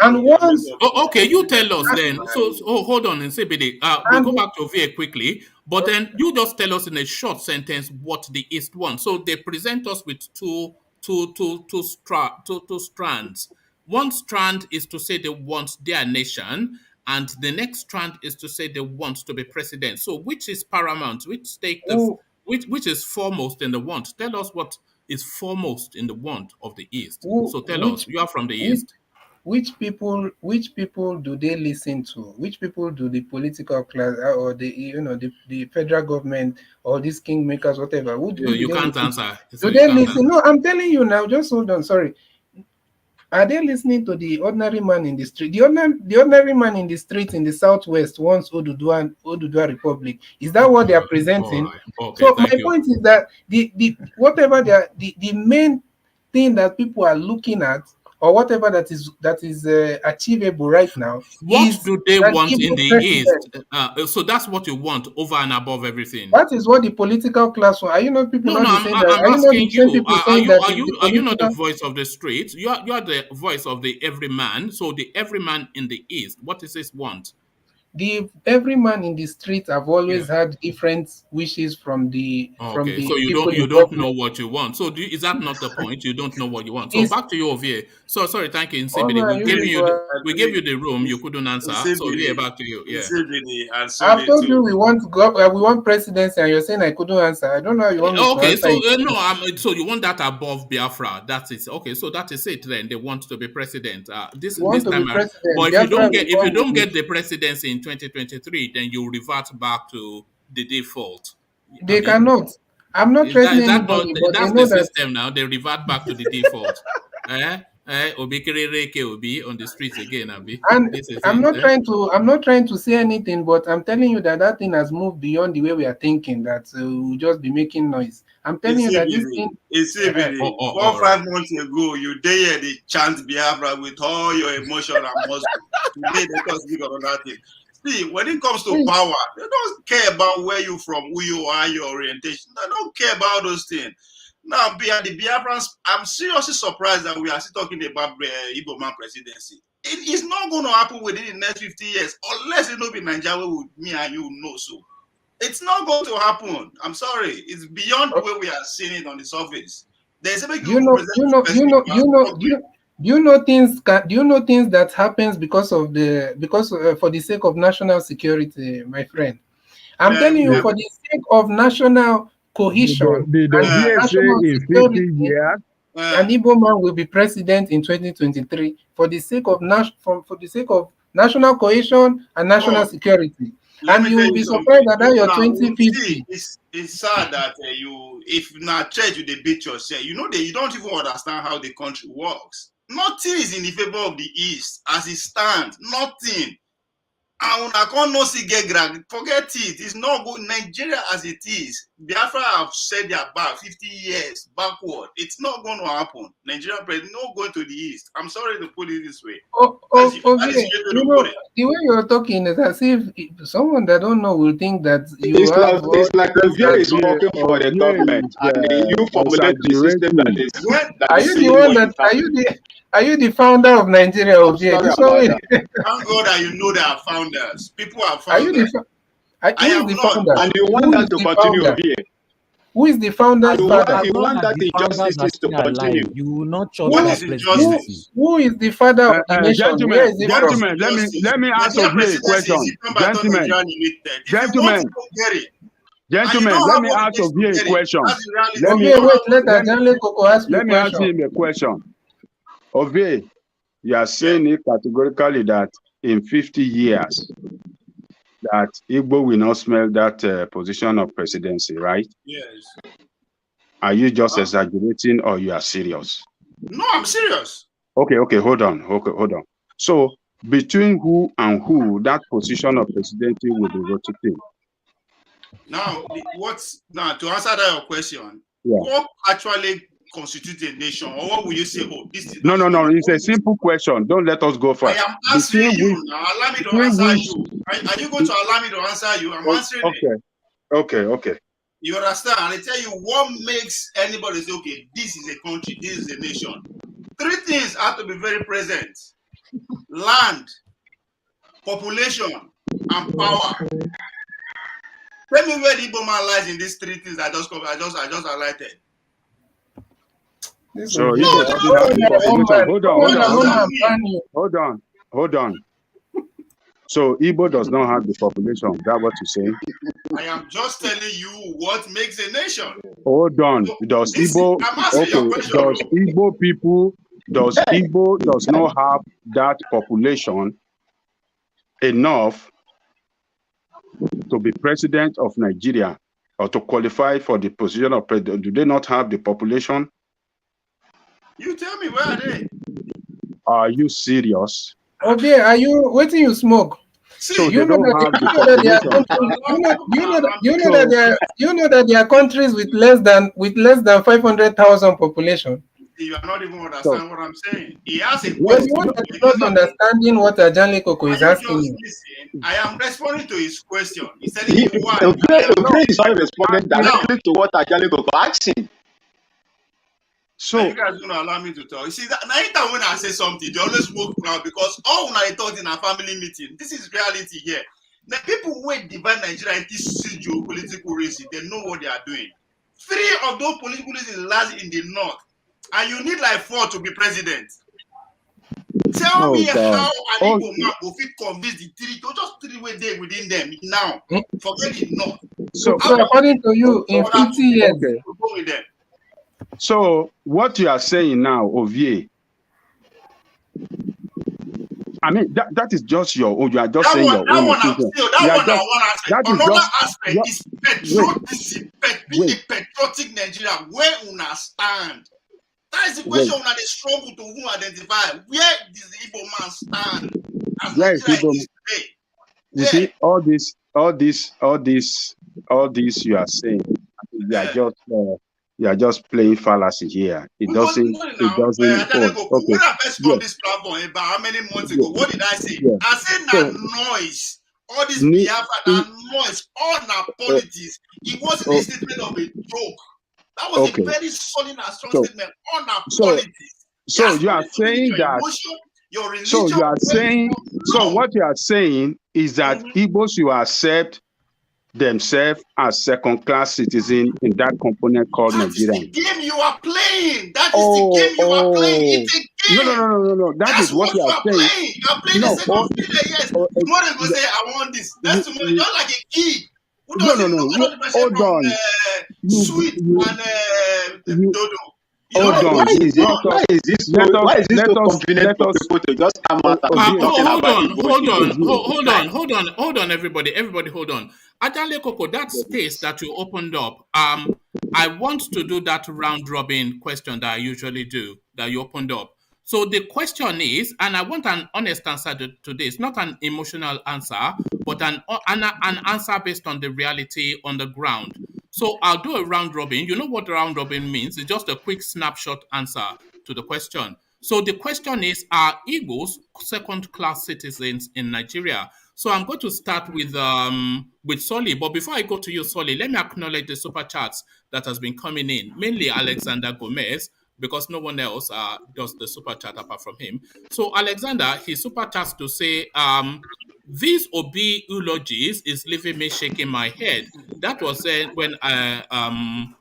And once, okay, you tell us then. So hold on and say, we'll go back to Ovie quickly, but then you just tell us in a short sentence what the East wants. So they present us with two strands. One strand is to say they want their nation, and the next strand is to say they want to be president. So which is paramount? Which is foremost in the want? Tell us what is foremost in the want of the East. So tell us, you are from the East. Which people do they listen to? Which people do the political class or the federal government or these kingmakers, whatever? You can't answer. Do they listen? No, I'm telling you now. Just hold on. Sorry. Are they listening to the ordinary man in the street? The ordinary man in the street in the southwest wants Oduduwa Republic. Is that what they are presenting? Right. Okay, so my point is that the main thing that people are looking at, or whatever that is achievable right now. What do they want in the East? So that's what you want over and above everything. That is what the political class want. Are you not people? No, I'm asking you. Are you not the voice of the streets? You are the voice of the everyman. So the everyman in the East, what does this want? The everyman in the street have always had different wishes from the so you don't know what you want. So is that not the point? You don't know what you want. So back to you, Ovie. So sorry, thank you. We gave you the room. You couldn't answer. So yeah, back to you. Yeah. I've told you we want presidency, and you're saying I couldn't answer. I don't know how you want me to answer. So you want that above Biafra? That is okay. So that is it. Then they want to be president. This time around. But if you don't get the presidency in 2023, then you revert back to the default. They cannot. I'm not threatening anybody, but that's the system now. They revert back to the default. Obi on the streets again, Abi. And I'm not trying to say anything, but I'm telling you that thing has moved beyond the way we are thinking. That we'll just be making noise. I'm telling you that this thing. 5 months ago, you dare the chant Biafra with all your emotion and muscle. Today, they just give another thing. See, when it comes to power, they don't care about where you're from, who you are, your orientation. They don't care about those things. Now, the Biafrans, I'm seriously surprised that we are still talking about Igbo man presidency. It is not going to happen within the next 50 years, unless it will be Nigeria with me and you know so. It's not going to happen. I'm sorry. It's beyond the way we are seeing it on the surface. There's a Do you know things that happens because for the sake of national security, my friend? I'm telling you, for the sake of national cohesion and national security, an Igbo man will be president in 2023 for the sake of national cohesion and national security. And you will be surprised that you're 2050. It's sad that if not church you they beat yourself. You don't even understand how the country works. Nothing is in the favor of the East as it stands. Nothing. And I can't not see get grand. Forget it. It's not good. Nigeria as it is. Biafra have said they are back 50 years backward. It's not going to happen. Nigeria president not going to the East. I'm sorry to put it this way. The way you're talking is as if someone that don't know will think that it's like the view is working for the government, and you formulate the system that is. Are you the founder of Nigeria? Thank God that you know there are founders. People are founders. Are you the founder? And you want that to continue here. Who is the founder? You want that injustice to continue. You will not trust that presidency. Who is the father of the nation? Gentlemen, let me ask you a question. Gentlemen, let me ask you a question. Let me ask him a question. Ovie, you are saying it categorically that in 50 years that Igbo will not smell that position of presidency, right? Yes. Are you just exaggerating or you are serious? No, I'm serious. Okay, hold on. So between who and who that position of presidency will be rotating? Now, to answer that question, what actually constitute a nation, or what will you say? This is no. It's a simple question. Don't let us go first. I am answering you now. Allow me to answer you. Are you going to allow me to answer you? I'm answering you. Okay. You understand? And I tell you what makes anybody say, okay, this is a country, this is a nation. Three things have to be very present: land, population, and power. Tell me where the Igbo man lies in these three things I just highlighted. So Igbo doesn't have the population. Hold on. So Igbo does not have the population. Is that what you're saying? I am just telling you what makes a nation. Hold on. Does Igbo people does not have that population enough to be president of Nigeria or to qualify for the position of president? Do they not have the population? You tell me, where are they? Are you serious? Okay, are you waiting? You smoke. So you know that there are countries with less than 500,000 population. You are not even understanding what I'm saying. He has a question. You are not understanding what Ajanle Koko is asking you. I am responding to his question. He said he's not responding directly to what Ajanle Koko asked him. So you guys don't allow me to talk. You see, that anytime when I say something, they always walk now because all when I thought in a family meeting, this is reality here. The people who divide Nigeria into geopolitical races, they know what they are doing. 3 of those political races lies in the north, and you need like 4 to be president. Tell me how an Igbo man will fit convince the 3, just 3 way there within them now. Forget the north. So according to you, in 50 years, we'll go with them. So what you are saying now, Ovie, I mean that is just your own. You are just saying your own opinion. Another aspect is patriotism, being a patriotic Nigeria. Where una stand? That is the question una dey struggle to who identify. Where does the Igbo man stand? As Nigeria is today. You see, all this you are saying, you are just playing fallacy here. It doesn't. When I first come this platform about how many months ago, what did I say? I said that noise, all this Biafra, that noise, all that politics. It wasn't a statement of a joke. That was a very solid and strong statement on our politics. So you are saying that. Your religion, so you are saying. So what you are saying is that Igbos you accept themselves as second-class citizens in that component called Nigeria. That is the game you are playing. That is the game you are playing. It's a game. No. That's what you are playing. You are playing the second player, yes. Tomorrow go say, I want this. That's tomorrow. You're like a kid. No. Hold on. Sweet and Dodo. Why is this so convenient for people to just come out and hold on, everybody, hold on. Ajanle Koko, that space that you opened up, I want to do that round robin question that I usually do, that you opened up. So the question is, and I want an honest answer to this, not an emotional answer, but an answer based on the reality on the ground. So I'll do a round robin. You know what round robin means? It's just a quick snapshot answer to the question. So the question is, are Igbos second-class citizens in Nigeria? So I'm going to start with Solly. But before I go to you, Solly, let me acknowledge the super chats that has been coming in, mainly Alexander Gomez, because no one else does the super chat apart from him. So Alexander, he super chats to say, these Obi eulogies is leaving me shaking my head. That was said when Ajanle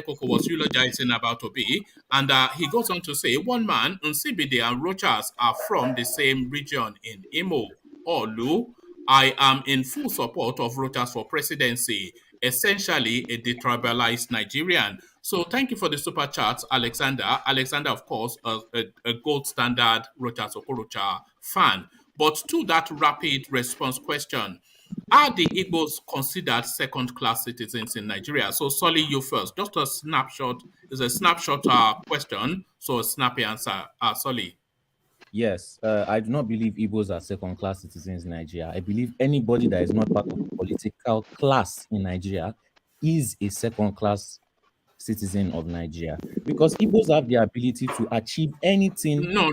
Koko was eulogizing about Obi, and he goes on to say, one man, Nsibide and Rochas are from the same region in Imo, Olu. I am in full support of Rochas for presidency, essentially a detribalized Nigerian. So thank you for the super chats, Alexander. Alexander, of course, a gold standard Rochas Okorocha fan. But to that rapid response question, are the Igbos considered second-class citizens in Nigeria? So, Solly, you first. Just a snapshot. It's a snapshot question, so a snappy answer. Solly. Yes, I do not believe Igbos are second-class citizens in Nigeria. I believe anybody that is not part of the political class in Nigeria is a second-class citizen of Nigeria, because Igbos have the ability to achieve anything. No.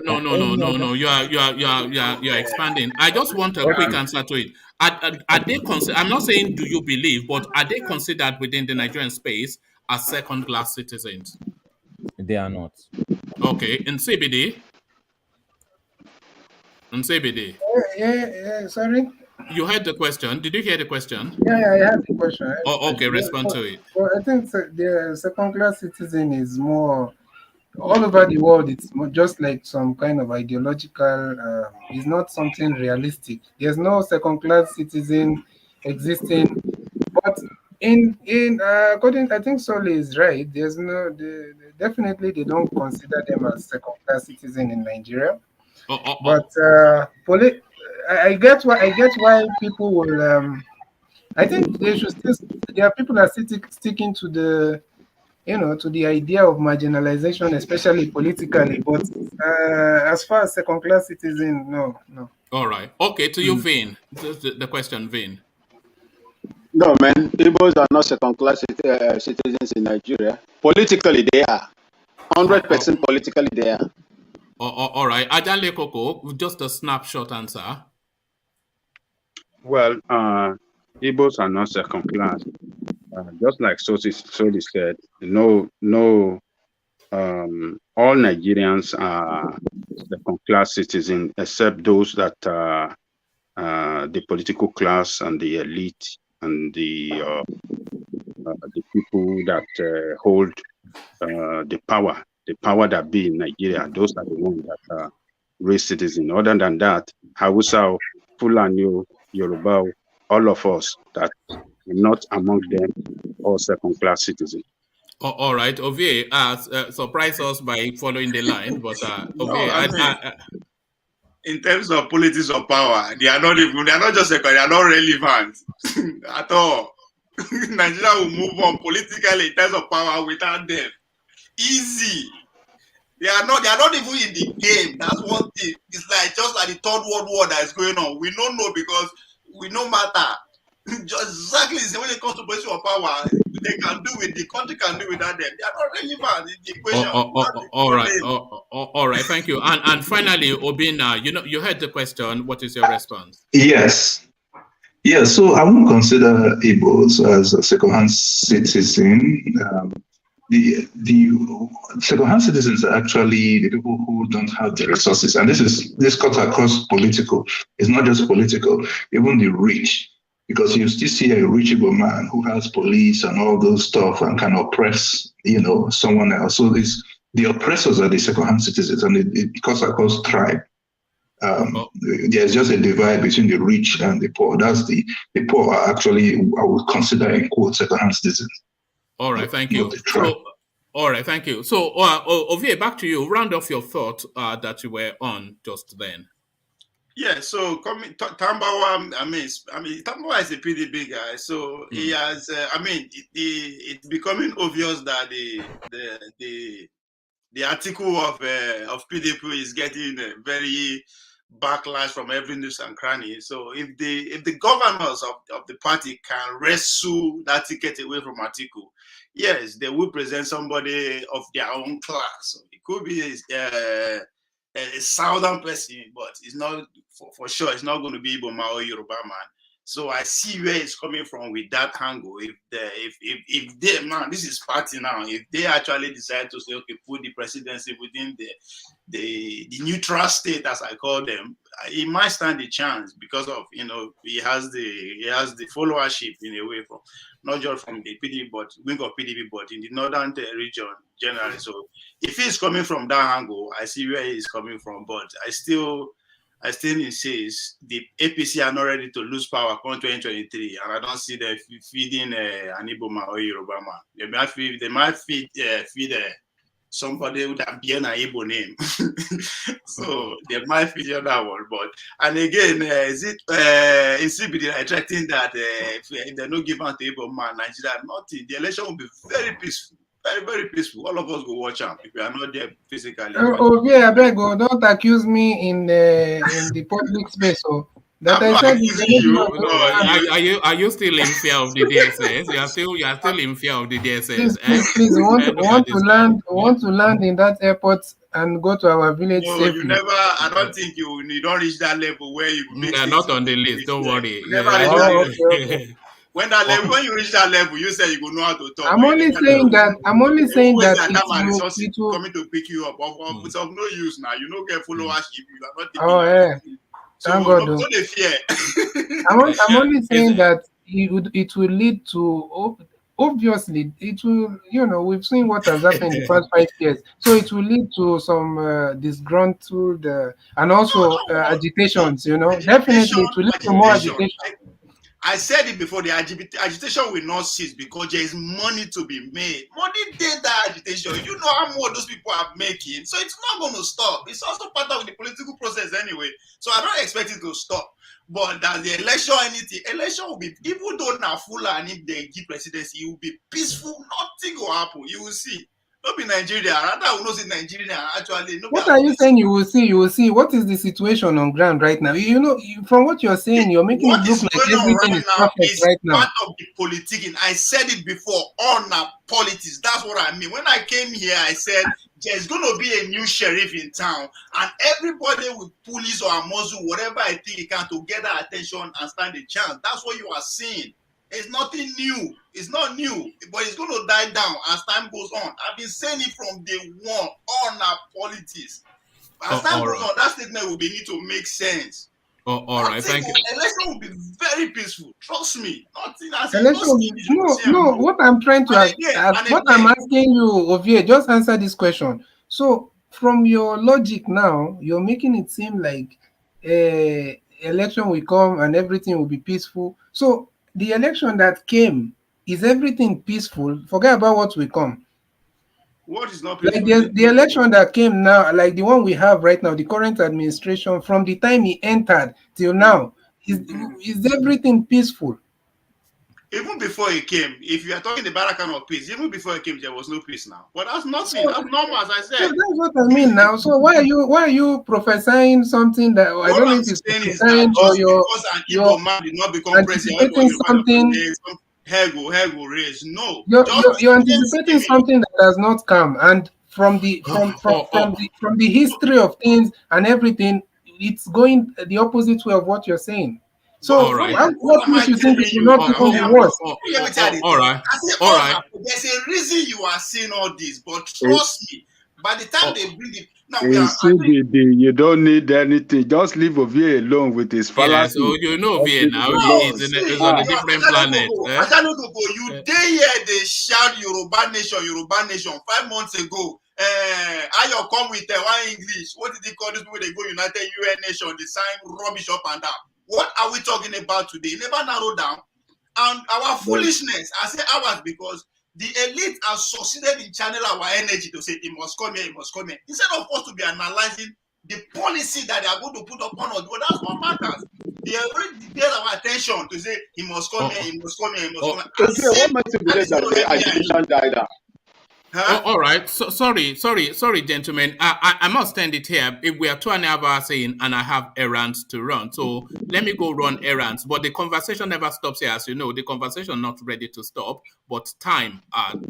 You are expanding. I just want a quick answer to it. Are they considered? I'm not saying do you believe, but are they considered within the Nigerian space as second-class citizens? They are not. Okay, in CBD? In CBD? Yeah, sorry? You heard the question. Did you hear the question? Yeah, I have the question. Oh, okay, respond to it. Well, I think the second-class citizen is more all over the world. It's just like some kind of ideological. It's not something realistic. There's no second-class citizen existing, but in according, I think Soli is right. There's no, definitely they don't consider them as second-class citizen in Nigeria. But I get why people will. I think they should still. There are people that are sticking to the, to the idea of marginalization, especially politically. But as far as second-class citizen, no. All right. Okay, to you, Vin. The question, Vin. No, man. Igbos are not second-class citizens in Nigeria. Politically, they are. 100% politically, they are. All right. Ajanle Koko, just a snapshot answer. Well, Igbos are not second class. Just like Soli said, all Nigerians are second class citizens, except those that the political class and the elite and the people that hold the power that be in Nigeria. Those are the ones that are race citizens. Other than that, Hausa, Fulani, Yoruba, all of us that are not among them, all second-class citizens. All right, Ovie, surprise us by following the line, but Ovie, in terms of politics of power, they are not just second, they are not relevant at all. Nigeria will move on politically in terms of power without them. Easy. They are not even in the game. That's one thing. It's like just like the Third World War that is going on. We don't know because we no matter. Just exactly the same when it comes to position of power, they can do it. The country can do without them. They are not relevant in the equation. All right. Thank you. And finally, Obina, you heard the question. What is your response? Yes. Yeah, so I won't consider Igbos as a second-hand citizen. The second-hand citizens are actually the people who don't have the resources, and this cuts across political. It's not just political, even the rich, because you still see a rich Igbo man who has police and all those stuff and can oppress, someone else. So the oppressors are the second-hand citizens, and it cuts across tribe. There's just a divide between the rich and the poor. That's the poor are actually, I would consider in quote, second-hand citizens. All right, thank you. So, Ovie, back to you. Round off your thought that you were on just then. Yeah, so TAMBUWAL, TAMBUWAL is a pretty big guy. So he has, it's becoming obvious that the article of PDP is getting very backlash from every news and cranny. So if the governors of the party can wrestle that ticket away from Atiku, yes, they will present somebody of their own class. So it could be a southern person, but it's not for sure. It's not going to be Iboma or Yoruba man. So I see where it's coming from with that angle. If they, man, this is party now. If they actually decide to say, okay, put the presidency within the neutral state, as I call them, he might stand a chance because of he has the followership in a way from not just from the PDP but wing of PDP, but in the northern region generally. So if he's coming from that angle, I see where he's coming from. But I still insist the APC are not ready to lose power come 2023, and I don't see them feeding an Iboma or Yoruba man. They might feed somebody with a bear and Igbo name. So they might feed the other one. But and again, is it in CBD attracting that if they don't give out to Igbo man, Nigeria, nothing. The election will be very peaceful. Very, very peaceful. All of us go watch out if we are not there physically. I beg you, don't accuse me in the public space. That I said are you still in fear of the DSS? You are still in fear of the DSS. Please want to land in that airport and go to our village safely. You never. I don't think you don't reach that level where you. They are not on the list. Don't worry. Okay. When that level, when you reach that level, you say you go know how to talk. I'm only saying that it will coming to pick you up. It's of no use now. You don't get followership. You are not taking. Oh yeah. So Thank God. don't they fear. I'm only saying that it will lead to, obviously it will, we've seen what has happened in the past 5 years, so it will lead to some disgruntled and also agitations. Definitely it will lead to more agitation. I said it before, the agitation will not cease because there is money to be made. Money did that agitation. You know how much those people are making. So it's not going to stop. It's also part of the political process anyway. So I don't expect it to stop. But that the election, election will be, even though now full and if they give presidency, it will be peaceful. Nothing will happen. You will see. Not be Nigeria. Rather, we know see Nigeria actually. What are you saying? You will see. You will see. What is the situation on ground right now? From what you're saying, you're making it look like everything is perfect right now. Part of the politicking. I said it before. On politics. That's what I mean. When I came here, I said there's going to be a new sheriff in town, and everybody with police or a muzzle, whatever I think he can, to get that attention and stand a chance. That's what you are seeing. It's nothing new. It's not new, but it's going to die down as time goes on. I've been saying it from day one on our politics. As time goes on, that statement will begin to make sense. All right, thank you. Election will be very peaceful. Trust me. No. What I'm trying to ask, what I'm asking you, Ovie, just answer this question. So, from your logic now, you're making it seem like election will come and everything will be peaceful. So, the election that came, is everything peaceful? Forget about what will come. What is not peaceful? Like the election that came now, like the one we have right now, the current administration, from the time he entered till now, is everything peaceful? Even before he came, if you are talking about that kind of peace, even before he came, there was no peace now. But that's nothing. That's normal, as I said. So that's what I mean now. So why are you prophesying something that I don't know if it's prophesying or you're man did not become anticipating something? Hair go raise. No. You're anticipating something that has not come, and from the history of things and everything, it's going the opposite way of what you're saying. So what makes you think it will not become worse? All right. There's a reason you are seeing all this, but trust me, by the time they bring it, now you don't need anything. Just leave Ovie alone with his fallacy. Yeah, so you know Ovie now is on a different planet. You day here they shout Yoruba nation 5 months ago. Ayo come with one English. What did they call this people? They go United UN Nation. They sign rubbish up and down. What are we talking about today? Never narrow down. And our foolishness, I say ours because the elite have succeeded in channel our energy to say it must come here, it must come here. Instead of us to be analyzing the policy that they are going to put upon us, but that's what matters. They already paid our attention to say he must come here, he must come here, he must come here. What makes you believe that the agitation died down? All right. So, sorry, gentlemen. I must end it here. If we are 2.5 hours in and I have errands to run, so let me go run errands. But the conversation never stops here, as you know. The conversation not ready to stop, but time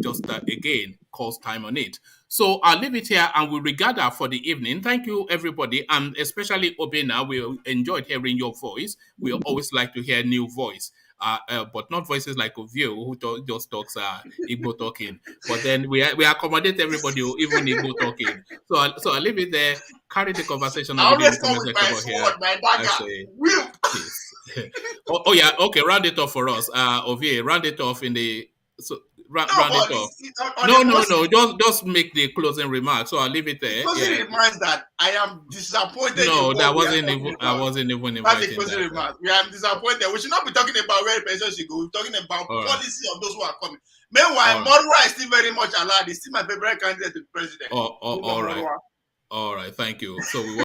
just again calls time on it. So I'll leave it here and we'll regather for the evening. Thank you, everybody, and especially Obina. We enjoyed hearing your voice. We always like to hear new voice. But not voices like Ovio who just talks Igbo talking. But then we accommodate everybody, even Igbo talking. So I'll leave it there. Carry the conversation on the comment section here. I say peace. oh yeah, okay. Round it off for us. Ovie, round it off in the round it off. No. Just make the closing remarks. So I'll leave it there. Closing remarks that I am disappointed. No, that wasn't even. I wasn't even invited. That's the closing remarks. We are disappointed. We should not be talking about where the person should go. We're talking about policy of those who are coming. Meanwhile, Morua is still very much allowed. He's still my favorite candidate to president. All right. Thank you. So we